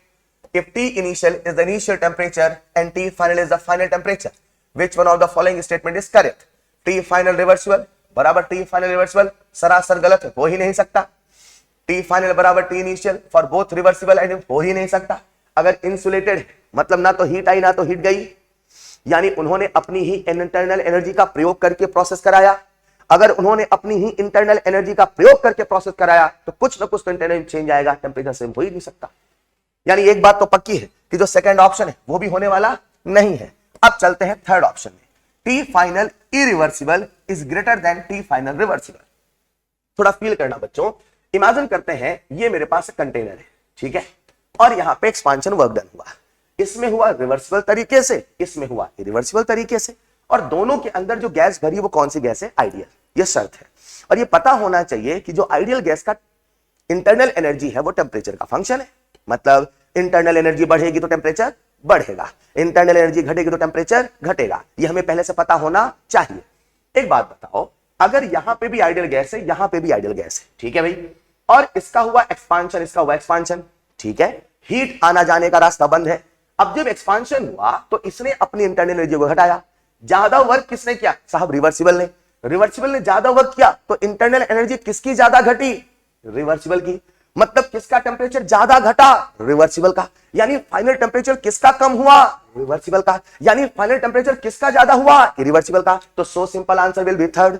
if T initial is the initial temperature and T final is the final temperature, which one of the following statement is correct? T final reversible बराबर T final reversible सरासर गलत है, हो ही नहीं सकता। T final बराबर T initial for both reversible and हो ही नहीं सकता। अगर इंसुलेटेड है मतलब ना तो हीट आई ना तो हीट गई, यानी उन्होंने अपनी ही इंटरनल एनर्जी का प्रयोग करके प्रोसेस कराया। अगर उन्होंने अपनी ही इंटरनल एनर्जी का प्रयोग करके प्रोसेस कराया तो कुछ ना कुछ तो इंटरनल चेंज आएगा, टेम्परेचर सेम हो ही नहीं सकता। यानी एक बात तो पक्की है कि जो सेकंड ऑप्शन है वो भी होने वाला नहीं है। अब चलते हैं थर्ड ऑप्शन में, T final irreversible is greater than T final reversible. थोड़ा फील करना बच्चों, इमेजिन करते हैं ये मेरे पास कंटेनर है, ठीक है, और यहां पे एक्सपांशन वर्क डन हुआ, इसमें हुआ रिवर्सिबल तरीके से, इसमें हुआ इरिवर्सिबल तरीके से, और दोनों के अंदर जो गैस भरी वो कौन सी गैस है, आइडियल, ये शर्त है। और ये पता होना चाहिए कि जो आइडियल गैस का इंटरनल एनर्जी है वो टेम्परेचर का फंक्शन है, मतलब इंटरनल एनर्जी बढ़ेगी तो टेम्परेचर बढ़ेगा, इंटरनल एनर्जी घटेगी तो टेम्परेचर घटेगा, ये हमें पहले से पता होना चाहिए। एक बात बताओ, अगर यहां पे भी आइडियल गैस है, यहां पे भी आइडियल गैस है, ठीक है भाई, और इसका हुआ एक्सपांशन, इसका हुआ एक्सपांशन, ठीक है, हीट आना जाने का रास्ता बंद है। अब जब एक्सपांशन हुआ तो इसने अपनी इंटरनल एनर्जी को घटाया, ज्यादा वर्क किसने किया साहब, रिवर्सिबल ने, रिवर्सिबल ने ज्यादा वर्क किया तो इंटरनल एनर्जी किसकी ज्यादा घटी, रिवर्सिबल की, मतलब किसका टेम्परेचर ज्यादा घटा, रिवर्सिबल का, यानी फाइनल टेम्परेचर किसका कम हुआ, रिवर्सिबल का, यानी फाइनल टेम्परेचर किसका ज्यादा हुआ, इरिवर्सिबल का। तो so simple answer will be third,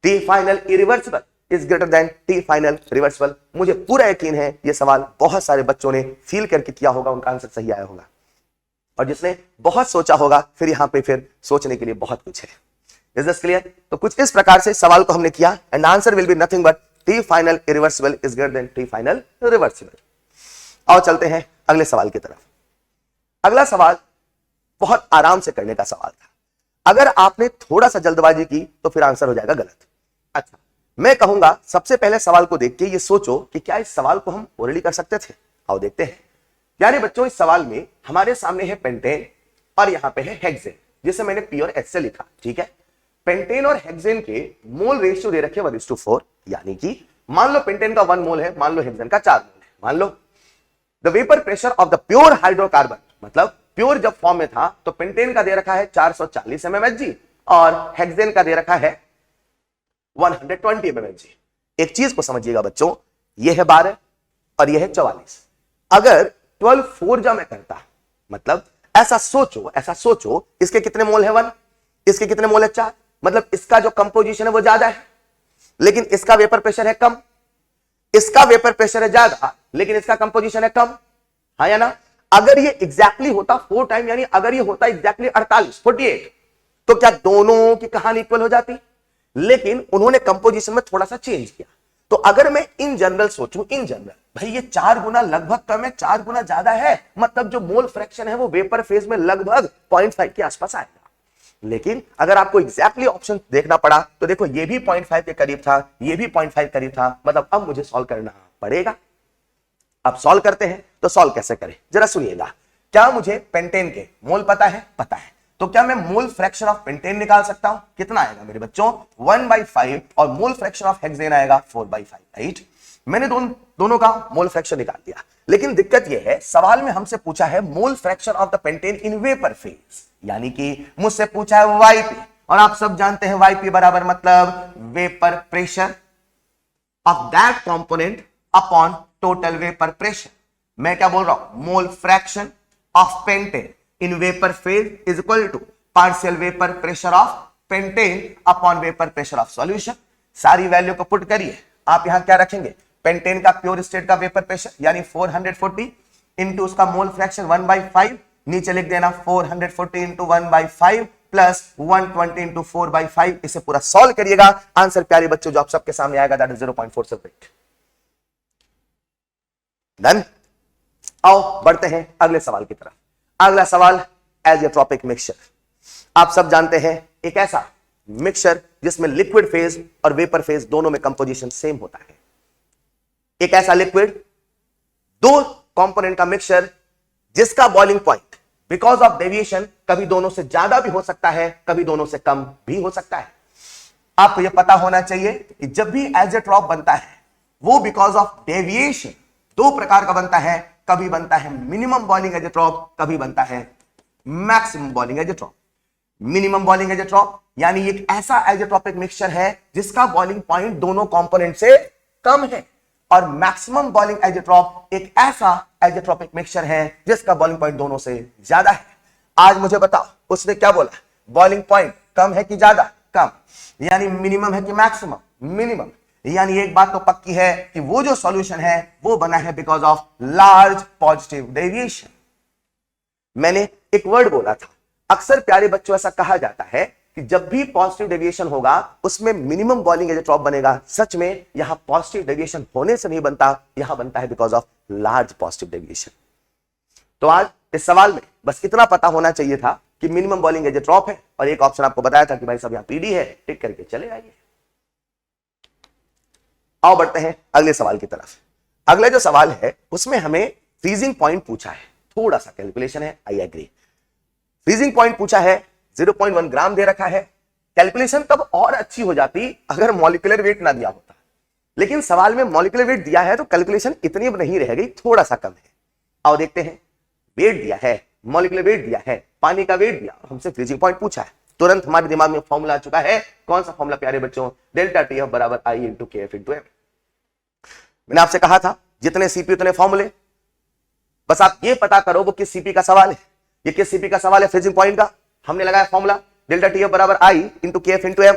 T final irreversible is greater than T final reversible. मुझे पूरा यकीन है ये सवाल बहुत सारे बच्चों ने फील करके किया होगा, उनका आंसर सही आया होगा, और जिसने बहुत सोचा होगा फिर यहां पे फिर सोचने के लिए बहुत कुछ है। Is this clear? तो कुछ इस प्रकार से सवाल को हमने किया, and answer will be nothing but T final irreversible is greater than T final reversible. आओ चलते हैं अगले सवाल की तरफ। अगला सवाल बहुत आराम से करने का सवाल था, अगर आपने थोड़ा सा जल्दबाजी की तो फिर आंसर हो जाएगा गलत। अच्छा, मैं कहूंगा सबसे पहले सवाल को देख के ये सोचो कि क्या इस सवाल को हम ओरली कर सकते थे। आओ देखते हैं। प्यारे बच्चों, इस सवाल में हमारे सामने है पेंटेन और यहां पे है हेक्सेन, जिसे मैंने पी और एच से लिखा, ठीक है। पेंटेन और हेक्सेन के मोल रेशियो दे रखे 1:4, यानी कि मान लो पेंटेन का 1 मोल है, मान लो हेक्सेन का 4 मोल है, मान लो। The vapour pressure of the pure hydrocarbon, मतलब प्योर जब फॉर्म में था तो पेंटेन का दे रखा है 440 mmHg और हेक्सेन का दे रखा है 120 mmHg। एक चीज को समझिएगा बच्चों, यह है 12 और यह है 44। अगर 12 4 जा में करता, मतलब ऐसा सोचो इसके कितने मोल है 1, इसके कितने मोल है 4, मतलब इसका जो कंपोजिशन है वो ज्यादा है लेकिन इसका वेपर प्रेशर है कम, इसका वेपर प्रेशर है ज्यादा लेकिन इसका कंपोजिशन है कम, हाँ या ना। अगर ये एग्जैक्टली होता 4 टाइम, यानी अगर ये होता एग्जैक्टली 48 तो क्या दोनों की कहानी इक्वल हो जाती, लेकिन उन्होंने कंपोजिशन में थोड़ा सा चेंज किया। तो अगर मैं इन जनरल सोचूं, इन जनरल भाई ये 4 गुना लगभग कम है, 4 गुना ज्यादा है, मतलब जो मोल फ्रैक्शन है वो वेपर फेज में लगभग 0.5 के आसपास आएगा। लेकिन अगर आपको एग्जैक्टली ऑप्शन देखना पड़ा तो देखो ये भी 0.5 के करीब था, ये भी 0.5 करीब था, मतलब अब मुझे सॉल्व करना पड़ेगा। अब सॉल्व करते हैं, तो सॉल्व कैसे करें जरा सुनिएगा। क्या मुझे पेंटेन के मोल पता है? पता है। तो क्या मैं मोल फ्रैक्शन ऑफ पेंटेन निकाल सकता हूं? कितना आएगा मेरे बच्चों? 1/5, और मोल फ्रैक्शन ऑफ हेक्सेन आएगा 4/5, राइट। मैंने दोनों का मोल फ्रैक्शन निकाल दिया, लेकिन दिक्कत यह है सवाल में हमसे पूछा है मोल fraction of the pentane in vapour phase, यानी कि मुझसे पूछा है वाईपी, और आप सब जानते हैं वाईपी बराबर मतलब vapour pressure of that component upon total vapour pressure. मैं क्या बोल रहा हूं? Mole fraction of pentane in vapour phase is equal to partial vapour pressure of pentane upon vapour pressure of solution. सारी वैल्यू को put करिए, आप यहां क्या रखेंगे? पेंटेन का प्योर स्टेट का वेपर प्रेशर यानी 440 इंटू उसका मोल फ्रैक्शन 1/5, नीचे लिख देना 440 इंटू 1/5 प्लस 120 इंटू 4/5। इसे पूरा सॉल्व करिएगा, आंसर प्यारे बच्चों जो आप सबके सामने आएगा दैट इज 0.478। डन। आओ बढ़ते हैं अगले सवाल की तरफ। अगला सवाल एजेट्रोपिक मिक्सचर। आप सब जानते हैं एक ऐसा मिक्सचर जिसमें लिक्विड फेज और वेपर फेज दोनों में कंपोजिशन सेम होता है। एक ऐसा लिक्विड, दो कंपोनेंट का मिक्सचर जिसका boiling point because of deviation कभी दोनों से ज्यादा भी हो सकता है, कभी दोनों से कम भी हो सकता है। आपको यह पता होना चाहिए कि जब भी एजेट्रॉप बनता है वो बिकॉज ऑफ डेविएशन दो प्रकार का बनता है, कभी बनता है मिनिमम बॉइलिंग एजेट्रॉप, कभी बनता है मैक्सिमम बॉइलिंग एजेट्रॉप। मिनिमम बॉइलिंग एजेट्रॉप यानी एक ऐसा एजेट्रोपिक मिक्सचर है जिसका बॉइलिंग पॉइंट दोनों कंपोनेंट से कम है, और मैक्सिमम बॉइलिंग एजेट्रॉप एक ऐसा एजेट्रोपिक मिक्सचर है जिसका बॉइलिंग पॉइंट दोनों से ज्यादा है। आज मुझे बताओ उसने क्या बोला? बॉइलिंग पॉइंट कम है कि ज्यादा? कम। यानी मिनिमम है कि मैक्सिमम? मिनिमम। यानी एक बात तो पक्की है कि वो जो सॉल्यूशन है वो बना है because of large positive deviation. मैंने एक वर्ड बोला था, अक्सर प्यारे बच्चों ऐसा कहा जाता है कि जब भी पॉजिटिव डेविएशन होगा उसमें मिनिमम बॉइलिंग एजेट्रॉप बनेगा। सच में यहां पॉजिटिव डेविएशन होने से नहीं बनता, यहां बनता है because of large positive deviation. तो आज इस सवाल में बस इतना पता होना चाहिए था कि मिनिमम बॉइलिंग एजेट्रॉप है, और एक ऑप्शन आपको बताया था कि भाई सब यहां पीडी है, टिक करके चले आइए। आओ बढ़ते हैं अगले सवाल की तरफ। अगला जो सवाल है उसमें हमें फ्रीजिंग पॉइंट पूछा है, थोड़ा सा कैलकुलेशन है, आई एग्री। फ्रीजिंग पॉइंट पूछा है, 0.1 ग्राम दे रखा है। कैलकुलेशन तब और अच्छी हो जाती अगर मॉलिक्यूलर वेट ना दिया होता, लेकिन सवाल में मॉलिक्यूलर वेट दिया है तो कैलकुलेशन इतनी नहीं रह गई, थोड़ा सा कम है। आओ देखते हैं, वेट दिया है, मॉलिक्यूलर वेट दिया है, पानी का वेट दिया, हमसे फ्रीजिंग पॉइंट पूछा है। तुरंत हमारे दिमाग में फॉर्मूला आ चुका है। कौन सा फॉर्मूला प्यारे बच्चों? डेल्टा टीएफ बराबर आई इंटू के एफ इंटू एम। मैंने आपसे कहा था जितने सीपी उतने फॉर्मूले, बस आप ये पता करो वो किस सीपी का सवाल है। ये किस सीपी का सवाल है? फ्रीजिंग पॉइंट का। हमने लगाया फॉर्मूला डेल्टा टीएफ बराबर आई इंटू के एफ इंटू एम।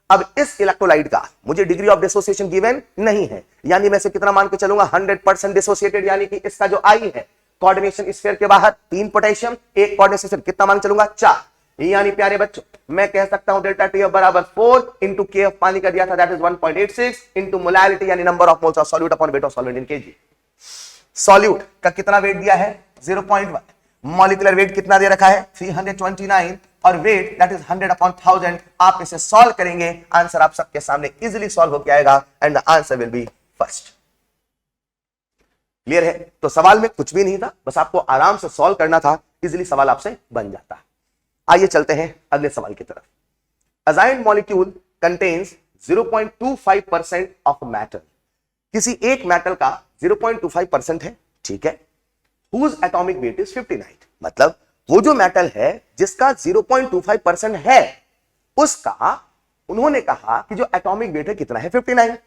अब इस इलेक्ट्रोलाइट का मुझे डिग्री ऑफ डिसोसिएशन गिवन नहीं है, यानी मैं से कितना मान के चलूंगा? 100% डिसोसिएटेड, यानी कि इसका जो आई है कोऑर्डिनेशन स्फीयर के बाहर 3 पोटेशियम, 1 कोऑर्डिनेशन, कितना मान चलूंगा? 4। यानी प्यारे बच्चों मैं कह सकता हूं डेल्टा टीएफ बराबर 4 इंटू के एफ पानी का दिया था दैट इज 1.86 इंटू मोलैरिटी यानी number of moles of solute upon weight of solvent in KG. Solute का कितना वेट दिया है? 0.1। मॉलिक्यूलर वेट कितना दे रखा है? 329 और वेट दैट इज 100 अपॉन 1000। आप इसे सॉल्व करेंगे, आंसर आप सबके सामने इजीली सॉल्व होकर आएगा and the answer will be first. Clear है? तो सवाल में कुछ भी नहीं था, बस आपको आराम से सॉल्व करना था, इजीली सवाल आपसे बन जाता। आइए चलते हैं अगले सवाल की तरफ। अजाइंड मॉलिक्यूल कंटेन्स 0.25% ऑफ मैटर। किसी एक मेटल का 0.25% है, ठीक है, whose atomic weight is 59। मतलब वो जो मेटल है जिसका 0.25% है उसका उन्होंने कहा कि जो एटॉमिक वेट है कितना है? 59,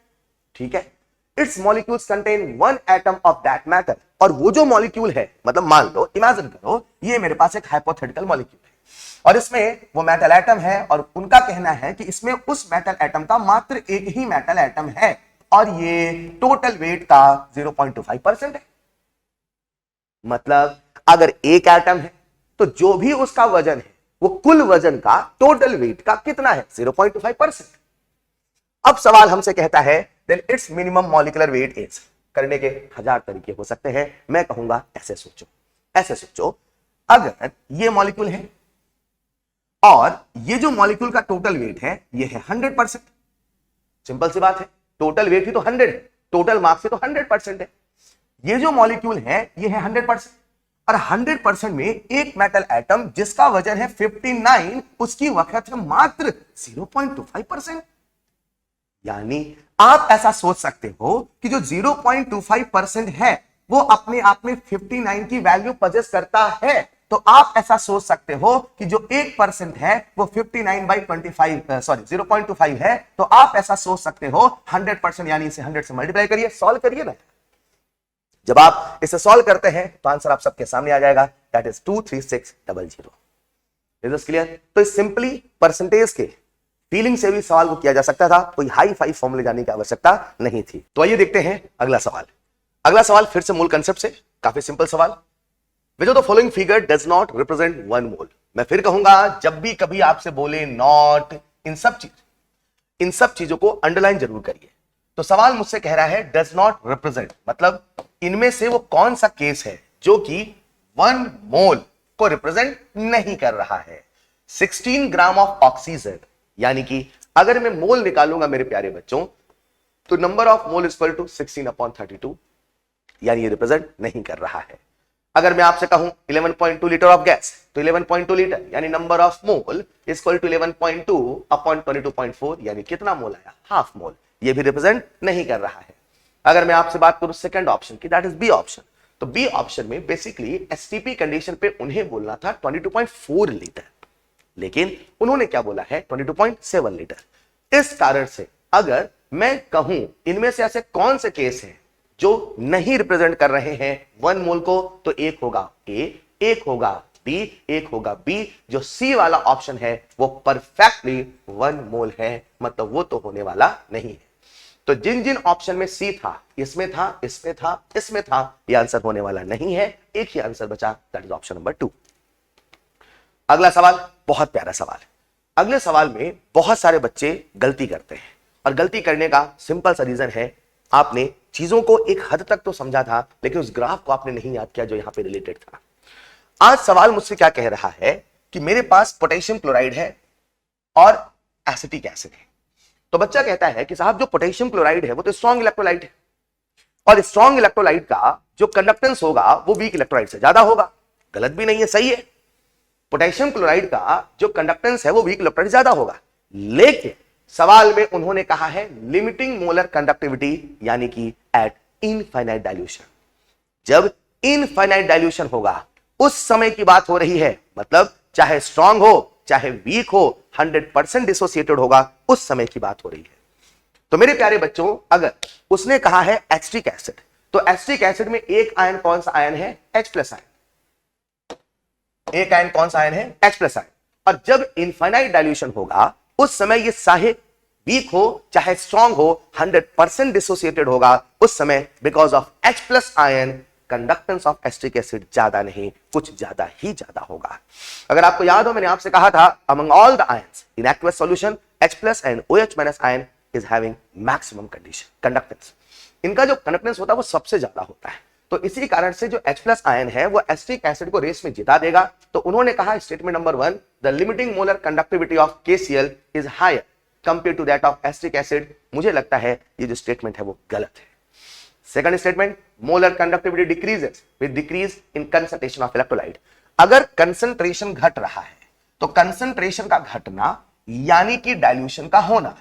ठीक है। It's molecules contain 1 atom of that matter. और वो जो मॉलिक्यूल है, मतलब मान लो, इमेजिन करो ये मेरे पास एक हाइपोथेटिकल मॉलिक्यूल है और इसमें वो मेटल एटम है और उनका कहना है कि इसमें उस मेटल एटम का मात्र एक ही मेटल एटम है और ये टोटल वेट का 0.25% है। मतलब अगर एक एटम है तो जो भी उसका वजन है वो कुल वजन का टोटल वेट का कितना है? 0.25%। अब सवाल हमसे कहता है then its minimum molecular weight is. करने के 1000 तरीके हो सकते हैं, मैं कहूंगा ऐसे सोचो, ऐसे सोचो, अगर ये मॉलिक्यूल है और ये जो मॉलिक्यूल का टोटल वेट है ये है 100%। सिंपल सी बात है, टोटल वेट ही तो 100 है, टोटल मास से तो 100% है। ये जो मॉलिक्यूल है ये है 100% और 100% में एक मेटल एटम जिसका वजन है 59, उसकी वक़्त है मात्र 0.25%। यानी आप ऐसा सोच सकते हो कि जो 0.25% है वो अपने आप में 59 की वैल्यू पजेस करता है। तो आप ऐसा सोच सकते हो कि जो 1% है वो 0.25 है। तो आप ऐसा सोच सकते हो 100%, यानी इसे 100 से मल्टीप्लाई करिए, सॉल्व करिए ना। जब आप इसे सॉल्व करते हैं तो आंसर आप सबके सामने आ जाएगा, that is 23600। Is this clear? तो सिंपली परसेंटेज के फीलिंग से भी सवाल को किया जा सकता था, कोई हाई फाई फॉर्मूले जाने की आवश्यकता नहीं थी। तो आइए देखते हैं अगला सवाल। अगला सवाल फिर से मूल कंसेप्ट से, काफी सिंपल सवाल। Which of the following figure does not represent 1 मोल। मैं फिर कहूंगा, जब भी कभी आपसे बोले नॉट, इन सब चीजों को अंडरलाइन जरूर करिए। तो सवाल मुझसे कह रहा है डज नॉट रिप्रेजेंट, मतलब इनमें से वो कौन सा केस है जो कि 1 मोल को रिप्रेजेंट नहीं कर रहा है। 16 ग्राम ऑफ ऑक्सीजन, यानी कि अगर मैं मोल निकालूंगा मेरे प्यारे बच्चों तो number of mole is equal to 16/32, यानी ये रिप्रेजेंट नहीं कर रहा है। अगर मैं आपसे कहूं 11.2 लीटर ऑफ गैस तो 11.2 लीटर यानी number of mole is equal to 11.2/22.4, यानी कितना मोल आया? Half mole. ये भी रिप्रेजेंट नहीं कर रहा है। अगर मैं आपसे बात करूं सेकंड ऑप्शन की, दैट इज बी ऑप्शन, तो बी ऑप्शन में बेसिकली एसटीपी कंडीशन पे उन्हें बोलना था 22.4 लीटर, लेकिन उन्होंने क्या बोला है? 22.7 लीटर। इस कारण से अगर मैं कहूं इनमें से ऐसे कौन से केस हैं जो नहीं रिप्रेजेंट कर रहे हैं 1 मोल को, तो एक होगा ए, एक होगा बी, एक होगा बी। जो सी वाला ऑप्शन है वो परफेक्टली 1 मोल है, मतलब वो तो होने वाला नहीं है। तो जिन जिन ऑप्शन में सी था, इसमें था, इसमें था, इसमें था, ये आंसर होने वाला नहीं है। एक ही आंसर बचा, दैट इज ऑप्शन नंबर 2। अगला सवाल बहुत प्यारा सवाल है। अगले सवाल में बहुत सारे बच्चे गलती करते हैं और गलती करने का सिंपल सा रीजन है, आपने चीजों को एक हद तक तो समझा था लेकिन उस ग्राफ को आपने नहीं याद किया जो यहां पे रिलेटेड था। आज सवाल मुझसे क्या कह रहा है कि मेरे पास पोटेशियम क्लोराइड है और एसिटिक एसिड है। तो बच्चा कहता है कि साहब जो पोटेशियम क्लोराइड है वो तो स्ट्रॉन्ग इलेक्ट्रोलाइट है और स्ट्रॉन्ग इलेक्ट्रोलाइट का जो कंडक्टेंस होगा वो वीक इलेक्ट्रोलाइट से ज्यादा होगा। गलत भी नहीं है, सही है। पोटेशियम क्लोराइड का जो कंडक्टेंस है वो वीक इलेक्ट्रोलाइट ज्यादा होगा, लेकिन सवाल में उन्होंने कहा है लिमिटिंग मोलर कंडक्टिविटी, यानी कि एट इनफाइनाइट डाइल्यूशन। जब इनफाइनाइट डाइल्यूशन होगा उस समय की बात हो रही है, मतलब चाहे स्ट्रॉन्ग हो चाहे वीक हो, 100% डिसोसिएटेड होगा, उस समय की बात हो रही है। तो मेरे प्यारे बच्चों, अगर उसने कहा है एसिटिक एसिड, तो एसिटिक एसिड में एक आयन कौन सा आयन है? H+ ion. एक आयन कौन सा आयन है? H+ ion. और जब इनफाइनाइट डाइल्यूशन होगा उस समय ये चाहे वीक हो चाहे स्ट्रॉन्ग हो, 100% डिसोसिएटेड होगा उस समय, because of H+ ion conductance of acetic acid ज्यादा नहीं, कुछ ज्यादा ही ज्यादा होगा। अगर आपको याद हो, मैंने आपसे कहा था among all the ions in aqueous solution H+ and OH- ion is having maximum conductance. इनका जो कंडक्टेंस होता है वो सबसे ज्यादा होता है। तो इसी कारण से जो H+ आयन है वो एसिटिक एसिड को रेस में जिता देगा। तो उन्होंने कहा statement number 1, the limiting molar conductivity of KCl is higher compare to that of acetic acid. मुझे लगता है ये जो स्टेटमेंट है वो गलत है। Second statement, molar conductivity decreases with decrease in concentration of electrolyte. अगर कंसंट्रेशन घट रहा है तो कंसंट्रेशन का घटना यानी कि डाइल्यूशन का होना।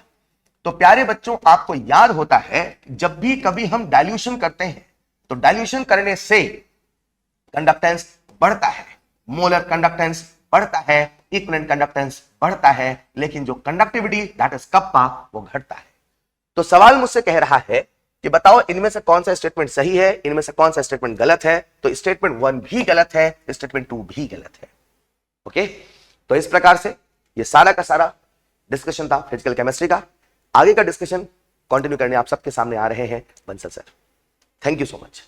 तो प्यारे बच्चों, आपको याद होता है जब भी कभी हम डाइल्यूशन करते हैं तो डाइल्यूशन करने से कंडक्टेंस बढ़ता है, मोलर कंडक्टेंस बढ़ता है, इक्विवेलेंट कंडक्टेंस बढ़ता है, लेकिन जो कंडक्टिविटी दैट इज कप्पा वो घटता है। तो सवाल मुझसे कह रहा है कि बताओ इनमें से कौन सा स्टेटमेंट सही है, इनमें से कौन सा स्टेटमेंट गलत है। तो स्टेटमेंट 1 भी गलत है, स्टेटमेंट 2 भी गलत है। ओके, तो इस प्रकार से ये सारा का सारा डिस्कशन था फिजिकल केमिस्ट्री का। आगे का डिस्कशन कंटिन्यू करने आप सबके सामने आ रहे हैं Bansal sir. Thank you so much.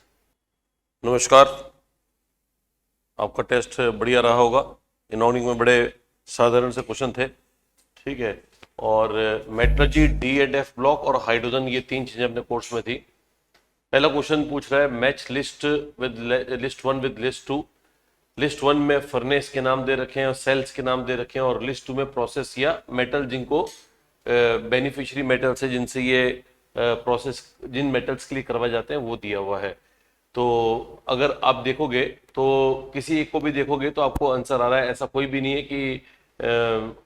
नमस्कार, आपका टेस्ट बढ़िया रहा होगा। इनॉर्गेनिक में बड़े साधारण से क्वेश्चन थे, ठीक है। और metrology, D and F block और हाइड्रोजन, ये 3 चीजें अपने कोर्स में थी। पहला क्वेश्चन पूछ रहा है match list with list 1 with list 2। List 1 में फर्नेस के नाम दे रखे हैं और सेल्स के नाम दे रखे हैं, और लिस्ट 2 में प्रोसेस या मेटल जिनको बेनिफिशियरी मेटल्स है जिनसे ये प्रोसेस जिन मेटल्स के लिए करवाए जाते हैं वो दिया हुआ है। तो अगर आप देखोगे तो किसी एक को भी देखोगे तो आपको आंसर आ रहा है। ऐसा कोई भी नहीं है कि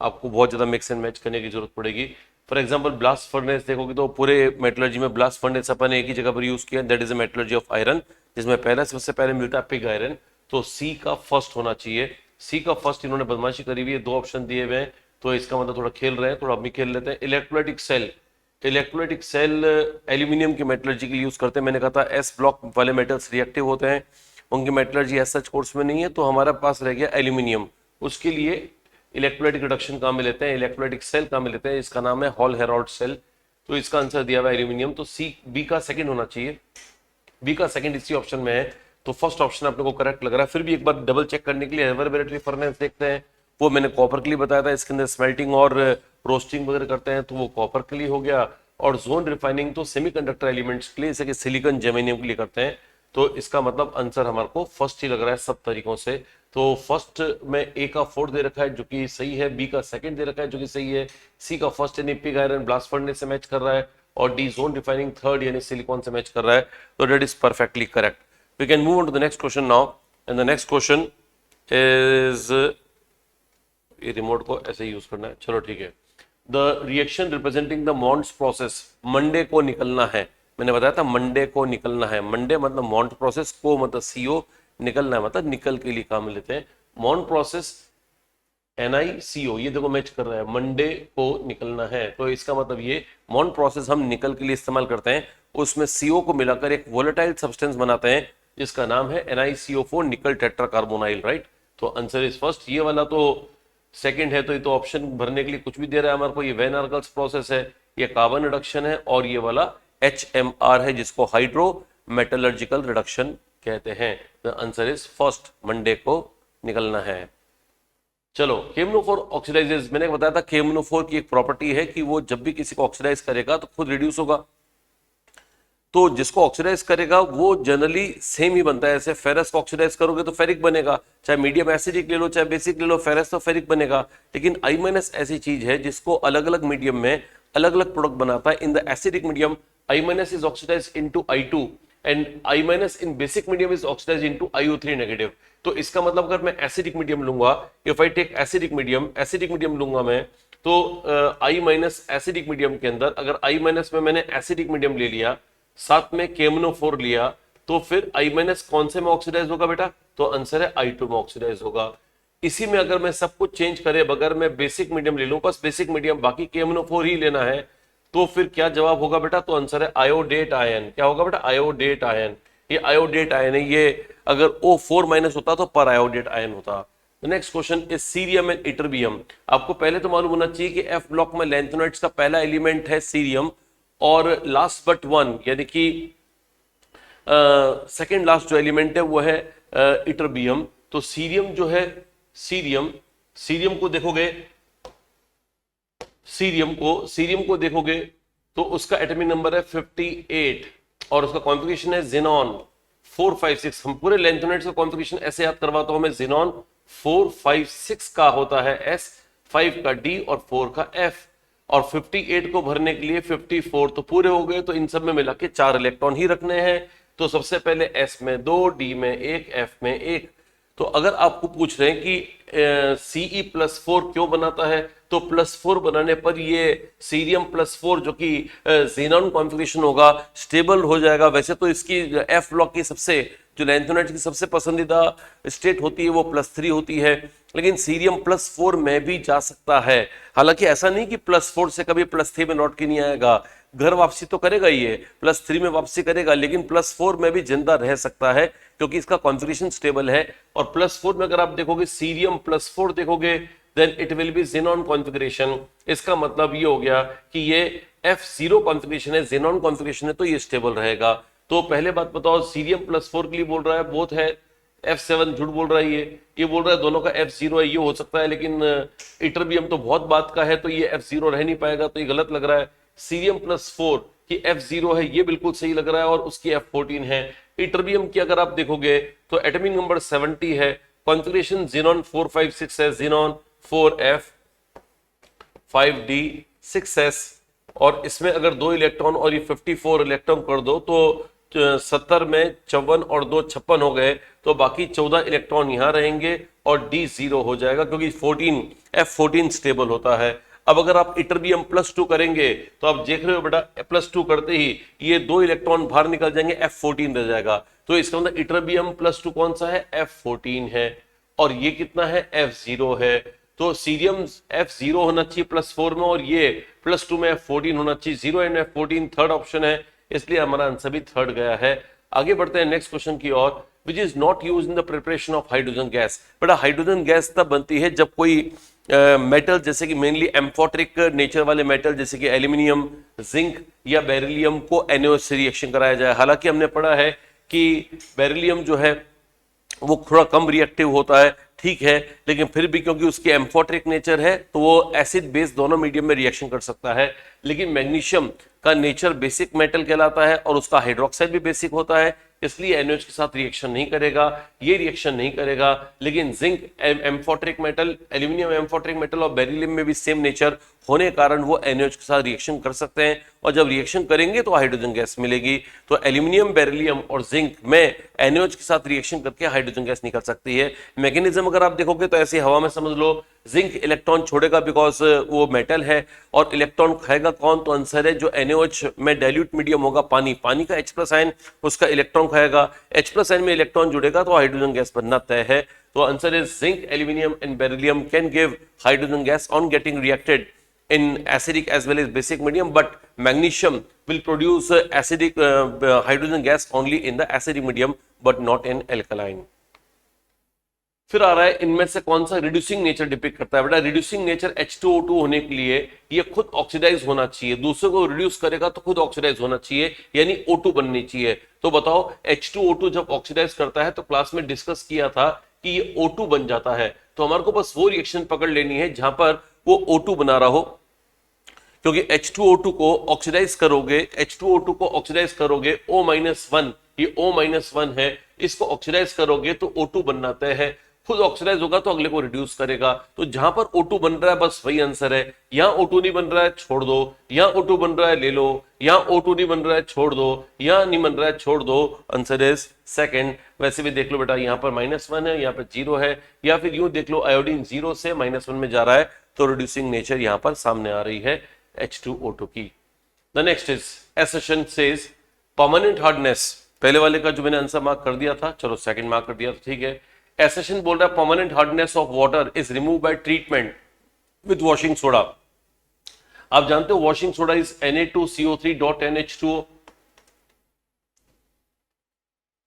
आपको बहुत ज़्यादा मिक्स एंड मैच करने की जरूरत पड़ेगी। फॉर एग्जांपल ब्लास्ट फर्नेस देखोगे तो पूरे मेटलर्जी में ब्लास्ट फर्नेस अपन ने एक ही जगह पर यूज़ किया, that is a metallurgy of iron, जिसमें पहला सबसे पहले मिलता है पिग आयरन। तो सी का फर्स्ट होना चाहिए। सी का फर्स्ट इन्होंने बदमाशी करी हुई है, 2 ऑप्शन दिए हुए हैं, तो इसका मतलब थोड़ा खेल रहे हैं, थोड़ा भी खेल लेते हैं। Electrolytic cell, electrolytic cell aluminium की मेटलर्जी के लिए यूज करते हैं। मैंने कहा था एस ब्लॉक वाले मेटल्स रिएक्टिव होते हैं, उनकी मेटलर्जी एज सच कोर्स में नहीं है, तो हमारे पास रह गया एल्यूमिनियम। उसके लिए इलेक्ट्रोलाइटिक रिडक्शन काम में लेते हैं, इलेक्ट्रोलाइटिक सेल काम में लेते हैं, इसका नाम है हॉल हेरोल्ड सेल। तो इसका आंसर दिया हुआ है एल्यूमिनियम। तो सी बी का सेकंड होना चाहिए, बी का सेकंड इसी ऑप्शन में है, तो फर्स्ट ऑप्शन अपने को करेक्ट लग रहा है। फिर भी एक बार डबल चेक करने के लिए रिवर्बरेटरी फर्नेस देखते हैं, वो मैंने कॉपर के लिए बताया था, इसके अंदर स्मेल्टिंग और रोस्टिंग वगैरह करते हैं, तो वो कॉपर के लिए हो गया। और जोन रिफाइनिंग तो सेमीकंडक्टर एलिमेंट्स के लिए, जैसे कि सिलिकॉन जर्मेनियम के लिए करते हैं। तो इसका मतलब आंसर हमारे को फर्स्ट ही लग रहा है सब तरीकों से। तो फर्स्ट में ए का 4 दे रखा है जो कि सही है, बी का सेकंड दे रखा है जो कि सही है, सी का फर्स्ट यानी पिग आयरन ब्लास्ट फर्नेस से मैच कर रहा है, और डी जोन रिफाइनिंग थर्ड यानी सिलिकॉन से मैच कर रहा है। तो that is perfectly correct. We can move on to the next question now, and the next question is, ये रिमोट को ऐसे यूज करना है, चलो ठीक है। The reaction representing the Mond's process, Monday को निकलना है, मैंने बताया था मंडे को निकलना है। मंडे मतलब मॉन्ट प्रोसेस, को मतलब CO, निकलना है मतलब निकल के लिए काम लेते हैं। मॉन्ट प्रोसेस NiCO, ये देखो मैच कर रहा है, मंडे को निकलना है, तो इसका मतलब ये मॉन्ट प्रोसेस हम निकल के लिए इस्तेमाल करते हैं, उसमें CO को मिलाकर एक वोलेटाइल सब्सटेंस बनाते हैं जिसका नाम है NiCO4 निकल टेट्राकार्बोनाइल, राइट। तो आंसर इज फर्स्ट। ये वाला तो सेकंड है, तो ये तो ऑप्शन भरने के लिए कुछ भी दे रहा है हमारे को। ये वैन आर्गल्स प्रोसेस है, ये कार्बन रिडक्शन है, और ये वाला HMR है जिसको हाइड्रो मेटलर्जिकल रिडक्शन कहते हैं। The answer is first, Monday को निकलना है। चलो, KMnO4 ऑक्सीडाइजेज, मैंने बताया था KMnO4 की एक प्रॉपर्टी है कि वो जब भी किसी को ऑक्सीडाइज करेगा तो खुद रिड्यूस होगा। तो जिसको ऑक्सीडाइज करेगा वो जनरली सेम ही बनता है। ऐसे फेरस को ऑक्सीडाइज करोगे तो फेरिक बनेगा, चाहे मीडियम एसिडिक ले लो चाहे बेसिक ले लो, फेरस तो फेरिक बनेगा। लेकिन I- ऐसी चीज है जिसको अलग अलग मीडियम में अलग अलग प्रोडक्ट बनाता है। In the acidic medium I- is oxidise into I2 and I- in basic medium is oxidise into IO3 negative. तो इसका मतलब अगर मैं एसिडिक मीडियम लूंगा, if I take acidic medium लूंगा मैं, तो I- एसिडिक मीडियम के अंदर अगर I- में मैंने एसिडिक मीडियम ले लिया, साथ में KMnO4 लिया, तो फिर I- कौन से में ऑक्सीडाइज होगा बेटा? तो आंसर है I2 में ऑक्सीडाइज होगा। इसी में अगर मैं सब कुछ चेंज करे बगैर मैं बेसिक मीडियम ले लूं, बस बेसिक मीडियम बाकी KMnO4 ही लेना है, तो फिर क्या जवाब होगा बेटा? तो आंसर है आयोडेट आयन। क्या होगा बेटा? Iodate ion. ये आयोडेट आयन है, ये अगर O4- होता तो पर आयोडेट आयन होता। Next question is cerium and ytterbium. आपको पहले तो मालूम होना चाहिए कि F ब्लॉक में लैंथेनोइड्स का पहला एलिमेंट है सीरियम, और लास्ट बट वन यानी कि सेकेंड लास्ट जो एलिमेंट है वो है इटरबियम। तो सीरियम जो है, सीरियम को देखोगे, सीरियम को देखोगे तो उसका एटॉमिक नंबर है 58 और उसका कॉन्फ़िगरेशन है ज़ेनॉन 456। हम पूरे लैंथेनोइड्स का कॉन्फ़िगरेशन ऐसे याद करवाता हूं मैं, ज़ेनॉन 456 का होता है S, 5 का D और 4 का F, और 58 को भरने के लिए 54 तो पूरे हो गए, तो इन सब में मिला के 4 इलेक्ट्रॉन ही रखने हैं। तो सबसे पहले S में 2, D में 1, F में 1। तो अगर आपको पूछ रहे हैं कि Ce+4 क्यों बनाता है, तो +4 बनाने पर ये सीरियम +4 जो कि ज़ेनॉन कॉन्फ़िगरेशन होगा स्टेबल हो जाएगा। वैसे तो इसकी F ब्लॉक की सबसे जो लैंथेनोइड्स की सबसे पसंदीदा स्टेट होती है वो +3 होती है, लेकिन सीरियम +4 में भी जा सकता है। हालांकि ऐसा नहीं कि +4 से कभी +3 में लौट के नहीं आएगा, घर वापसी तो करेगा, ये +3 में वापसी करेगा, लेकिन +4 में भी जिंदा रह सकता है क्योंकि इसका कॉन्फ़िगरेशन स्टेबल है। और +4 में अगर आप देखोगे सीरियम +4 देखोगे, then it will be xenon configuration. इसका मतलब ये हो गया कि ये F0 कॉन्फ़िगरेशन है, ज़ेनॉन कॉन्फ़िगरेशन है, तो ये स्टेबल रहेगा। तो पहले बात बताओ, सीरियम +4 के लिए बोल रहा है बोथ है F7, झूठ बोल रहा है ये बोल रहा है दोनों का F0 है, ये हो सकता है, लेकिन इटरबियम तो बहुत बात का है तो ये F0 रह नहीं पाएगा, तो ये गलत लग रहा है। सीरियम +4 की F0 है, ये बिल्कुल सही लग रहा है, और उसकी F14 है। इटरबियम की अगर आप देखोगे तो एटॉमिक नंबर 70 है, कॉन्फ़िगरेशन ज़ेनॉन 456 है, ज़ेनॉन 4F 5D 6S, और इसमें अगर 2 इलेक्ट्रॉन और ये 54 इलेक्ट्रॉन कर दो तो 70 में 54 और 2 56 हो गए, तो बाकी 14 इलेक्ट्रॉन यहां रहेंगे और D 0 हो जाएगा क्योंकि F14 स्टेबल होता है। अब अगर आप इटरबियम +2 करेंगे तो आप देख रहे हो बेटा, +2 करते ही ये 2 इलेक्ट्रॉन बाहर निकल जाएंगे, F14 रह जाएगा। तो इसका मतलब इटरबियम +2 कौन सा है? F14 है, और ये कितना है? F0 है। तो सीरियम F0 होना चाहिए +4 में, और ये +2 में F14 होना चाहिए। 0 एंड F14 थर्ड ऑप्शन है, इसलिए हमारा आंसर भी थर्ड गया है। आगे बढ़ते हैं नेक्स्ट क्वेश्चन की ओर। Which is not use in the preparation of hydrogen gas. बेटा हाइड्रोजन गैस तब बनती है जब कोई मेटल जैसे कि मेनली एम्फोट्रिक नेचर वाले मेटल जैसे कि एल्यूमिनियम, जिंक या बेरिलियम को NaOH से रिएक्शन कराया जाए। हालांकि हमने पढ़ा है कि बेरिलियम जो है वो थोड़ा कम रिएक्टिव होता है, ठीक है, लेकिन फिर भी क्योंकि उसकी एम्फोट्रिक नेचर है तो वो एसिड बेस दोनों मीडियम में रिएक्शन कर सकता है। लेकिन मैग्नीशियम का नेचर बेसिक मेटल कहलाता है और उसका हाइड्रोक्साइड भी बेसिक होता है, इसलिए NaOH के साथ रिएक्शन नहीं करेगा, ये रिएक्शन नहीं करेगा। लेकिन zinc amphoteric metal, aluminium amphoteric metal और बेरिलियम में भी सेम नेचर होने के कारण वो NaOH के साथ रिएक्शन कर सकते हैं, और जब रिएक्शन करेंगे तो हाइड्रोजन गैस मिलेगी। तो एल्यूमिनियम, बेरिलियम और जिंक में NaOH के साथ रिएक्शन करके हाइड्रोजन गैस निकल सकती है। मैकेनिज्म अगर आप देखोगे तो ऐसे हवा में समझ लो, जिंक इलेक्ट्रॉन छोड़ेगा बिकॉज वो मेटल है, और इलेक्ट्रॉन खाएगा कौन? तो आंसर है जो NaOH में डाइल्यूट मीडियम होगा पानी का H+ आयन, उसका इलेक्ट्रॉन खाएगा, H+ आयन में इलेक्ट्रॉन जुड़ेगा तो हाइड्रोजन गैस बनना तय है। तो answer is zinc, aluminium and beryllium can give hydrogen gas on getting reacted in acidic as well as basic medium, but magnesium will produce acidic hydrogen gas only in the acidic medium but not in alkaline. फिर आ रहा है इनमें से कौन सा reducing nature depict करता है। बेटा रिड्यूसिंग नेचर H2O2 होने के लिए ये खुद ऑक्सीडाइज होना चाहिए, दूसरे को रिड्यूस करेगा तो खुद ऑक्सीडाइज होना चाहिए, यानी O2 बननी चाहिए। तो बताओ H2O2 जब ऑक्सीडाइज करता है तो क्लास में डिस्कस किया था कि ये O2 बन जाता है, तो हमारे को बस वो रिएक्शन पकड़ लेनी है जहां पर वो O2 बना रहा हो, क्योंकि H2O2 को ऑक्सीडाइज करोगे, H2O2 को ऑक्सीडाइज करोगे O-1, ये O-1 है, इसको ऑक्सीडाइज करोगे तो O2 बनना तय है, खुद ऑक्सीडाइज होगा तो अगले को रिड्यूस करेगा। तो जहां पर O2 बन रहा है बस वही आंसर है। यहां O2 नहीं बन रहा है छोड़ दो, यहां O2 बन रहा है ले लो, यहां O2 नहीं बन रहा है छोड़ दो, यहां नहीं बन रहा है छोड़ दो, आंसर इज सेकंड। वैसे भी देख लो बेटा, यहां पर -1 है, यहां पर 0 है, या फिर यूं देख लो आयोडीन 0 से -1 में जा रहा है, तो रिड्यूसिंग नेचर यहां पर सामने आ रही है H2O2 की। The next is assertion says permanent hardness, पहले वाले का जो मैंने आंसर मार्क कर दिया था, चलो सेकंड मार्क कर दिया तो ठीक है। assertion बोल रहा है permanent hardness of water is remove by treatment with washing soda. आप जानते हो वॉशिंग सोडा इज Na2CO3.NH2O।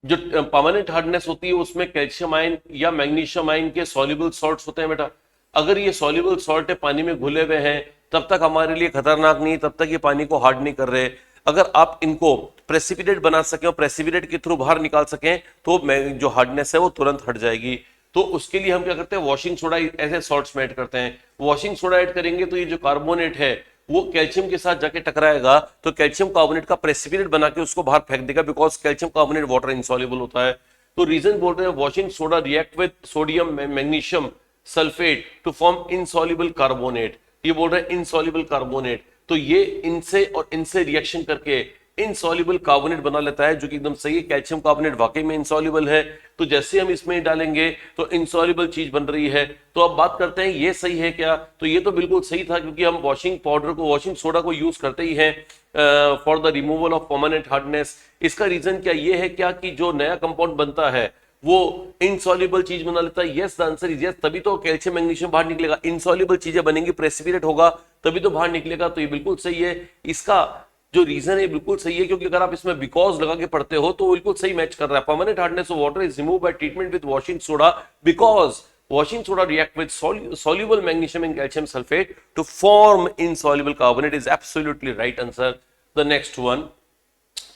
जो परमानेंट हार्डनेस होती है उसमें कैल्शियम आयन या मैग्नीशियम आयन के सॉल्युबल सॉल्ट्स होते हैं बेटा। अगर ये सॉल्युबल सॉल्ट पानी में घुले हुए हैं तब तक हमारे लिए खतरनाक नहीं, तब तक ये पानी को हार्ड नहीं कर रहे। अगर आप इनको प्रेसिपिटेट बना सकें और प्रेसिपिटेट के थ्रू बाहर निकाल सकें तो जो हार्डनेस है वो तुरंत हट जाएगी। तो उसके लिए हम क्या करते हैं, वॉशिंग सोडा ऐसे सॉल्ट्स में ऐड करते हैं। वॉशिंग सोडा ऐड करेंगे तो ये जो कार्बोनेट है वो कैल्शियम के साथ जाके टकराएगा, तो कैल्शियम कार्बोनेट का प्रेसिपिटेट बना के उसको बाहर फेंक देगा, because calcium carbonate water insoluble होता है। तो रीजन बोल रहे हैं washing soda react with sodium magnesium sulphate to form insoluble carbonate. ये बोल रहे हैं इनसॉल्युबल कार्बोनेट, तो ये इनसे और इनसे रिएक्शन करके इनसॉल्युबल कार्बोनेट बना लेता है, जो कि एकदम सही है। कैल्शियम कार्बोनेट वाकई में इनसॉल्युबल है, तो जैसे हम इसमें डालेंगे तो इनसॉल्युबल चीज बन रही है। तो अब बात करते हैं ये सही है क्या, तो ये तो बिल्कुल सही था, क्योंकि हम वॉशिंग पाउडर को, वॉशिंग सोडा को यूज करते ही हैं for the removal of permanent hardness. इसका रीजन क्या ये है क्या कि जो नया कंपाउंड बनता है वो इनसॉल्युबल चीज बना लेता है। Yes, the answer is yes, तभी तो कैल्शियम मैग्नीशियम बाहर निकलेगा। इनसॉल्युबल चीजें बनेंगी, प्रेसिपिटेट होगा तभी तो बाहर निकलेगा, तो ये बिल्कुल सही है। इसका जो रीजन है बिल्कुल सही है, क्योंकि अगर आप इसमें बिकॉज लगा के पढ़ते हो तो बिल्कुल सही मैच कर रहा है। Permanent hardness of water is remove by treatment with washing soda because washing soda react with soluble magnesium and calcium sulfate to form insoluble carbonate is absolutely right answer. The next one,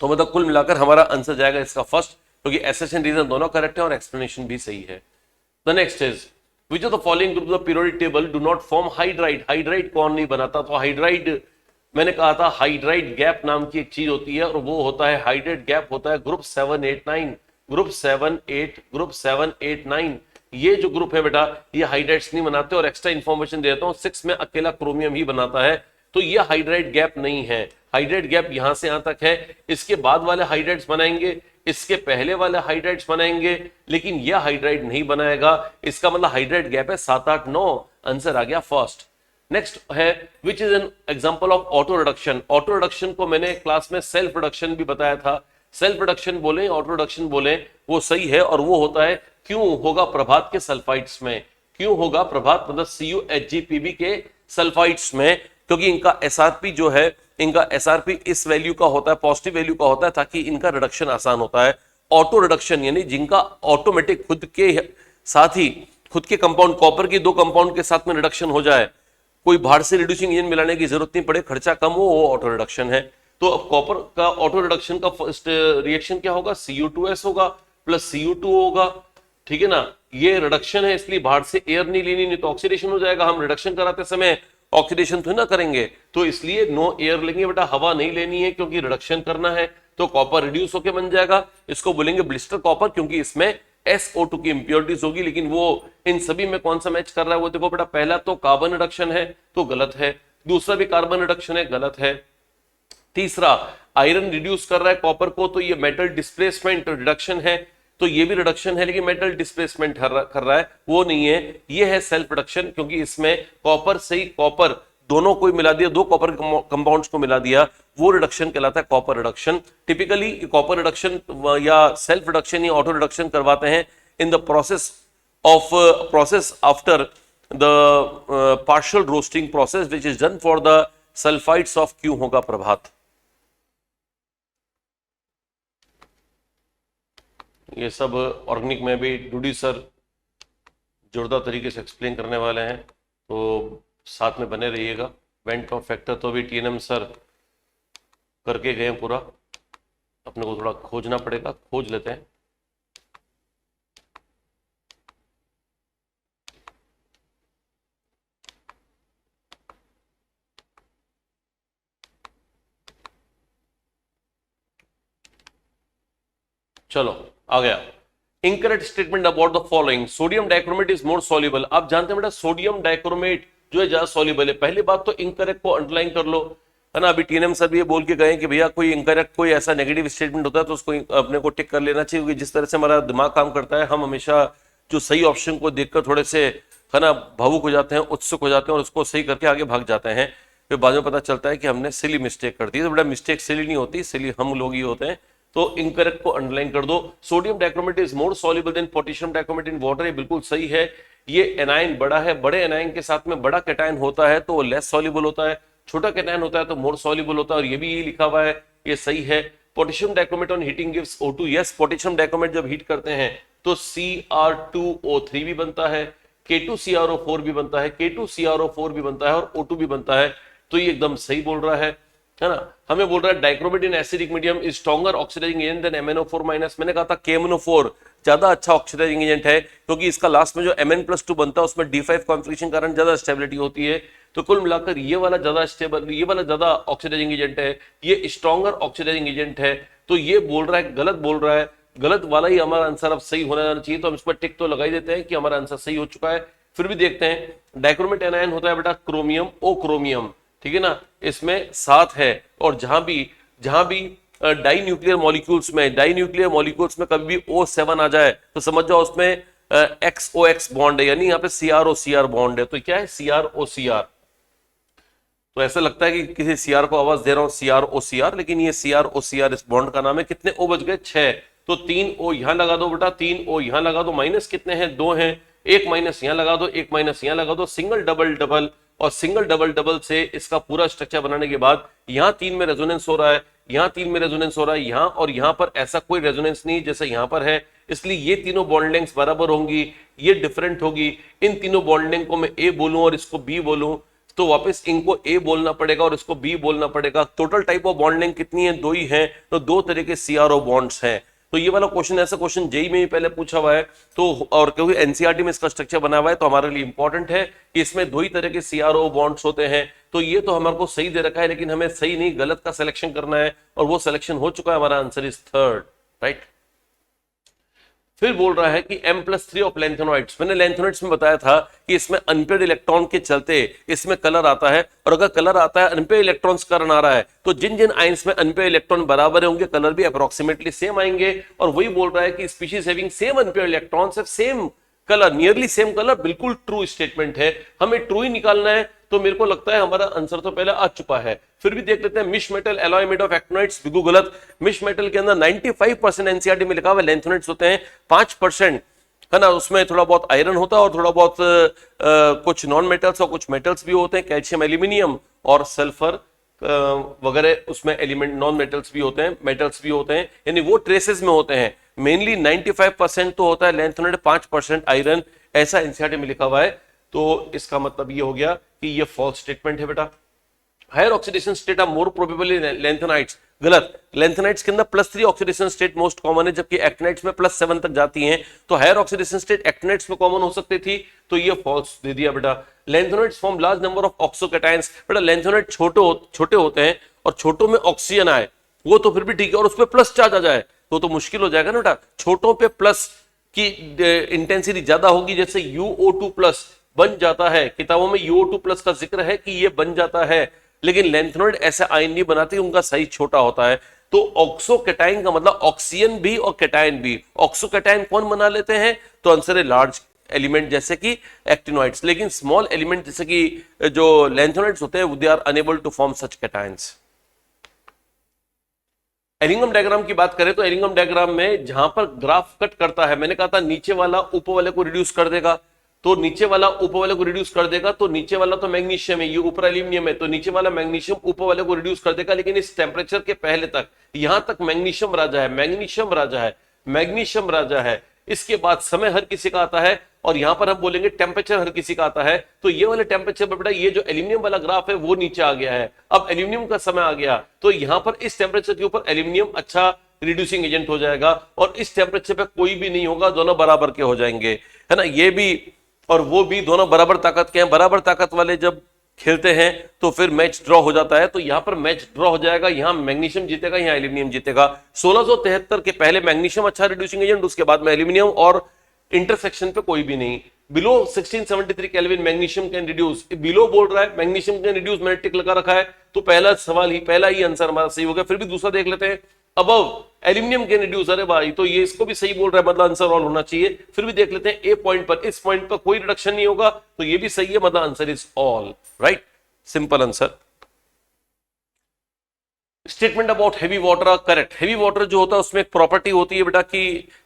तो मतलब कुल मिलाकर हमारा answer जाएगा इसका first, क्योंकि assertion reason दोनों correct है और एक्सप्लेनेशन भी सही है। The next is which of the following groups of periodic table do not form hydride? Hydride कौन नहीं बनाता? तो हाइड्राइड मैंने कहा था हाइड्राइड गैप नाम की एक चीज होती है, और वो होता है हाइड्राइड गैप होता है ग्रुप 7, 8, 9, ग्रुप 7, 8, 9। ये जो ग्रुप है बेटा ये हाइड्राइड्स नहीं बनाते, और एक्स्ट्रा इंफॉर्मेशन देता हूं 6 में अकेला क्रोमियम ही बनाता है, तो ये हाइड्राइड गैप नहीं है। हाइड्राइड गैप यहां से यहां तक है, इसके बाद वाले हाइड्राइड्स बनाएंगे, इसके पहले वाले हाइड्राइड्स बनाएंगे, लेकिन यह हाइड्राइड नहीं बनाएगा। इसका मतलब हाइड्राइड गैप है 7, 8, 9, आंसर आ गया फर्स्ट। नेक्स्ट है which is an example of auto reduction. Auto reduction को मैंने क्लास में सेल्फ रिडक्शन भी बताया था। सेल्फ रिडक्शन बोले ऑटो रिडक्शन बोले वो सही है, और वो होता है क्यों होगा प्रभात के सल्फाइड्स में। क्यों होगा प्रभात मतलब CuHgPb के सल्फाइड्स में, क्योंकि इनका SRP जो है, इनका SRP इस वैल्यू का होता है, पॉजिटिव वैल्यू का होता है, ताकि इनका रिडक्शन आसान होता है। ऑटो रिडक्शन यानी जिनका ऑटोमेटिक खुद के साथ ही खुद के कंपाउंड, कॉपर के 2 कंपाउंड के साथ में रिडक्शन हो जाए, कोई बाहर से रिड्यूसिंग एजेंट मिलाने की जरूरत नहीं पड़े, खर्चा कम हो, वो ऑटो रिडक्शन है। तो अब कॉपर का ऑटो रिडक्शन का फर्स्ट रिएक्शन क्या होगा, Cu2S होगा प्लस Cu2 होगा, ठीक है ना। ये रिडक्शन है, इसलिए बाहर से एयर नहीं लेनी, नहीं तो ऑक्सीडेशन हो जाएगा। हम रिडक्शन कराते समय ऑक्सीडेशन तो ना करेंगे, तो इसलिए नो एयर लेंगे बेटा, हवा नहीं लेनी है, क्योंकि रिडक्शन करना है। तो कॉपर रिड्यूस होकर बन जाएगा, इसको बोलेंगे ब्लिस्टर कॉपर, क्योंकि इसमें SO2 की इंप्योरिटीज होगी। लेकिन वो इन सभी में कौन सा मैच कर रहा है, वो देखो बेटा, पहला तो कार्बन रिडक्शन है तो गलत है, दूसरा भी कार्बन रिडक्शन है, गलत है, तीसरा आयरन रिड्यूस कर रहा है कॉपर को, तो ये मेटल डिस्प्लेसमेंट रिडक्शन है, तो ये भी रिडक्शन है, लेकिन मेटल डिस्प्लेसमेंट कर रहा है, वो नहीं है। ये है सेल्फ रिडक्शन, क्योंकि इसमें कॉपर से ही कॉपर दोनों को मिला दिया, 2 कॉपर कंपाउंड्स को मिला दिया, वो रिडक्शन कहलाता है copper reduction. Typically copper reduction या सेल्फ रिडक्शन या ऑटो रिडक्शन करवाते हैं in the process after the partial roasting process which is done for the sulphides of क्यों होगा प्रभात। ये सब ऑर्गेनिक में भी डूडी सर जोरदार तरीके से एक्सप्लेन करने वाले हैं, तो साथ में बने रहिएगा। वेंट ऑफ फैक्टर तो भी TNM सर करके गए पूरा, अपने को थोड़ा खोजना पड़ेगा, खोज लेते हैं। चलो आ गया। Incorrect statement about the following, sodium dichromate is more soluble. आप जानते हैं बेटा सोडियम डाइक्रोमेट जो है ज्यादा सॉल्युबल है। पहली बात तो इनकरेक्ट को अंडरलाइन कर लो, है ना। अभी टीएनएम सर भी ये बोल के गए कि भैया कोई इनकरेक्ट कोई ऐसा नेगेटिव स्टेटमेंट होता है तो उसको अपने को टिक कर लेना चाहिए, क्योंकि जिस तरह से हमारा दिमाग काम करता है हम हमेशा जो सही ऑप्शन को देखकर थोड़े से, है ना, भावुक हो जाते हैं, उत्सुक हो जाते हैं और उसको सही करके आगे भाग जाते हैं। फिर बाद में पता चलता है कि हमने सिली मिस्टेक कर दी। तो बड़ा मिस्टेक सिली नहीं होती, सिली हम लोग ही होते हैं। तो इनकरेक्ट को अंडरलाइन कर दो। Sodium dichromate is more soluble than potassium dichromate in water, ये बिल्कुल सही है। ये एनायन बड़ा है, बड़े एनायन के साथ में बड़ा कैटायन होता है तो वो लेस सॉल्युबल होता है, छोटा कैटायन होता है तो मोर सॉल्युबल होता है, और ये भी यही लिखा हुआ है, ये सही है। Potassium dichromate on heating gives O2, yes potassium dichromate जब हीट करते हैं तो Cr2O3 भी बनता है, K2CrO4 भी बनता है, K2CrO4 भी बनता है और O2 भी बनता है। तो ये एकदम सही बोल रहा है ना। हमें बोल रहा है dichromate in acidic medium is stronger oxidising agent than MnO4-। मैंने कहा था KMnO4 ज्यादा अच्छा ऑक्सीडाइजिंग एजेंट है, क्योंकि इसका लास्ट में जो Mn+2 बनता है उसमें D5 कॉन्फिगरेशन के कारण ज्यादा स्टेबिलिटी होती है। तो कुल मिलाकर ये वाला ज्यादा स्टेबल, ये वाला ज्यादा ऑक्सीडाइजिंग एजेंट है, ये स्ट्रॉन्गर ऑक्सीडाइजिंग एजेंट है। तो ये बोल रहा है, गलत बोल रहा है, गलत वाला ही हमारा आंसर अब सही होना जाना चाहिए। तो हम इस पर टिक तो लगा ही देते हैं कि हमारा आंसर सही हो चुका है। फिर भी देखते हैं। डाइक्रोमेट एनायन होता है बेटा क्रोमियम ओ क्रोमियम, ठीक है ना, इसमें 7 है। और जहां भी डाई न्यूक्लियर मॉलिक्यूल्स में कभी भी O7 आ जाए तो समझ जाओ उसमें XOX बॉन्ड है, यानी यहाँ पे CrOCr बॉन्ड है। तो क्या है CrOCr। तो ऐसा लगता है कि किसी CR को आवाज दे रहा हूं CrOCr, लेकिन ये CrOCr इस बॉन्ड का नाम है। कितने O बच गए? 6। तो 3 O यहां लगा दो बेटा, 3 O यहां लगा दो। माइनस कितने हैं? 2 हैं। एक माइनस यहां लगा दो, एक माइनस यहां लगा दो। सिंगल डबल डबल और सिंगल डबल डबल से इसका पूरा स्ट्रक्चर बनाने के बाद यहां 3 में रेजोनेंस हो रहा है, यहां 3 में रेजोनेंस हो रहा है, यहां और यहां पर ऐसा कोई रेजोनेंस नहीं जैसे यहां पर है। इसलिए ये तीनों बॉन्ड लेंथ बराबर होंगी, ये डिफरेंट होगी। इन तीनों बॉन्ड लेंथ को मैं A बोलूं और इसको B बोलूं तो वापस इनको A बोलना पड़ेगा और इसको B बोलना पड़ेगा। Total type of bond length कितनी है? 2 ही है। तो 2 तरह के CRO बॉन्ड्स हैं। तो ये वाला क्वेश्चन, ऐसा क्वेश्चन जेई में ही पहले पूछा हुआ है। तो और क्योंकि एनसीईआरटी में इसका स्ट्रक्चर बना हुआ है तो हमारे लिए इंपॉर्टेंट है कि इसमें 2 ही तरह के CRO बॉन्ड्स होते हैं। तो ये तो हमारे को सही दे रखा है, लेकिन हमें सही नहीं गलत का सिलेक्शन करना है और वो सिलेक्शन हो चुका है। हमारा आंसर इज 3rd, राइट। फिर बोल रहा है कि M+3 ऑफ लैंथेनोइड्स। मैंने लैंथेनोइड्स में बताया था कि इसमें अनपेयर्ड इलेक्ट्रॉन के चलते इसमें कलर आता है, और अगर कलर आता है अनपेयर्ड इलेक्ट्रॉन्स कारण आ रहा है तो जिन जिन आयंस में अनपेयर्ड इलेक्ट्रॉन बराबर होंगे कलर भी अप्रोक्सीमेटली सेम आएंगे। और वही बोल रहा है कि species having same unpaired electrons have same colour, nearly same colour. बिल्कुल ट्रू स्टेटमेंट है, हमें ट्रू ही निकालना है। तो मेरे को लगता है हमारा आंसर तो पहले आ चुका है। फिर भी देख लेते हैं। Misch metal alloy made of actinoids, बिल्कुल गलत। मिश मेटल के अंदर 95% एनसीईआरटी में लिखा हुआ लैंथेनोइड्स होते हैं, 5% है ना, उसमें थोड़ा बहुत आयरन होता है और थोड़ा बहुत कुछ नॉन मेटल्स और कुछ मेटल्स भी होते हैं, कैल्शियम, एल्यूमिनियम और सल्फर वगैरह उसमें एलिमेंट नॉन मेटल्स भी होते हैं, मेटल्स भी होते हैं, यानी वो ट्रेसेस में होते हैं। मेनली 95% तो होता है लैंथेनोइड, 5% आयरन, ऐसा एनसीईआरटी में लिखा हुआ है। तो इसका मतलब ये हो गया कि ये फॉल्स स्टेटमेंट है बेटा। Higher oxidation state are more probable in lanthanides, गलत। लैंथेनाइड्स के अंदर +3 ऑक्सीडेशन स्टेट मोस्ट कॉमन है, जबकि एक्टिनाइड्स में +7 तक जाती हैं। तो हायर ऑक्सीडेशन स्टेट एक्टिनाइड्स में कॉमन हो सकती थी, तो ये फॉल्स दे दिया बेटा। लैंथेनोइड्स फॉर्म लार्ज नंबर ऑफ ऑक्सोकैटायंस। बेटा लैंथेनोइड छोटे होते हैं और छोटों में ऑक्सीजन आए वो तो फिर भी ठीक है, और उसपे प्लस चार्ज आ जाए तो मुश्किल हो जाएगा ना बेटा। छोटों पे प्लस की इंटेंसिटी ज्यादा होगी, जैसे UO2+ बन जाता है, किताबों में UO2+ का जिक्र है कि ये बन जाता है, लेकिन लैंथेनोइड ऐसे आयन नहीं बनाते, उनका साइज छोटा होता है। तो ऑक्सोकैटायन का मतलब ऑक्सीजन भी और कैटायन भी। ऑक्सोकैटायन कौन बना लेते हैं? तो आंसर है लार्ज एलिमेंट जैसे कि एक्टिनोइड्स, लेकिन स्मॉल एलिमेंट जैसे कि जो लैंथेनोइड्स होते हैं they are unable to form such cations. Ellingham diagram की बात करें तो एरिंगम डायग्राम में जहां पर ग्राफ कट करता है, मैंने कहा था नीचे वाला ऊपर वाले को रिड्यूस कर देगा, तो नीचे वाला ऊपर वाले को रिड्यूस कर देगा। तो नीचे वाला तो मैग्नीशियम है, ये ऊपर एल्यूमिनियम है, तो नीचे वाला मैग्नीशियम ऊपर वाले को रिड्यूस कर देगा। लेकिन इस टेम्परेचर के पहले तक यहां तक मैग्नीशियम राजा है, मैग्नीशियम राजा है, मैग्नीशियम राजा है। इसके बाद समय हर किसी का आता है और यहां पर हम बोलेंगे टेम्परेचर हर किसी का आता है। तो ये वाले टेम्परेचर पर बेटा ये जो एल्यूमिनियम वाला ग्राफ है वो नीचे आ गया है। अब एल्यूमिनियम का समय आ गया तो यहां पर इस टेम्परेचर के ऊपर एल्यूमिनियम अच्छा रिड्यूसिंग एजेंट हो जाएगा, और इस टेम्परेचर पे कोई भी नहीं होगा, दोनों बराबर के हो जाएंगे, है ना। ये भी और वो भी दोनों बराबर ताकत के हैं। बराबर ताकत वाले जब खेलते हैं तो फिर मैच ड्रॉ हो जाता है। तो यहां पर मैच ड्रॉ हो जाएगा, यहां मैग्नीशियम जीतेगा, यहां एल्यूमिनियम जीतेगा। 1673 के पहले मैग्नीशियम अच्छा रिड्यूसिंग एजेंट, उसके बाद में एल्यूमिनियम, और इंटरसेक्शन पे कोई भी नहीं। Below 1673 kelvin magnesium can reduce, below बोल रहा है मैग्नीशियम कैन रिड्यूस, मैंने टिक लगा रखा है, तो पहला ही आंसर हमारा सही हो गया। फिर भी दूसरा देख लेते हैं, अबव एल्यूमिनियम कैन रिड्यूस, अरे भाई तो ये इसको भी सही बोल रहा है, मतलब आंसर ऑल होना चाहिए। फिर भी देख लेते हैं ए पॉइंट पर, इस पॉइंट पर कोई रिडक्शन नहीं होगा, तो ये भी सही है, मतलब answer is all right, simple answer. Statement about heavy water correct. Heavy water जो होता है उसमें एक प्रॉपर्टी होती है बेटा कि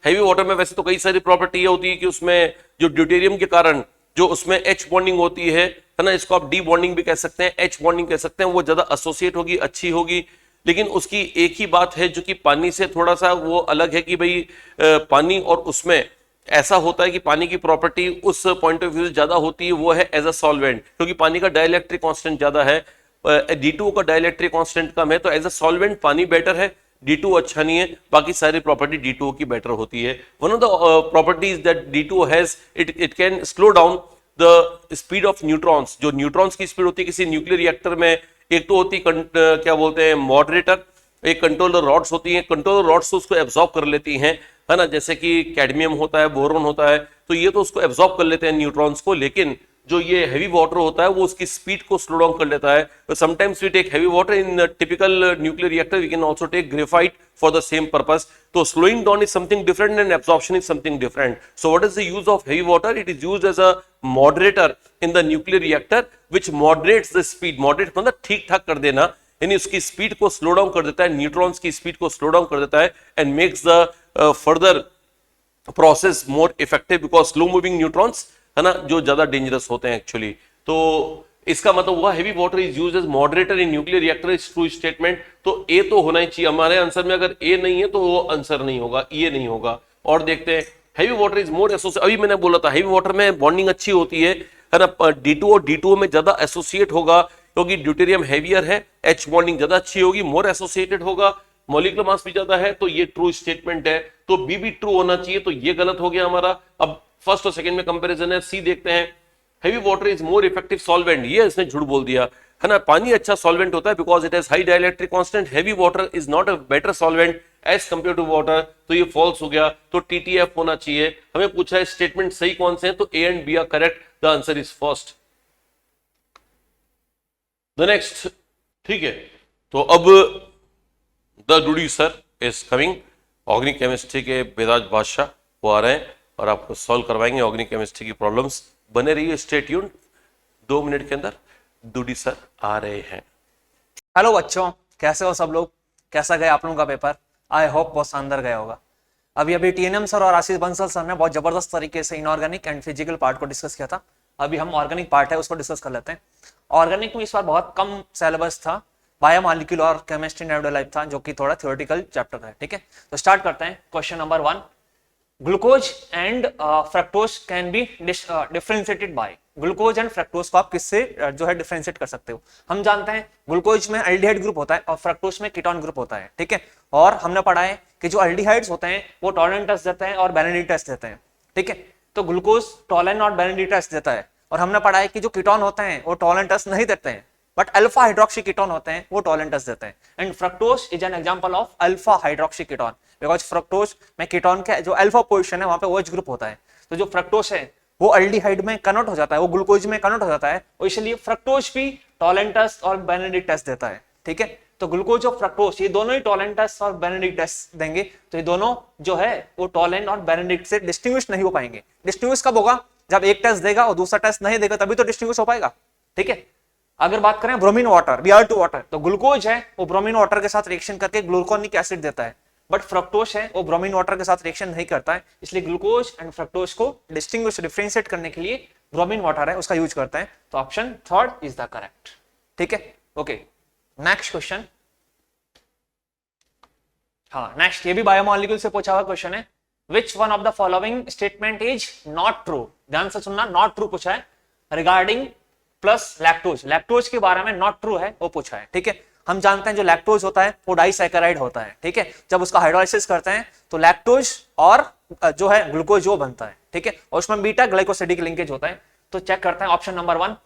हैवी वाटर में वैसे तो कई सारी प्रॉपर्टी होती है कि उसमें जो ड्यूटेरियम के कारण जो उसमें एच बॉन्डिंग होती है ना, इसको आप डी बॉन्डिंग भी कह सकते हैं, एच बॉन्डिंग कह सकते हैं, वो ज्यादा एसोसिएट होगी, अच्छी होगी। लेकिन उसकी एक ही बात है जो कि पानी से थोड़ा सा वो अलग है कि भाई पानी और उसमें ऐसा होता है कि पानी की प्रॉपर्टी उस पॉइंट ऑफ व्यू से ज्यादा होती है, वो है एज अ सॉल्वेंट, क्योंकि पानी का डाइलेक्ट्रिक कांस्टेंट ज्यादा है, D2 का डाइलेक्ट्रिक कांस्टेंट कम है, तो एज अ सॉल्वेंट पानी बेटर है, D2 अच्छा नहीं है, बाकी सारी प्रॉपर्टी D2 की बेटर होती है। One of the properties that D2 has, it can slow down the speed of neutrons. जो न्यूट्रॉन्स की स्पीड होती है किसी न्यूक्लियर रिएक्टर में, एक तो होती क्या बोलते हैं मॉडरेटर, एक कंट्रोलर रॉड्स होती हैं, कंट्रोलर रॉड्स तो उसको एब्जॉर्ब कर लेती हैं, है ना, जैसे कि कैडमियम होता है, बोरोन होता है, तो ये तो उसको एब्जॉर्ब कर लेते हैं न्यूट्रॉन्स को। लेकिन जो ये हैवी वाटर होता है वो उसकी स्पीड को स्लो डाउन कर लेता है। Sometimes we take heavy water in typical nuclear reactor, we can also take graphite for the same purpose. तो slowing down is something different and absorption is something different. So what is the use of heavy water? It is used as a moderator in the nuclear reactor which moderates the speed. Moderate मतलब ठीक ठाक कर देना, यानी उसकी speed को slow down कर देता है, न्यूट्रॉन्स की स्पीड को स्लो डाउन कर देता है, and makes the further process more effective, because slow moving neutrons है ना जो ज्यादा डेंजरस होते हैं एक्चुअली। तो इसका मतलब हुआ heavy water is used as moderator in nuclear reactor, is true statement. तो ए तो होना ही चाहिए हमारे आंसर में, अगर ए नहीं है तो वो आंसर नहीं होगा, ये नहीं होगा। और देखते हैं, heavy water is more associate, अभी मैंने बोला था हैवी वाटर में बॉन्डिंग अच्छी होती है ना, D2 और D2 में ज्यादा एसोसिएट होगा क्योंकि ड्यूटेरियम हैवियर है, एच बॉन्डिंग ज्यादा अच्छी होगी, मोर एसोसिएटेड होगा, मॉलिक्यूलर मास भी ज्यादा है, तो ये ट्रू स्टेटमेंट है। तो बी भी ट्रू होना चाहिए, तो ये गलत हो गया हमारा। अब फर्स्ट और सेकंड में कंपैरिजन है, सी देखते हैं। Heavy water is more effective solvent, ये इसने झूठ बोल दिया है ना, पानी अच्छा सॉल्वेंट होता है because it has high dielectric constant. Heavy water is not a better solvent as compare to water, तो ये फॉल्स हो गया, तो TTF होना चाहिए। हमें पूछा है स्टेटमेंट सही कौन से हैं, तो A and B are correct, the answer is first. The next, ठीक है, तो अब द डूडी sir is coming, organic chemistry के बेदाज बादशाह वो आ रहे हैं और आपको सॉल्व करवाएंगे ऑर्गेनिक केमिस्ट्री की प्रॉब्लम्स। बने रहिए, स्टे ट्यून्ड, 2 मिनट के अंदर डूडी सर आ रहे हैं। हेलो बच्चों, कैसे हो सब लोग? कैसा गया आप लोगों का पेपर? आई होप बहुत शानदार गया होगा। अभी TNM सर और आशीष बंसल सर ने बहुत जबरदस्त तरीके से इनऑर्गेनिक एंड फिजिकल पार्ट को डिस्कस किया था। अभी हम ऑर्गेनिक पार्ट है उसको डिस्कस कर लेते हैं। ऑर्गेनिक में इस बार बहुत कम सिलेबस था, बायोमॉलिक्यूल और केमिस्ट्री एंड लाइफ था, जो कि थोड़ा थ्योरेटिकल चैप्टर है। ठीक है, तो स्टार्ट करते हैं। Question number 1, glucose and fructose can be differentiated by. Glucose and fructose को आप किससे जो है डिफरेंशिएट कर सकते हो? हम जानते हैं ग्लूकोज में एल्डिहाइड ग्रुप होता है और फ्रक्टोज में कीटोन ग्रुप होता है। ठीक है, और हमने पढ़ा है कि जो एल्डिहाइड्स होते हैं वो टॉलन टेस्ट देते हैं और बेनेडी टेस्ट देते हैं। ठीक है, तो ग्लूकोज टॉलन और बेनेडी टेस्ट देता है, और हमने पढ़ा है कि जो कीटोन होते हैं वो टॉलन टेस्ट नहीं देते हैं, बट अल्फा हाइड्रोक्सी कीटोन होते हैं वो टॉलन टेस्ट देते हैं। And fructose is an example of alpha hydroxy ketone, because fructose में कीटोन के जो अल्फा पोजीशन है वहां पे OH ग्रुप होता है। तो जो फ्रक्टोज है वो एल्डिहाइड में कन्वर्ट हो जाता है, वो ग्लूकोज में कन्वर्ट हो जाता है, और इसलिए फ्रक्टोज भी टॉलन टेस्ट और बेनेडी टेस्ट देता है। ठीक है, तो ग्लूकोज और फ्रक्टोज ये दोनों ही टॉलन टेस्ट और बेनेडी टेस्ट देंगे, तो ये दोनों जो है वो टॉलन और बेनेडी से डिस्टिंग्विश नहीं हो पाएंगे। डिस्टिंग्विश कब होगा? जब एक टेस्ट देगा और दूसरा टेस्ट नहीं देगा, तभी तो डिस्टिंग्विश हो पाएगा। ठीक है, अगर बात करें ब्रोमीन वाटर, Br2 वाटर, तो ग्लूकोज है वो ब्रोमीन वाटर के साथ रिएक्शन करके ग्लूकोनिक एसिड देता है, बट फ्रक्टोज है वो ब्रोमीन वाटर के साथ रिएक्शन नहीं करता है, इसलिए ग्लूकोज एंड फ्रक्टोज को डिस्टिंग्विश डिफरेंशिएट करने के लिए ब्रोमीन वाटर है उसका यूज करते हैं। तो ऑप्शन 3 इज द करेक्ट। ठीक है, ओके, नेक्स्ट क्वेश्चन। हाँ, नेक्स्ट ये भी बायोमॉलिक्यूल से पूछा हुआ क्वेश्चन है। Which one of the following statement is not true? ध्यान से सुनना, नॉट ट्रू पूछा है रिगार्डिंग प्लस लैक्टोज। लैक्टोज के बारे में नॉट ट्रू है वो पूछा है। ठीक है, हम जानते हैं जो लैक्टोज होता है वो डाइसैकेराइड होता है। ठीक है, जब उसका हाइड्रोलाइसिस करते हैं तो लैक्टोज और जो है ग्लूकोज वो बनता है। ठीक है, और उसमें बीटा ग्लाइकोसिडिक लिंकेज होता है। तो चेक करते हैं option number 1,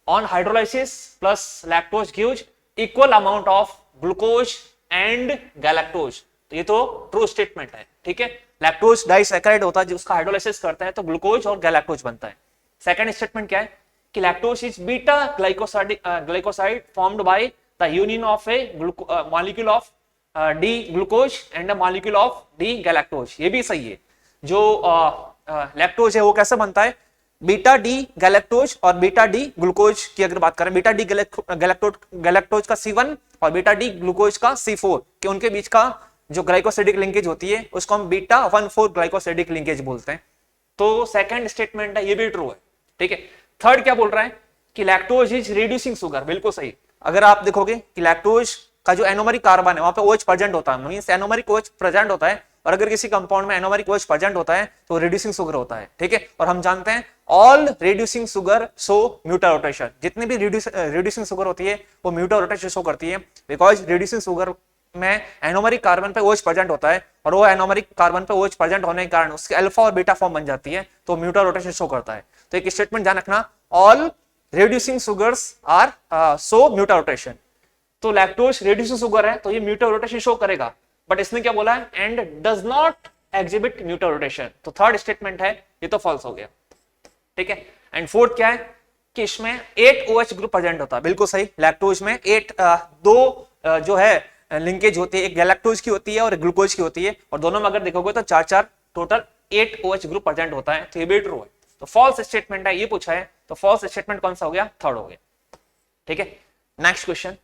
on hydrolysis plus lactose gives equal amount of glucose and galactose. तो ये तो ट्रू स्टेटमेंट है, ठीक है। लैक्टोज डाइसैकेराइड होता है जो उसका हाइड्रोलाइसिस करता है तो ग्लूकोज और गैलेक्टोज बनता है। सेकंड स्टेटमेंट क्या है कि lactose is beta glycoside formed by the union of A molecule of D glucose and a molecule of D galactose. ये भी सही है। जो लैक्टोज है वो कैसे बनता है, बीटा डी गैलेक्टोज और बीटा डी ग्लूकोज की अगर बात करें, बीटा डी गैलेक्टोज का C1 और बीटा डी ग्लूकोज का C4 के उनके बीच का जो ग्लाइकोसिडिक लिंकेज होती है उसको हम बीटा 1,4 ग्लाइकोसिडिक लिंकेज बोलते हैं। तो सेकंड स्टेटमेंट है ये भी ट्रू है, ठीक है। थर्ड क्या बोल रहा है कि लैक्टोज इज रिड्यूसिंग शुगर, बिल्कुल सही। अगर आप देखोगे कि लैक्टोज का जो एनोमरिक कार्बन है वहां पे OH प्रेजेंट होता है, मींस एनोमरिक OH प्रेजेंट होता है, और अगर किसी कंपाउंड में एनोमरिक OH प्रेजेंट होता है तो रिड्यूसिंग शुगर होता है, ठीक है। और हम जानते हैं all reducing sugar show mutarotation, जितनी भी रिड्यूसिंग शुगर होती है वो म्यूटर रोटेशन शो करती है, बिकॉज रिड्यूसिंग शुगर में एनोमरिक कार्बन पे OH प्रेजेंट होता है और वो एनोमरिक कार्बन पे OH प्रेजेंट होने के कारण उसके अल्फा और बीटा फॉर्म बन जाती है, तो म्यूटर रोटेशन शो करता है। तो एक स्टेटमेंट ध्यान रखना, all reducing sugars are show mutarotation. तो लैक्टोज रिड्यूसिंग शुगर है तो ये म्यूटर रोटेशन शो करेगा, बट इसने क्या बोला है, and does not exhibit mutarotation. तो थर्ड स्टेटमेंट है ये तो फॉल्स हो गया, ठीक है। एंड फोर्थ क्या है कि इसमें 8 OH ग्रुप प्रेजेंट होता है, बिल्कुल सही। लैक्टोज में 2 जो है लिंकेज होती है, एक गैलेक्टोज की होती है और एक ग्लूकोज की होती है, और दोनों में अगर देखोगे तो 4 टोटल 8 OH ग्रुप प्रेजेंट होता है, तो ये भी ट्रू है। तो फॉल्स स्टेटमेंट है ये पूछा है, तो फॉल्स स्टेटमेंट कौन सा हो गया, थर्ड हो गया, ठीक है। नेक्स्ट क्वेश्चन,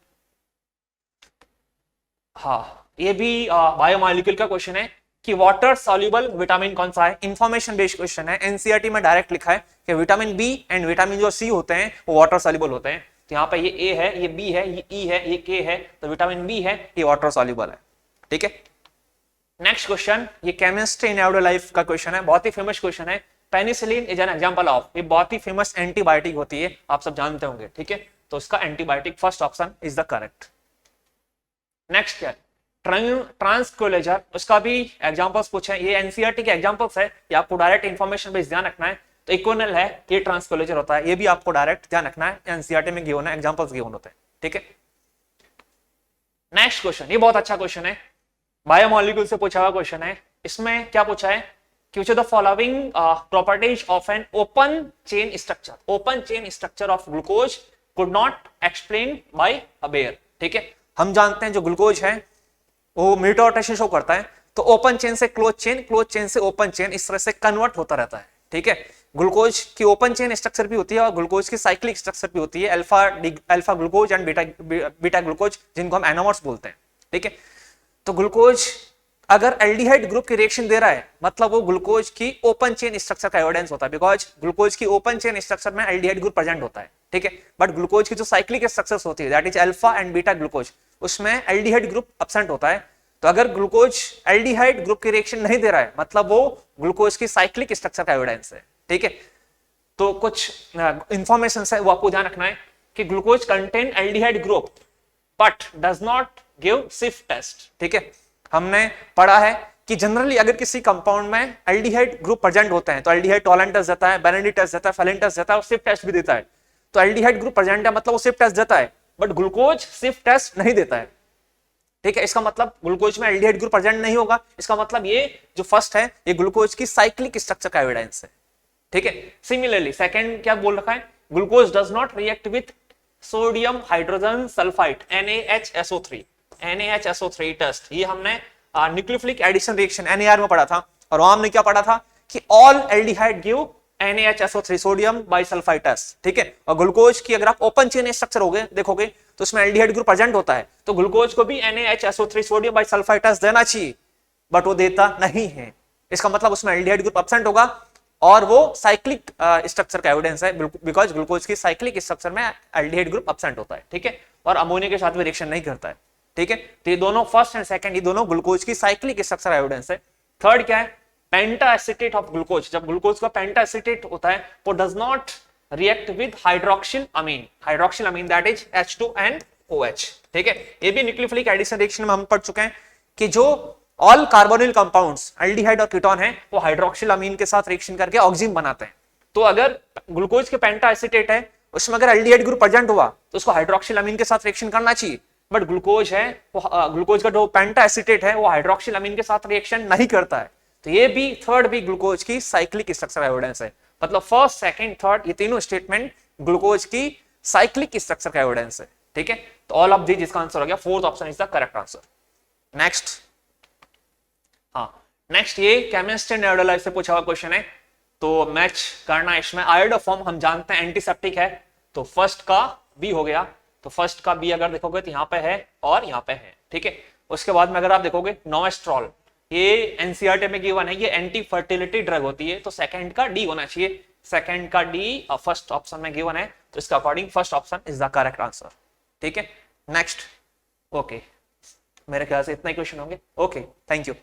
हाँ ये भी बायोमॉलिक्यूल का क्वेश्चन है कि वाटर सॉल्युबल विटामिन कौन सा है। इंफॉर्मेशन बेस्ड क्वेश्चन है, एनसीईआरटी में डायरेक्ट लिखा है कि विटामिन बी एंड विटामिन जो सी होते हैं वो वाटर सॉल्युबल होते हैं। तो यहाँ पे ये ए है, ये बी है, ये ई है, ये के है, तो विटामिन बी है, ये वाटर सॉल्युबल है, ठीक है। नेक्स्ट क्वेश्चन, ये केमिस्ट्री इन एवरीडे लाइफ का क्वेश्चन है, बहुत ही फेमस क्वेश्चन है। Penicillin is an example of, ये बहुत ही फेमस एंटीबायोटिक होती है, आप सब जानते होंगे, ठीक है। तो इसका antibiotic first option is the correct. Next क्या है, ट्रांसक्लोजर, उसका भी एग्जांपल्स पूछे, ये एनसीईआरटी के एग्जांपल्स है, ये आपको डायरेक्ट इंफॉर्मेशन बेस ध्यान रखना है। तो इक्विनल है, ये ट्रांसक्लोजर होता है, ये भी आपको डायरेक्ट ध्यान रखना है, एनसीईआरटी में गिवन है, एग्जांपल्स गिवन होते हैं, ठीक है। नेक्स्ट क्वेश्चन, ये बहुत अच्छा क्वेश्चन है, बायोमॉलिक्यूल से पूछा हुआ क्वेश्चन है। इसमें क्या पूछा है कि which of the following properties of an open chain structure, open chain structure of glucose could not explain by a Bayer, ठीक है। हम जानते हैं जो ग्लूकोज है वो म्यूटर रोटेशन शो करता है, तो ओपन चेन से क्लोज चेन से ओपन चेन, इस तरह से कन्वर्ट होता रहता है, ठीक है। ग्लूकोज की ओपन चेन स्ट्रक्चर भी होती है और ग्लूकोज की साइक्लिक स्ट्रक्चर भी होती है, alpha glucose and beta glucose, जिनको हम एनोमर्स बोलते हैं, ठीक है। तो ग्लूकोज अगर एल्डिहाइड ग्रुप की रिएक्शन दे रहा है मतलब वो ग्लूकोज की ओपन चेन स्ट्रक्चर का एविडेंस होता है, बिकॉज ग्लूकोज की ओपन चेन स्ट्रक्चर में एल्डिहाइड ग्रुप प्रेजेंट होता है, ठीक है। बट ग्लूकोज की जो साइक्लिक स्ट्रक्चर्स होती है that is alpha and beta glucose, उसमें एल्डिहाइड ग्रुप एब्सेंट होता है। तो अगर ग्लूकोज एल्डिहाइड ग्रुप की रिएक्शन नहीं दे रहा है मतलब वो ग्लूकोज की साइक्लिक स्ट्रक्चर का एविडेंस है, ठीक है। तो कुछ इंफॉर्मेशन है वो आपको ध्यान रखना है कि glucose contain aldehyde group but does not give सिफ टेस्ट, ठीक है। हमने पढ़ा है कि जनरली अगर किसी कंपाउंड में एल्डिहाइड ग्रुप प्रेजेंट होते हैं तो एल्डिहाइड टॉलेंट टेस्ट देता है, बेनेडी टेस्ट देता है, फेलिन टेस्ट देता है और सिफ टेस्ट भी देता है। तो एल्डिहाइड ग्रुप प्रेजेंट है मतलब वो सिफ टेस्ट देता है, बट ग्लूकोज सिफ टेस्ट नहीं देता है, ठीक है। इसका मतलब ग्लूकोज में एल्डिहाइड ग्रुप प्रेजेंट नहीं होगा, इसका मतलब ये जो फर्स्ट है ये ग्लूकोज की साइक्लिक स्ट्रक्चर का एविडेंस है, ठीक है। सिमिलरली सेकंड क्या बोल रखा है, glucose does not react with sodium hydrogen sulphide NaHSO3 test, ये हमने न्यूक्लियोफिलिक एडिशन रिएक्शन NAR में पढ़ा था, और वहां हमने क्या पढ़ा था कि all aldehyde give NaHSO3 sodium bisulphide test, ठीक है। और ग्लूकोज की अगर आप ओपन चेन स्ट्रक्चर होगे देखोगे तो उसमें एल्डिहाइड ग्रुप प्रेजेंट होता है, तो ग्लूकोज को भी NaHSO3 सोडियम बाइसल्फाइड टेस्ट देना चाहिए, बट वो देता नहीं है। इसका मतलब उसमें एल्डिहाइड ग्रुप एब्सेंट होगा और वो साइक्लिक स्ट्रक्चर का एविडेंस है, बिकॉज ग्लूकोज की साइक्लिक स्ट्रक्चर में एल्डिहाइड ग्रुप एब्सेंट होता है, ठीक है। और अमोनिया के साथ भी रिएक्शन नहीं करता है, ठीक है। तो ये दोनों फर्स्ट एंड सेकंड ये दोनों ग्लूकोज की साइक्लिक स्ट्रक्चर एविडेंस है। थर्ड क्या है, पेंटा एसिटेट ऑफ ग्लूकोज, जब ग्लूकोज का पेंटा एसिटेट होता है वो does not react with hydroxyl amine that is H2NOH, ठीक है। ये भी न्यूक्लियोफिलिक एडिशन रिएक्शन में हम पढ़ चुके हैं कि जो ऑल कार्बोनिल कंपाउंड्स एल्डिहाइड और कीटोन है वो हाइड्रोक्सिल अमीन के साथ रिएक्शन करके ऑक्सीजन बनाते हैं। तो अगर ग्लूकोज के पेंटा एसिटेट है उसमें अगर एल्डिहाइड ग्रुप प्रेजेंट हुआ तो उसको हाइड्रोक्सिल अमीन के साथ रिएक्शन करना चाहिए, बट ग्लूकोज है वो ग्लूकोज का जो पेंटा एसीटेट है वो हाइड्रोक्सिल अमीन के साथ रिएक्शन नहीं करता है। तो ये भी थर्ड भी ग्लूकोज की साइक्लिक स्ट्रक्चर एविडेंस है, मतलब फर्स्ट सेकंड थर्ड ये तीनों स्टेटमेंट ग्लूकोज की साइक्लिक स्ट्रक्चर का एविडेंस है। ठीक है, तो ऑल ऑफ दिस इसका आंसर हो गया, fourth option is the correct answer. Next, हाँ नेक्स्ट ये केमिस्ट्री न्यूरोलाइज से पूछा हुआ क्वेश्चन है, तो मैच करना इसमें आयोडोफॉर्म हम जानते हैं एंटीसेप्टिक है, तो फर्स्ट का बी हो गया, तो फर्स्ट का बी अगर देखोगे तो यहाँ पे है और यहाँ पे है। ठीक है, उसके बाद में अगर आप देखोगे नोवेस्ट्रॉल, ये एनसीईआरटी में गिवन है, ये एंटी फर्टिलिटी ड्रग होती है, तो सेकंड का डी होना चाहिए, सेकंड का डी फर्स्ट ऑप्शन में गिवन है, तो इसका according first option is the correct answer. ठीक है, नेक्स्ट, ओके मेरे ख्याल से इतना ही क्वेश्चन होंगे। Okay, thank you.